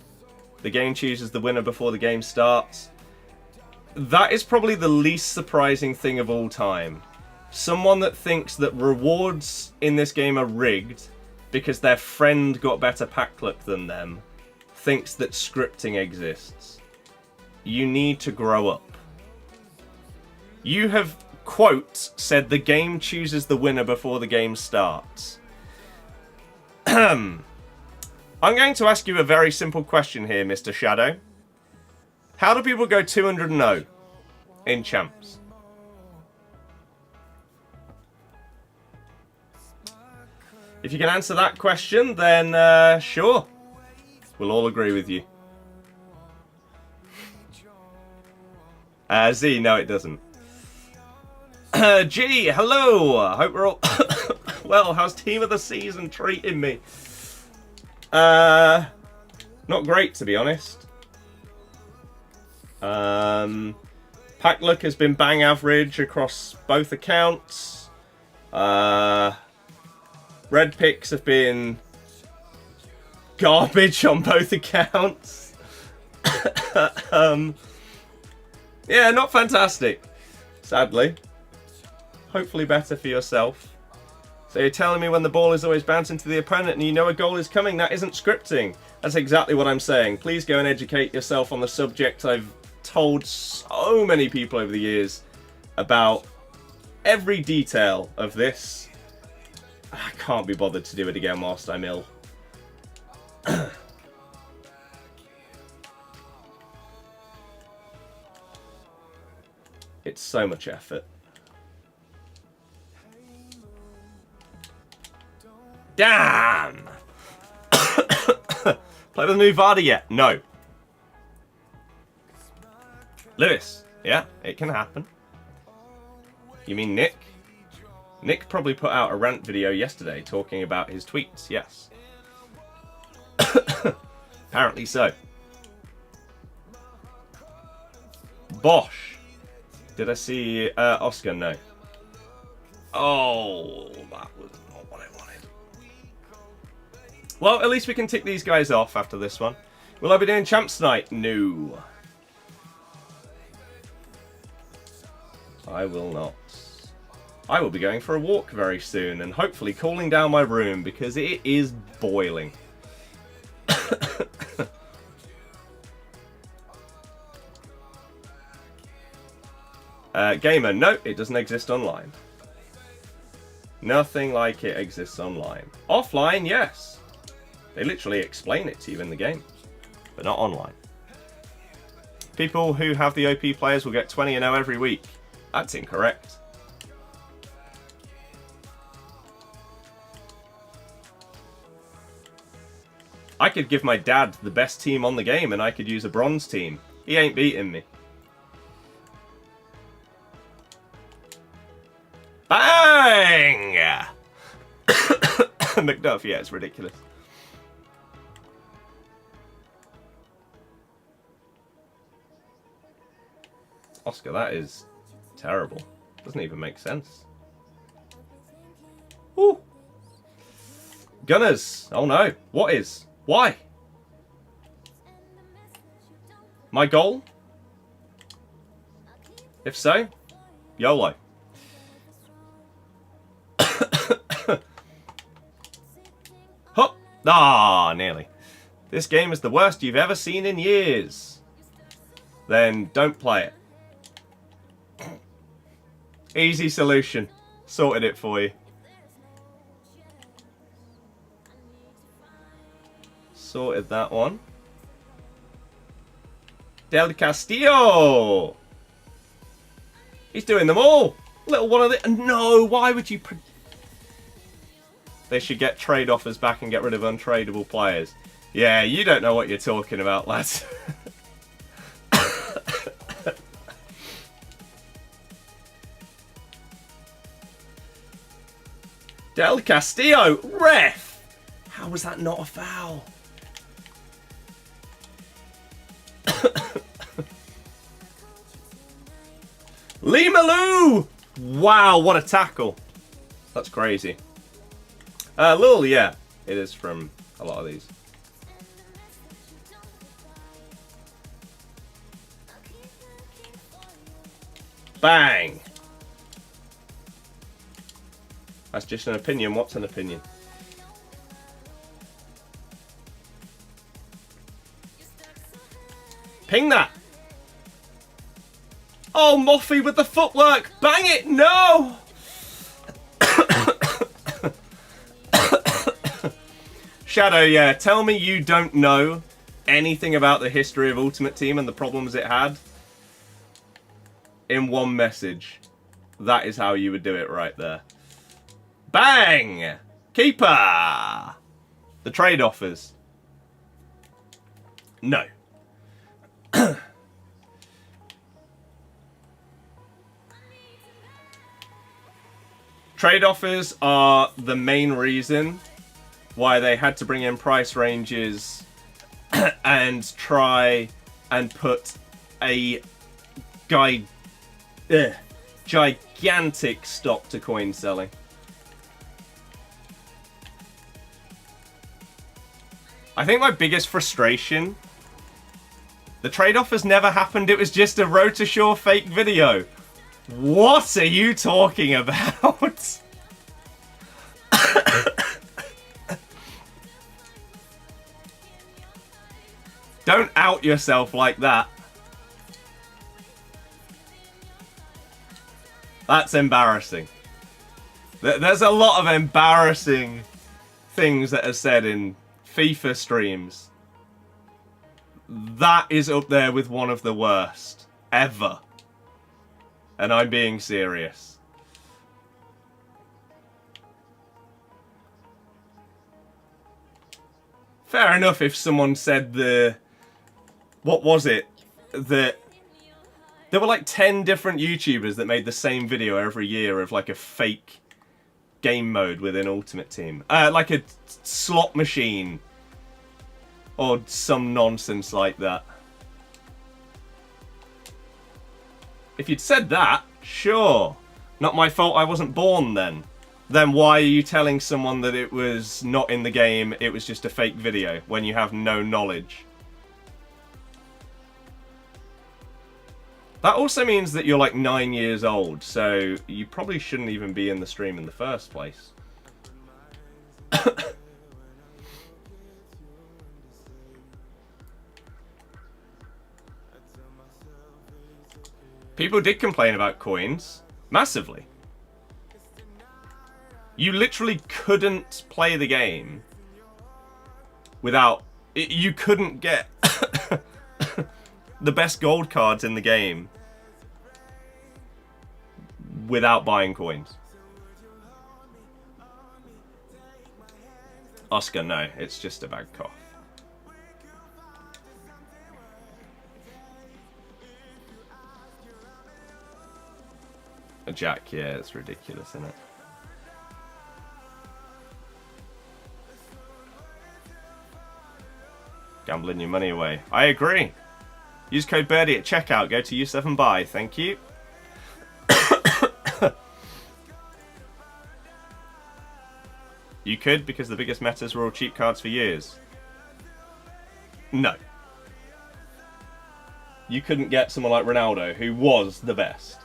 The game chooses the winner before the game starts. That is probably the least surprising thing of all time. Someone that thinks that rewards in this game are rigged because their friend got better pack luck than them thinks that scripting exists. You need to grow up. You have, quote, said the game chooses the winner before the game starts. I'm going to ask you a very simple question here, Mr. Shadow. How do people go 200-0 in champs? If you can answer that question, then sure. We'll all agree with you. Z, no it doesn't. G, hello! I hope we're all well. How's team of the season treating me? Not great, to be honest. Pack luck has been bang average across both accounts. Red picks have been garbage on both accounts. Yeah, not fantastic, sadly. Hopefully better for yourself. So you're telling me when the ball is always bouncing to the opponent and you know a goal is coming, that isn't scripting. That's exactly what I'm saying. Please go and educate yourself on the subject. I've told so many people over the years about every detail of this. I can't be bothered to do it again whilst I'm ill. It's so much effort. Damn! Play with the new Vardy yet? No. Lewis. Yeah, it can happen. You mean Nick? Nick probably put out a rant video yesterday talking about his tweets, yes. Apparently so. Bosch. Did I see Oscar? No. Oh, that was not what I wanted. Well, at least we can tick these guys off after this one. Will I be doing Champs tonight? No. I will not. I will be going for a walk very soon and hopefully cooling down my room because it is boiling. Gamer, no, it doesn't exist online. Nothing like it exists online. Offline, yes. They literally explain it to you in the game, but not online. People who have the OP players will get 20-0 every week. That's incorrect. I could give my dad the best team on the game and I could use a bronze team. He ain't beating me. Bang! McDuff, yeah, it's ridiculous. Oscar, that is terrible. Doesn't even make sense. Ooh. Gunners. Oh no. What is? Why? My goal? If so, YOLO. Hop! Ah, nearly. This game is the worst you've ever seen in years. Then don't play it. Easy solution. Sorted it for you. Sorted that one. Del Castillo! He's doing them all! Little one of the... No, why would you... They should get trade offers back and get rid of untradeable players. Yeah, you don't know what you're talking about, lads. Del Castillo! Ref! How was that not a foul? Limalu! Wow, what a tackle. That's crazy. Lil, yeah. It is from a lot of these. Bang! That's just an opinion. What's an opinion? Ping that! Oh, Moffy with the footwork! Bang it! No! Shadow, yeah. Tell me you don't know anything about the history of Ultimate Team and the problems it had. In one message. That is how you would do it right there. Bang! Keeper! The trade offers. No. Trade offers are the main reason why they had to bring in price ranges and try and put a gigantic stop to coin selling. I think my biggest frustration, the trade offers never happened. It was just a Road to Shore fake video. What are you talking about? Don't out yourself like that. That's embarrassing. There's a lot of embarrassing things that are said in FIFA streams. That is up there with one of the worst ever. And I'm being serious. Fair enough if someone said the... What was it? There were like 10 different YouTubers that made the same video every year of like a fake game mode within Ultimate Team. Like a slot machine. Or some nonsense like that. If you'd said that, sure. Not my fault I wasn't born then. Then why are you telling someone that it was not in the game, it was just a fake video, when you have no knowledge? That also means that you're like 9 years old, so you probably shouldn't even be in the stream in the first place. People did complain about coins, massively. You literally couldn't play the game without... You couldn't get the best gold cards in the game without buying coins. Oscar, no, it's just a bad cough. A jack, yeah, it's ridiculous, isn't it? Gambling your money away. I agree. Use code Birdie at checkout. Go to U7Buy. Thank you. You could, because the biggest metas were all cheap cards for years. No. You couldn't get someone like Ronaldo, who was the best.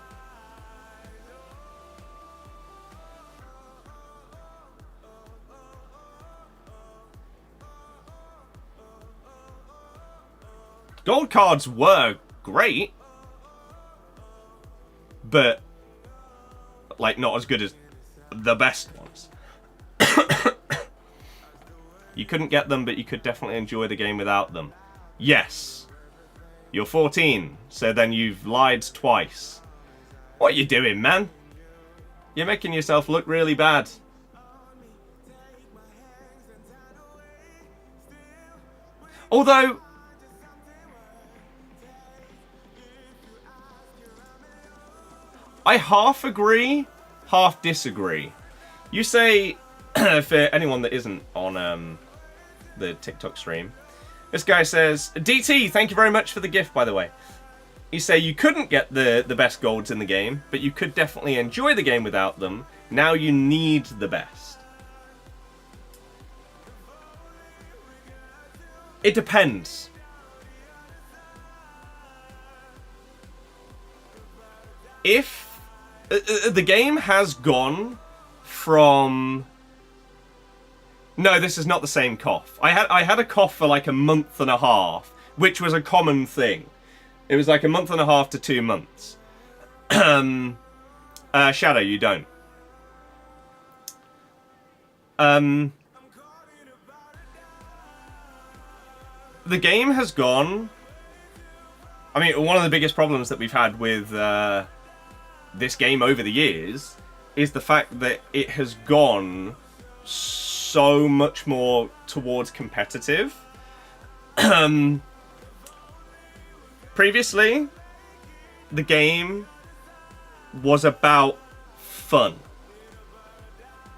Gold cards were great, but like not as good as the best ones. You couldn't get them, but you could definitely enjoy the game without them. Yes. You're 14, so then you've lied twice. What are you doing, man? You're making yourself look really bad. Although... I half agree, half disagree. You say, for anyone that isn't on the TikTok stream, this guy says, DT, thank you very much for the gift, by the way. You say you couldn't get the best golds in the game, but you could definitely enjoy the game without them. Now you need the best. It depends. If the game has gone from... No, this is not the same cough. I had a cough for like a month and a half, which was a common thing. It was like a month and a half to 2 months. Shadow, you don't. The game has gone... I mean, one of the biggest problems that we've had with this game over the years is the fact that it has gone so much more towards competitive. Previously, the game was about fun.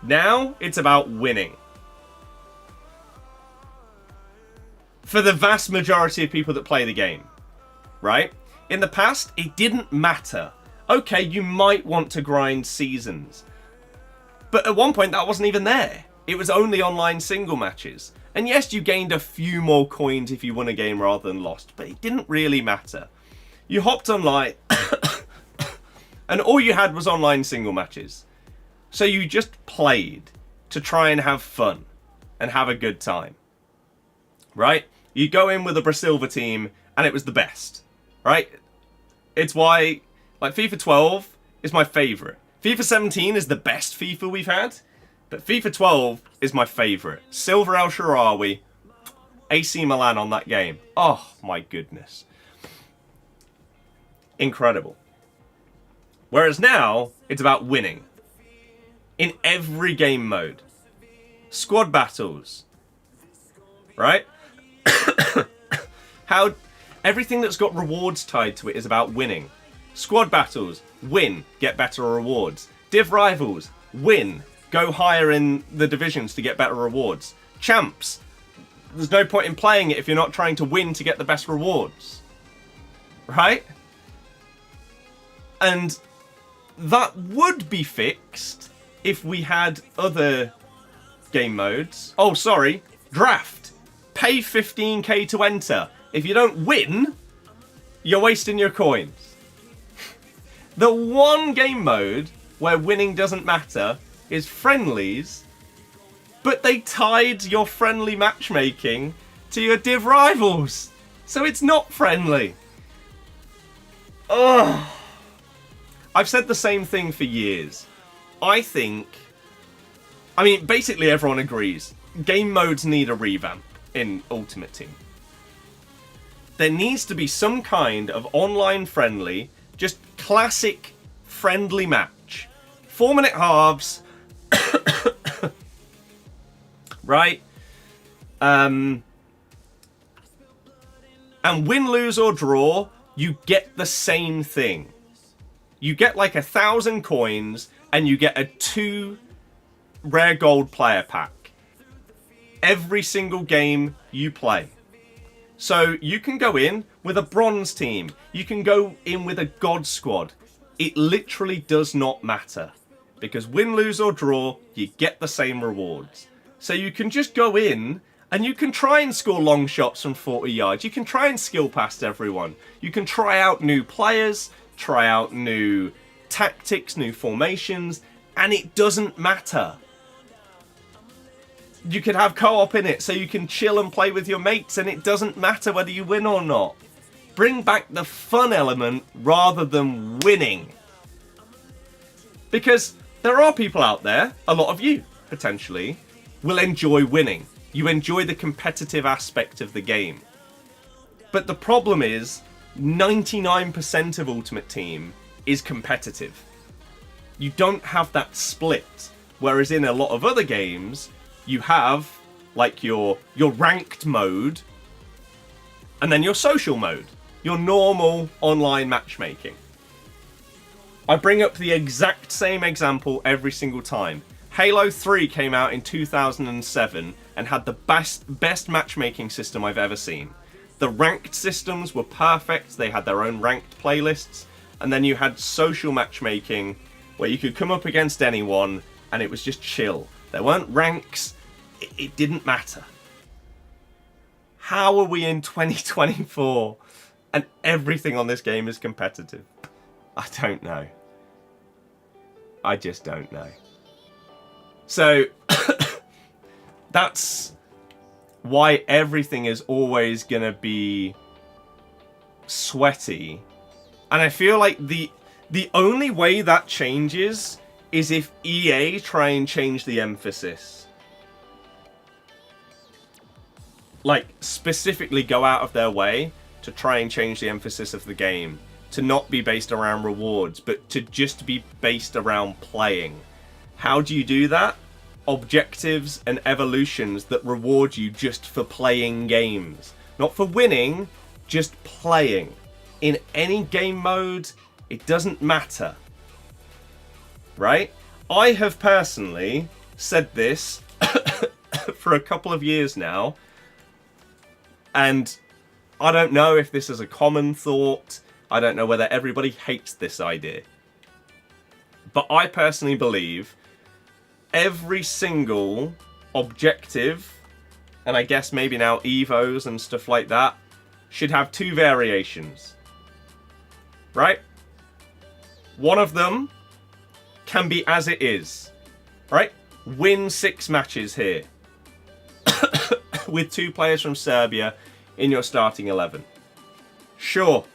Now, it's about winning. For the vast majority of people that play the game, right? In the past, it didn't matter. Okay, you might want to grind seasons. But at one point, that wasn't even there. It was only online single matches. And yes, you gained a few more coins if you won a game rather than lost, but it didn't really matter. You hopped online, and all you had was online single matches. So you just played to try and have fun and have a good time. Right? You go in with a Brasilva team, and it was the best. Right? It's why... Like, FIFA 12 is my favourite. FIFA 17 is the best FIFA we've had. But FIFA 12 is my favourite. Silver El Shaarawy, AC Milan on that game. Oh, my goodness. Incredible. Whereas now, it's about winning. In every game mode. Squad battles. Right? How... Everything that's got rewards tied to it is about winning. Squad battles, win, get better rewards. Div rivals, win, go higher in the divisions to get better rewards. Champs, there's no point in playing it if you're not trying to win to get the best rewards. Right? And that would be fixed if we had other game modes. Oh, sorry. Draft. Pay 15k to enter. If you don't win, you're wasting your coins. The one game mode where winning doesn't matter is friendlies, but they tied your friendly matchmaking to your div rivals. So it's not friendly. Ugh. I've said the same thing for years. I mean, basically everyone agrees. Game modes need a revamp in Ultimate Team. There needs to be some kind of online friendly, just classic friendly match. 4-minute halves. Right? And win, lose or draw, you get the same thing. You get like 1,000 coins and you get a 2 rare gold player pack. Every single game you play. So you can go in with a bronze team. You can go in with a god squad. It literally does not matter. Because win, lose or draw, you get the same rewards. So you can just go in and you can try and score long shots from 40 yards. You can try and skill past everyone. You can try out new players, try out new tactics, new formations, and it doesn't matter. You could have co-op in it so you can chill and play with your mates and it doesn't matter whether you win or not. Bring back the fun element rather than winning. Because there are people out there, a lot of you potentially, will enjoy winning. You enjoy the competitive aspect of the game. But the problem is 99% of Ultimate Team is competitive. You don't have that split. Whereas in a lot of other games, you have like your ranked mode and then your social mode, your normal online matchmaking. I bring up the exact same example every single time. Halo 3 came out in 2007 and had the best matchmaking system I've ever seen. The ranked systems were perfect, they had their own ranked playlists, and then you had social matchmaking where you could come up against anyone and it was just chill. There weren't ranks, it didn't matter. How are we in 2024 and everything on this game is competitive? I don't know. I just don't know. So, that's why everything is always going to be sweaty. And I feel like the only way that changes is if EA try and change the emphasis. Like, specifically go out of their way to try and change the emphasis of the game. To not be based around rewards, but to just be based around playing. How do you do that? Objectives and evolutions that reward you just for playing games. Not for winning, just playing. In any game mode, it doesn't matter. Right? I have personally said this for a couple of years now. And I don't know if this is a common thought. I don't know whether everybody hates this idea. But I personally believe every single objective, and I guess maybe now Evos and stuff like that, should have 2 variations. Right? One of them can be as it is. Right? Win 6 matches here. With 2 players from Serbia in your starting 11. Sure.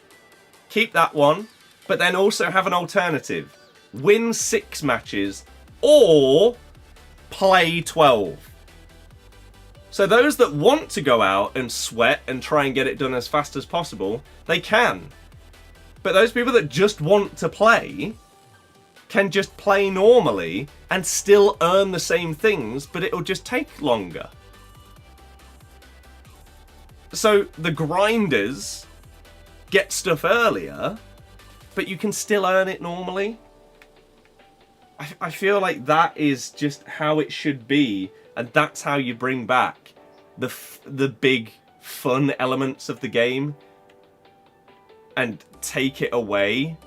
Keep that one, but then also have an alternative. Win 6 matches or play 12. So those that want to go out and sweat and try and get it done as fast as possible, they can. But those people that just want to play can just play normally and still earn the same things, but it'll just take longer. So the grinders get stuff earlier, but you can still earn it normally. I feel like that is just how it should be, and that's how you bring back the big fun elements of the game and take it away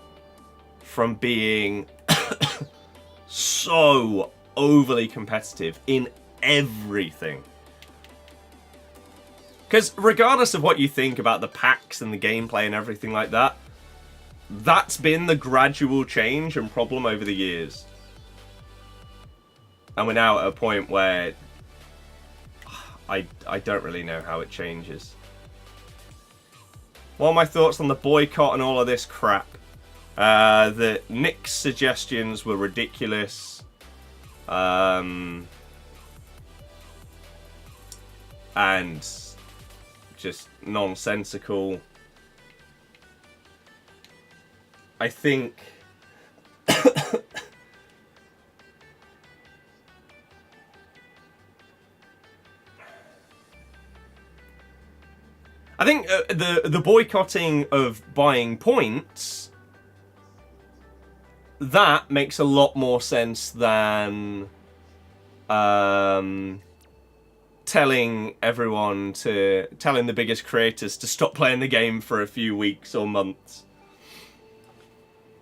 from being so overly competitive in everything. Because regardless of what you think about the packs and the gameplay and everything like that, that's been the gradual change and problem over the years. And we're now at a point where I don't really know how it changes. What are my thoughts on the boycott and all of this crap? That Nick's suggestions were ridiculous. And just nonsensical. I think the boycotting of buying points, that makes a lot more sense than telling the biggest creators to stop playing the game for a few weeks or months.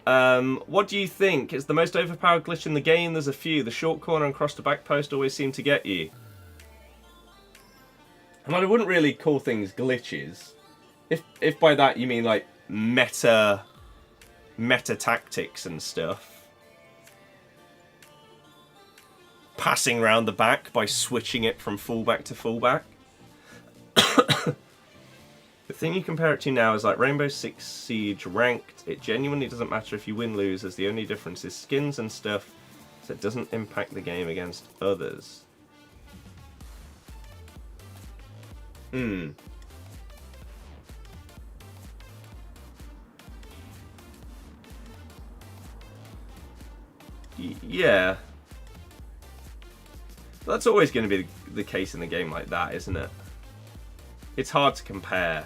What do you think? Is the most overpowered glitch in the game? There's a few. The short corner and cross to back post always seem to get you. And I wouldn't really call things glitches. If by that you mean like meta tactics and stuff. Passing around the back by switching it from fullback to fullback. The thing you compare it to now is like Rainbow Six Siege Ranked. It genuinely doesn't matter if you win, lose, as the only difference is skins and stuff, so it doesn't impact the game against others. Yeah. That's always going to be the case in a game like that, isn't it? It's hard to compare.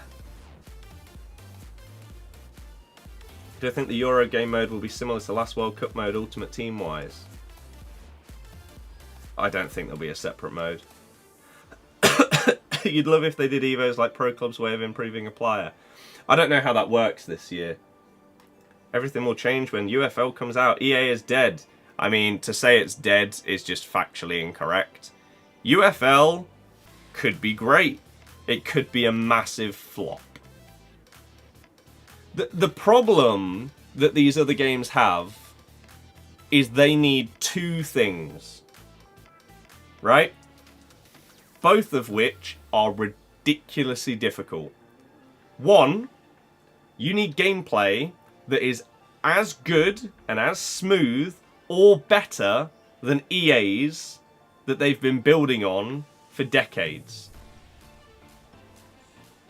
Do I think the Euro game mode will be similar to the last World Cup mode, Ultimate Team-wise? I don't think there'll be a separate mode. You'd love if they did Evos like Pro Club's way of improving a player. I don't know how that works this year. Everything will change when UFL comes out. EA is dead. I mean, to say it's dead is just factually incorrect. UFL could be great. It could be a massive flop. The problem that these other games have is they need two things. Right? Both of which are ridiculously difficult. One, you need gameplay that is as good and as smooth or better than EA's that they've been building on for decades.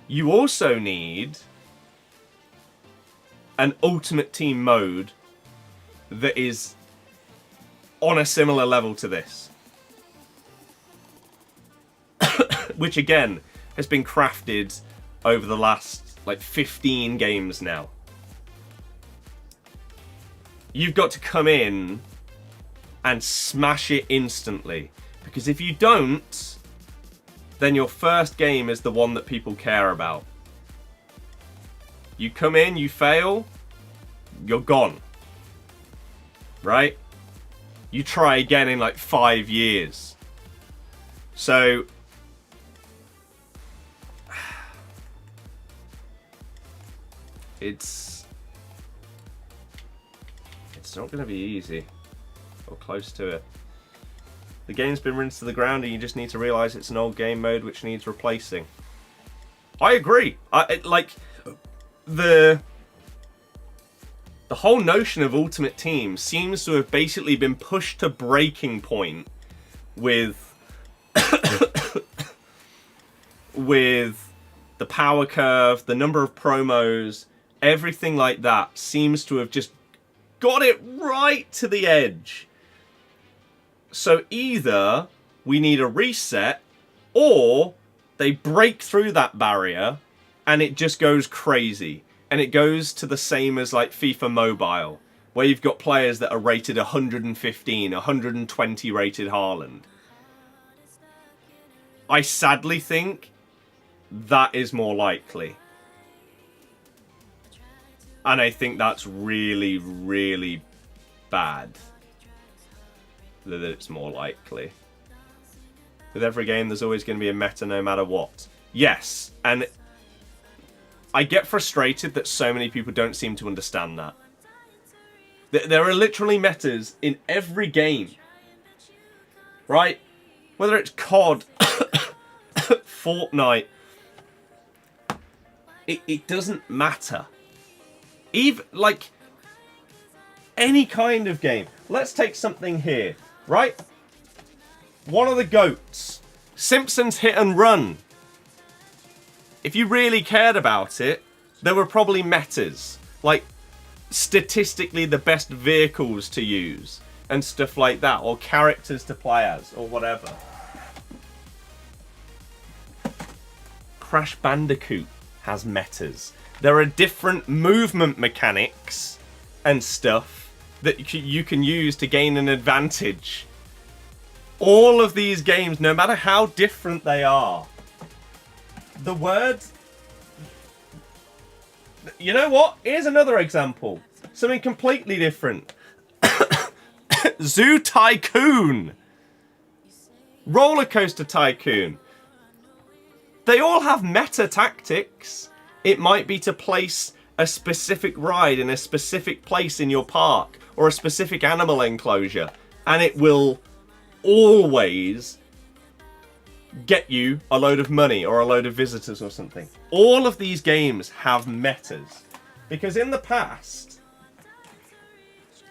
You also need an Ultimate Team mode that is on a similar level to this. Which again has been crafted over the last like 15 games now. You've got to come in and smash it instantly, because if you don't, then your first game is the one that people care about. You come in, you fail, you're gone. Right? You try again in like 5 years. So it's not going to be easy, or close to it. The game's been rinsed to the ground and you just need to realise it's an old game mode which needs replacing. I agree. The whole notion of Ultimate Team seems to have basically been pushed to breaking point with with the power curve, the number of promos, everything like that seems to have just got it right to the edge. So either we need a reset, or they break through that barrier and it just goes crazy. And it goes to the same as like FIFA Mobile, where you've got players that are rated 115, 120 rated Haaland. I sadly think that is more likely. And I think that's really, really bad. That it's more likely. With every game, there's always going to be a meta no matter what. Yes, and I get frustrated that so many people don't seem to understand that. There are literally metas in every game. Right? Whether it's COD, Fortnite, it doesn't matter. Even, like, any kind of game. Let's take something here, right? One of the GOATs. Simpsons Hit and Run. If you really cared about it, there were probably metas. Like, statistically the best vehicles to use. And stuff like that. Or characters to play as. Or whatever. Crash Bandicoot has metas. There are different movement mechanics and stuff that you can use to gain an advantage. All of these games, no matter how different they are, the words... You know what? Here's another example. Something completely different. Zoo Tycoon. Roller Coaster Tycoon. They all have meta tactics. It might be to place a specific ride in a specific place in your park or a specific animal enclosure, and it will always get you a load of money or a load of visitors or something. All of these games have metas because in the past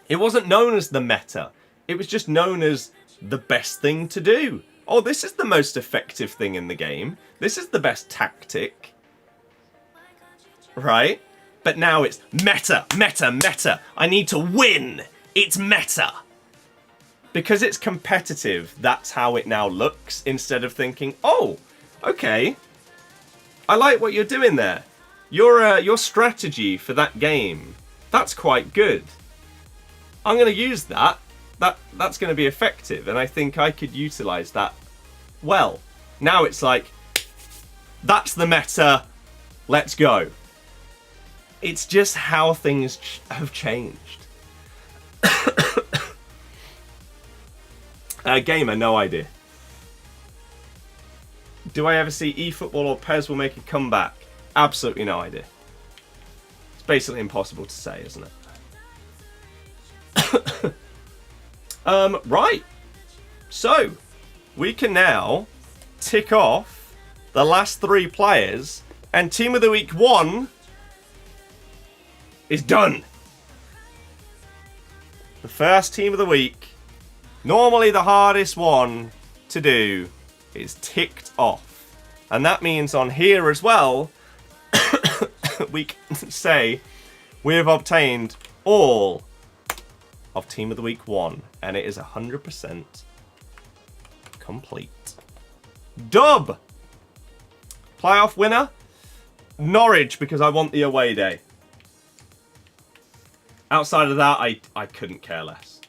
it wasn't known as the meta. It was just known as the best thing to do. Oh, this is the most effective thing in the game. This is the best tactic. Right? But now it's meta, meta, meta. I need to win. It's meta. Because it's competitive, that's how it now looks. Instead of thinking, oh, okay. I like what you're doing there. Your strategy for that game, that's quite good. I'm going to use that. That's going to be effective. And I think I could utilize that well. Now it's like, that's the meta. Let's go. It's just how things have changed. Gamer, no idea. Do I ever see eFootball or PES will make a comeback? Absolutely no idea. It's basically impossible to say, isn't it? Right. So, we can now tick off the last 3 players, and Team of the Week 1 is done. The first Team of the Week, normally the hardest one to do, is ticked off. And that means on here as well, we can say we have obtained all of Team of the Week 1. And it is 100% complete. Dub! Playoff winner, Norwich, because I want the away day. Outside of that, I couldn't care less.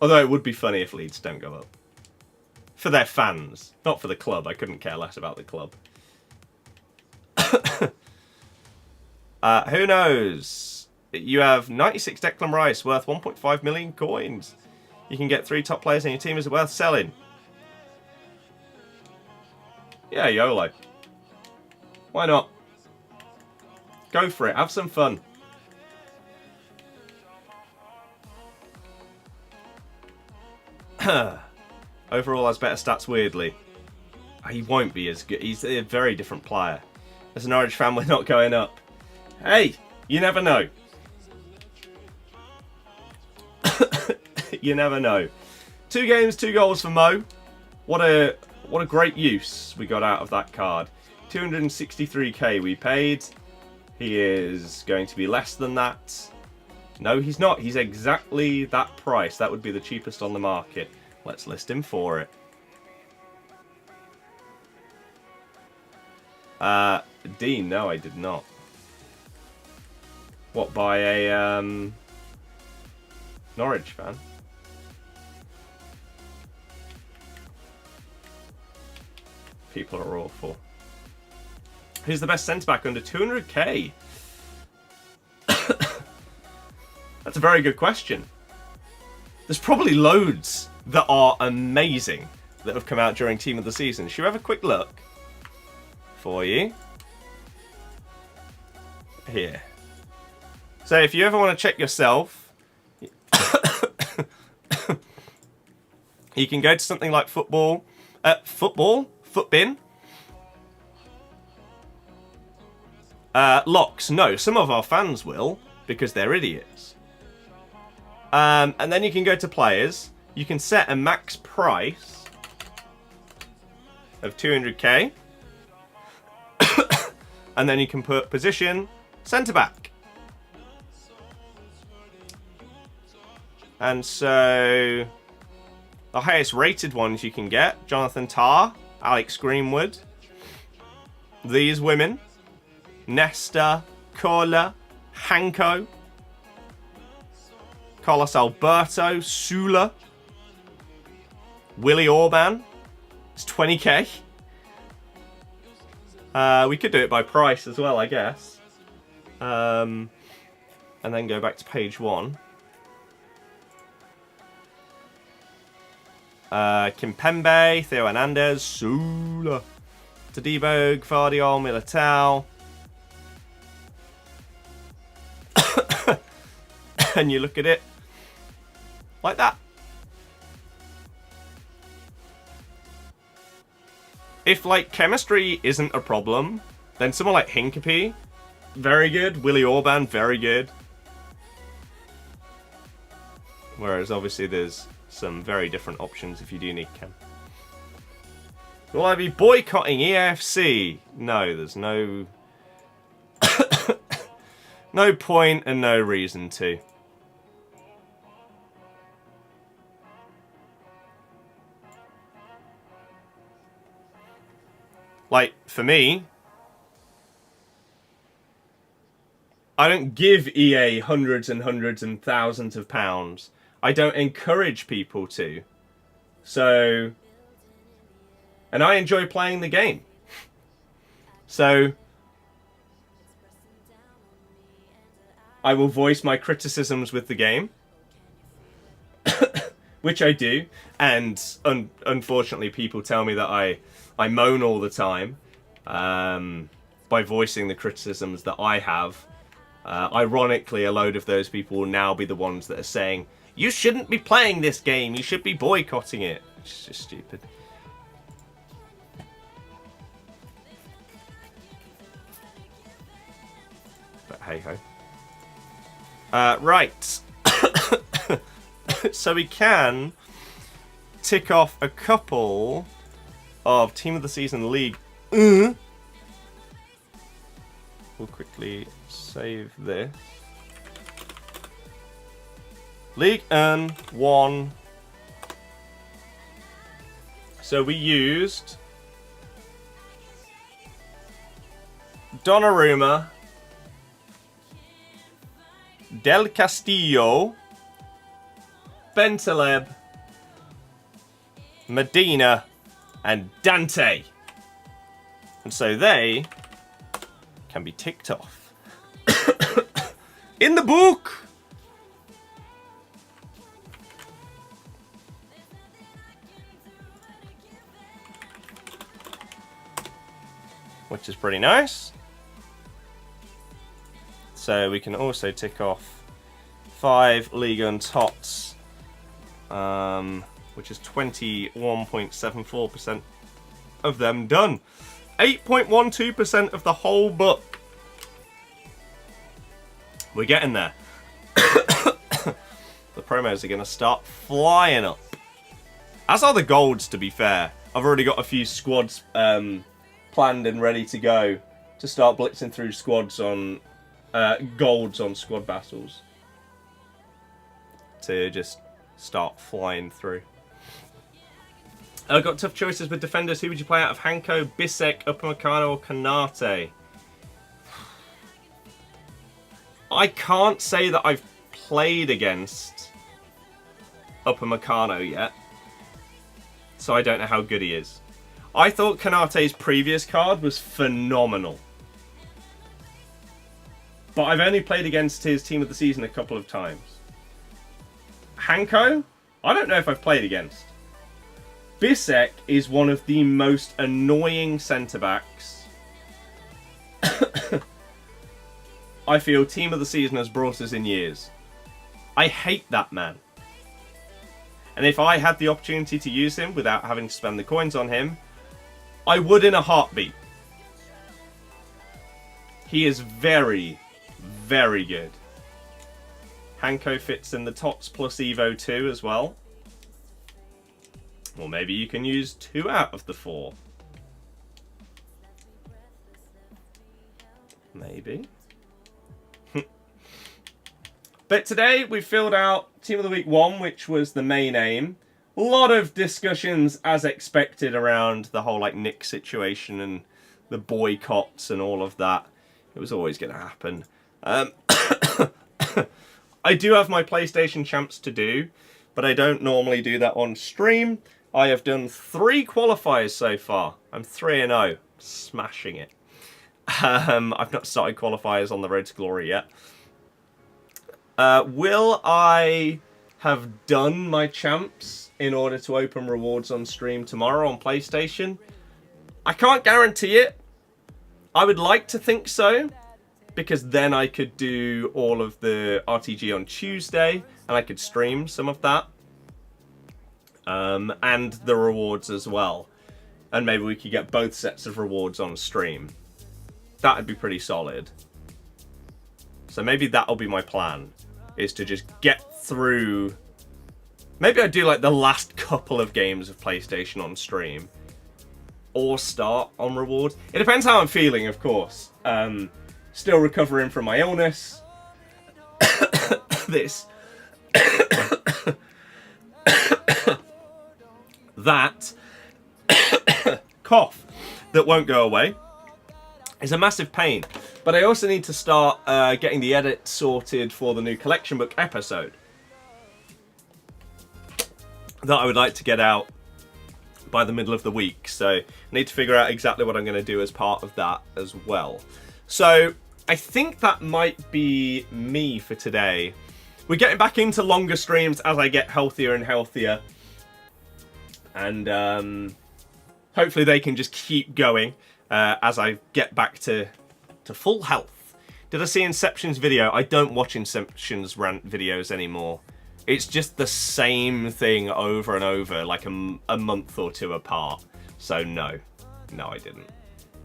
Although it would be funny if Leeds don't go up. For their fans, not for the club. I couldn't care less about the club. Who knows? You have 96 Declan Rice, worth 1.5 million coins. You can get 3 top players in your team. Is it worth selling? Yeah, YOLO. Why not? Go for it. Have some fun. Overall has better stats, weirdly. He won't be as good. He's a very different player. As an Norwich fan, we're not going up. Hey, you never know. You never know. 2 games, 2 goals for Mo. What a great use we got out of that card. 263k we paid. He is going to be less than that. No, he's not. He's exactly that price. That would be the cheapest on the market. Let's list him for it. Dean, no, I did not. What, by a Norwich fan? People are awful. Who's the best centre-back under 200k? That's a very good question. There's probably loads that are amazing that have come out during Team of the Season. Should we have a quick look for you? Here. So if you ever want to check yourself, you can go to something like Footbin. Locks. No, some of our fans will, because they're idiots. And then you can go to players. You can set a max price of 200k. And then you can put position centre back. And so the highest rated ones you can get: Jonathan Tah, Alex Greenwood, these women, Nesta, Kola, Hanko, Carlos Alberto, Sula, Willie Orban. It's 20k. We could do it by price as well, I guess. And then go back to page 1. Kimpembe, Theo Hernandez, Sula, Tadibo, Gvardiol, Militao. And you look at it like that. If, like, chemistry isn't a problem, then someone like Hincapie, very good. Willie Orban, very good. Whereas, obviously, there's some very different options if you do need chem. Will I be boycotting EAFC? No, there's no... no point and no reason to. Like, for me, I don't give EA hundreds and hundreds and thousands of pounds. I don't encourage people to. So, and I enjoy playing the game. So, I will voice my criticisms with the game. Which I do. And unfortunately, people tell me that I moan all the time by voicing the criticisms that I have. Ironically, a load of those people will now be the ones that are saying, you shouldn't be playing this game, you should be boycotting it. It's just stupid. But hey ho. Right. So we can tick off a couple of Team of the Season League. We'll quickly save this. League 1. So we used Donnarumma, Del Castillo, Bentaleb, Medina, and Dante. And so they can be ticked off. In the book! Which is pretty nice. So we can also tick off 5 Liga and TOTS, which is 21.74% of them done. 8.12% of the whole book. We're getting there. The promos are going to start flying up. As are the golds, to be fair. I've already got a few squads planned and ready to go to start blitzing through squads on golds on squad battles. To just start flying through. I've got tough choices with defenders. Who would you play out of Hanko, Bisek, Upamecano, or Kanate? I can't say that I've played against Upamecano yet, so I don't know how good he is. I thought Kanate's previous card was phenomenal, but I've only played against his Team of the Season a couple of times. Hanko, I don't know if I've played against. Bissek is one of the most annoying centre-backs I feel Team of the Season has brought us in years. I hate that man. And if I had the opportunity to use him without having to spend the coins on him, I would in a heartbeat. He is very, very good. Hanko fits in the TOTGS plus Evo 2 as well. Or maybe you can use 2 out of the 4. Maybe. But today we filled out Team of the Week 1, which was the main aim. A lot of discussions as expected around the whole like Nick situation and the boycotts and all of that. It was always going to happen. I do have my PlayStation champs to do, but I don't normally do that on stream. I have done 3 qualifiers so far. I'm 3-0, smashing it. I've not started qualifiers on the Road to Glory yet. Will I have done my champs in order to open rewards on stream tomorrow on PlayStation? I can't guarantee it. I would like to think so, because then I could do all of the RTG on Tuesday, and I could stream some of that. And the rewards as well. And maybe we could get both sets of rewards on stream. That would be pretty solid. So maybe that'll be my plan, is to just get through... Maybe I do like the last couple of games of PlayStation on stream. Or start on rewards. It depends how I'm feeling, of course. Still recovering from my illness. This. That. Cough. That won't go away. It's a massive pain. But I also need to start getting the edit sorted for the new collection book episode that I would like to get out by the middle of the week. So I need to figure out exactly what I'm going to do as part of that as well. So I think that might be me for today. We're getting back into longer streams as I get healthier and healthier. And hopefully they can just keep going as I get back to full health. Did I see Inception's video? I don't watch Inception's rant videos anymore. It's just the same thing over and over, like a month or 2 apart. So no, I didn't.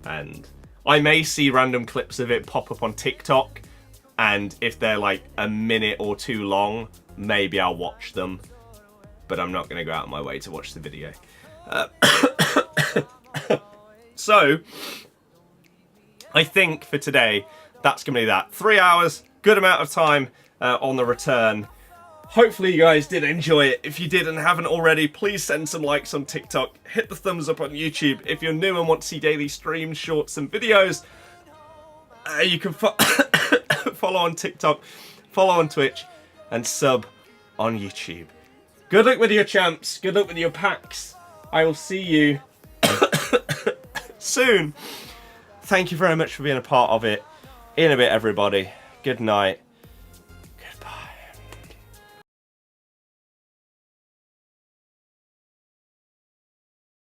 And I may see random clips of it pop up on TikTok, and if they're like a minute or 2 long, maybe I'll watch them. But I'm not going to go out of my way to watch the video. So, I think for today, that's going to be that. 3 hours, good amount of time on the return. Hopefully you guys did enjoy it. If you did and haven't already, please send some likes on TikTok. Hit the thumbs up on YouTube. If you're new and want to see daily streams, shorts and videos, you can follow on TikTok, follow on Twitch, and sub on YouTube. Good luck with your champs. Good luck with your packs. I will see you soon. Thank you very much for being a part of it. In a bit, everybody. Good night.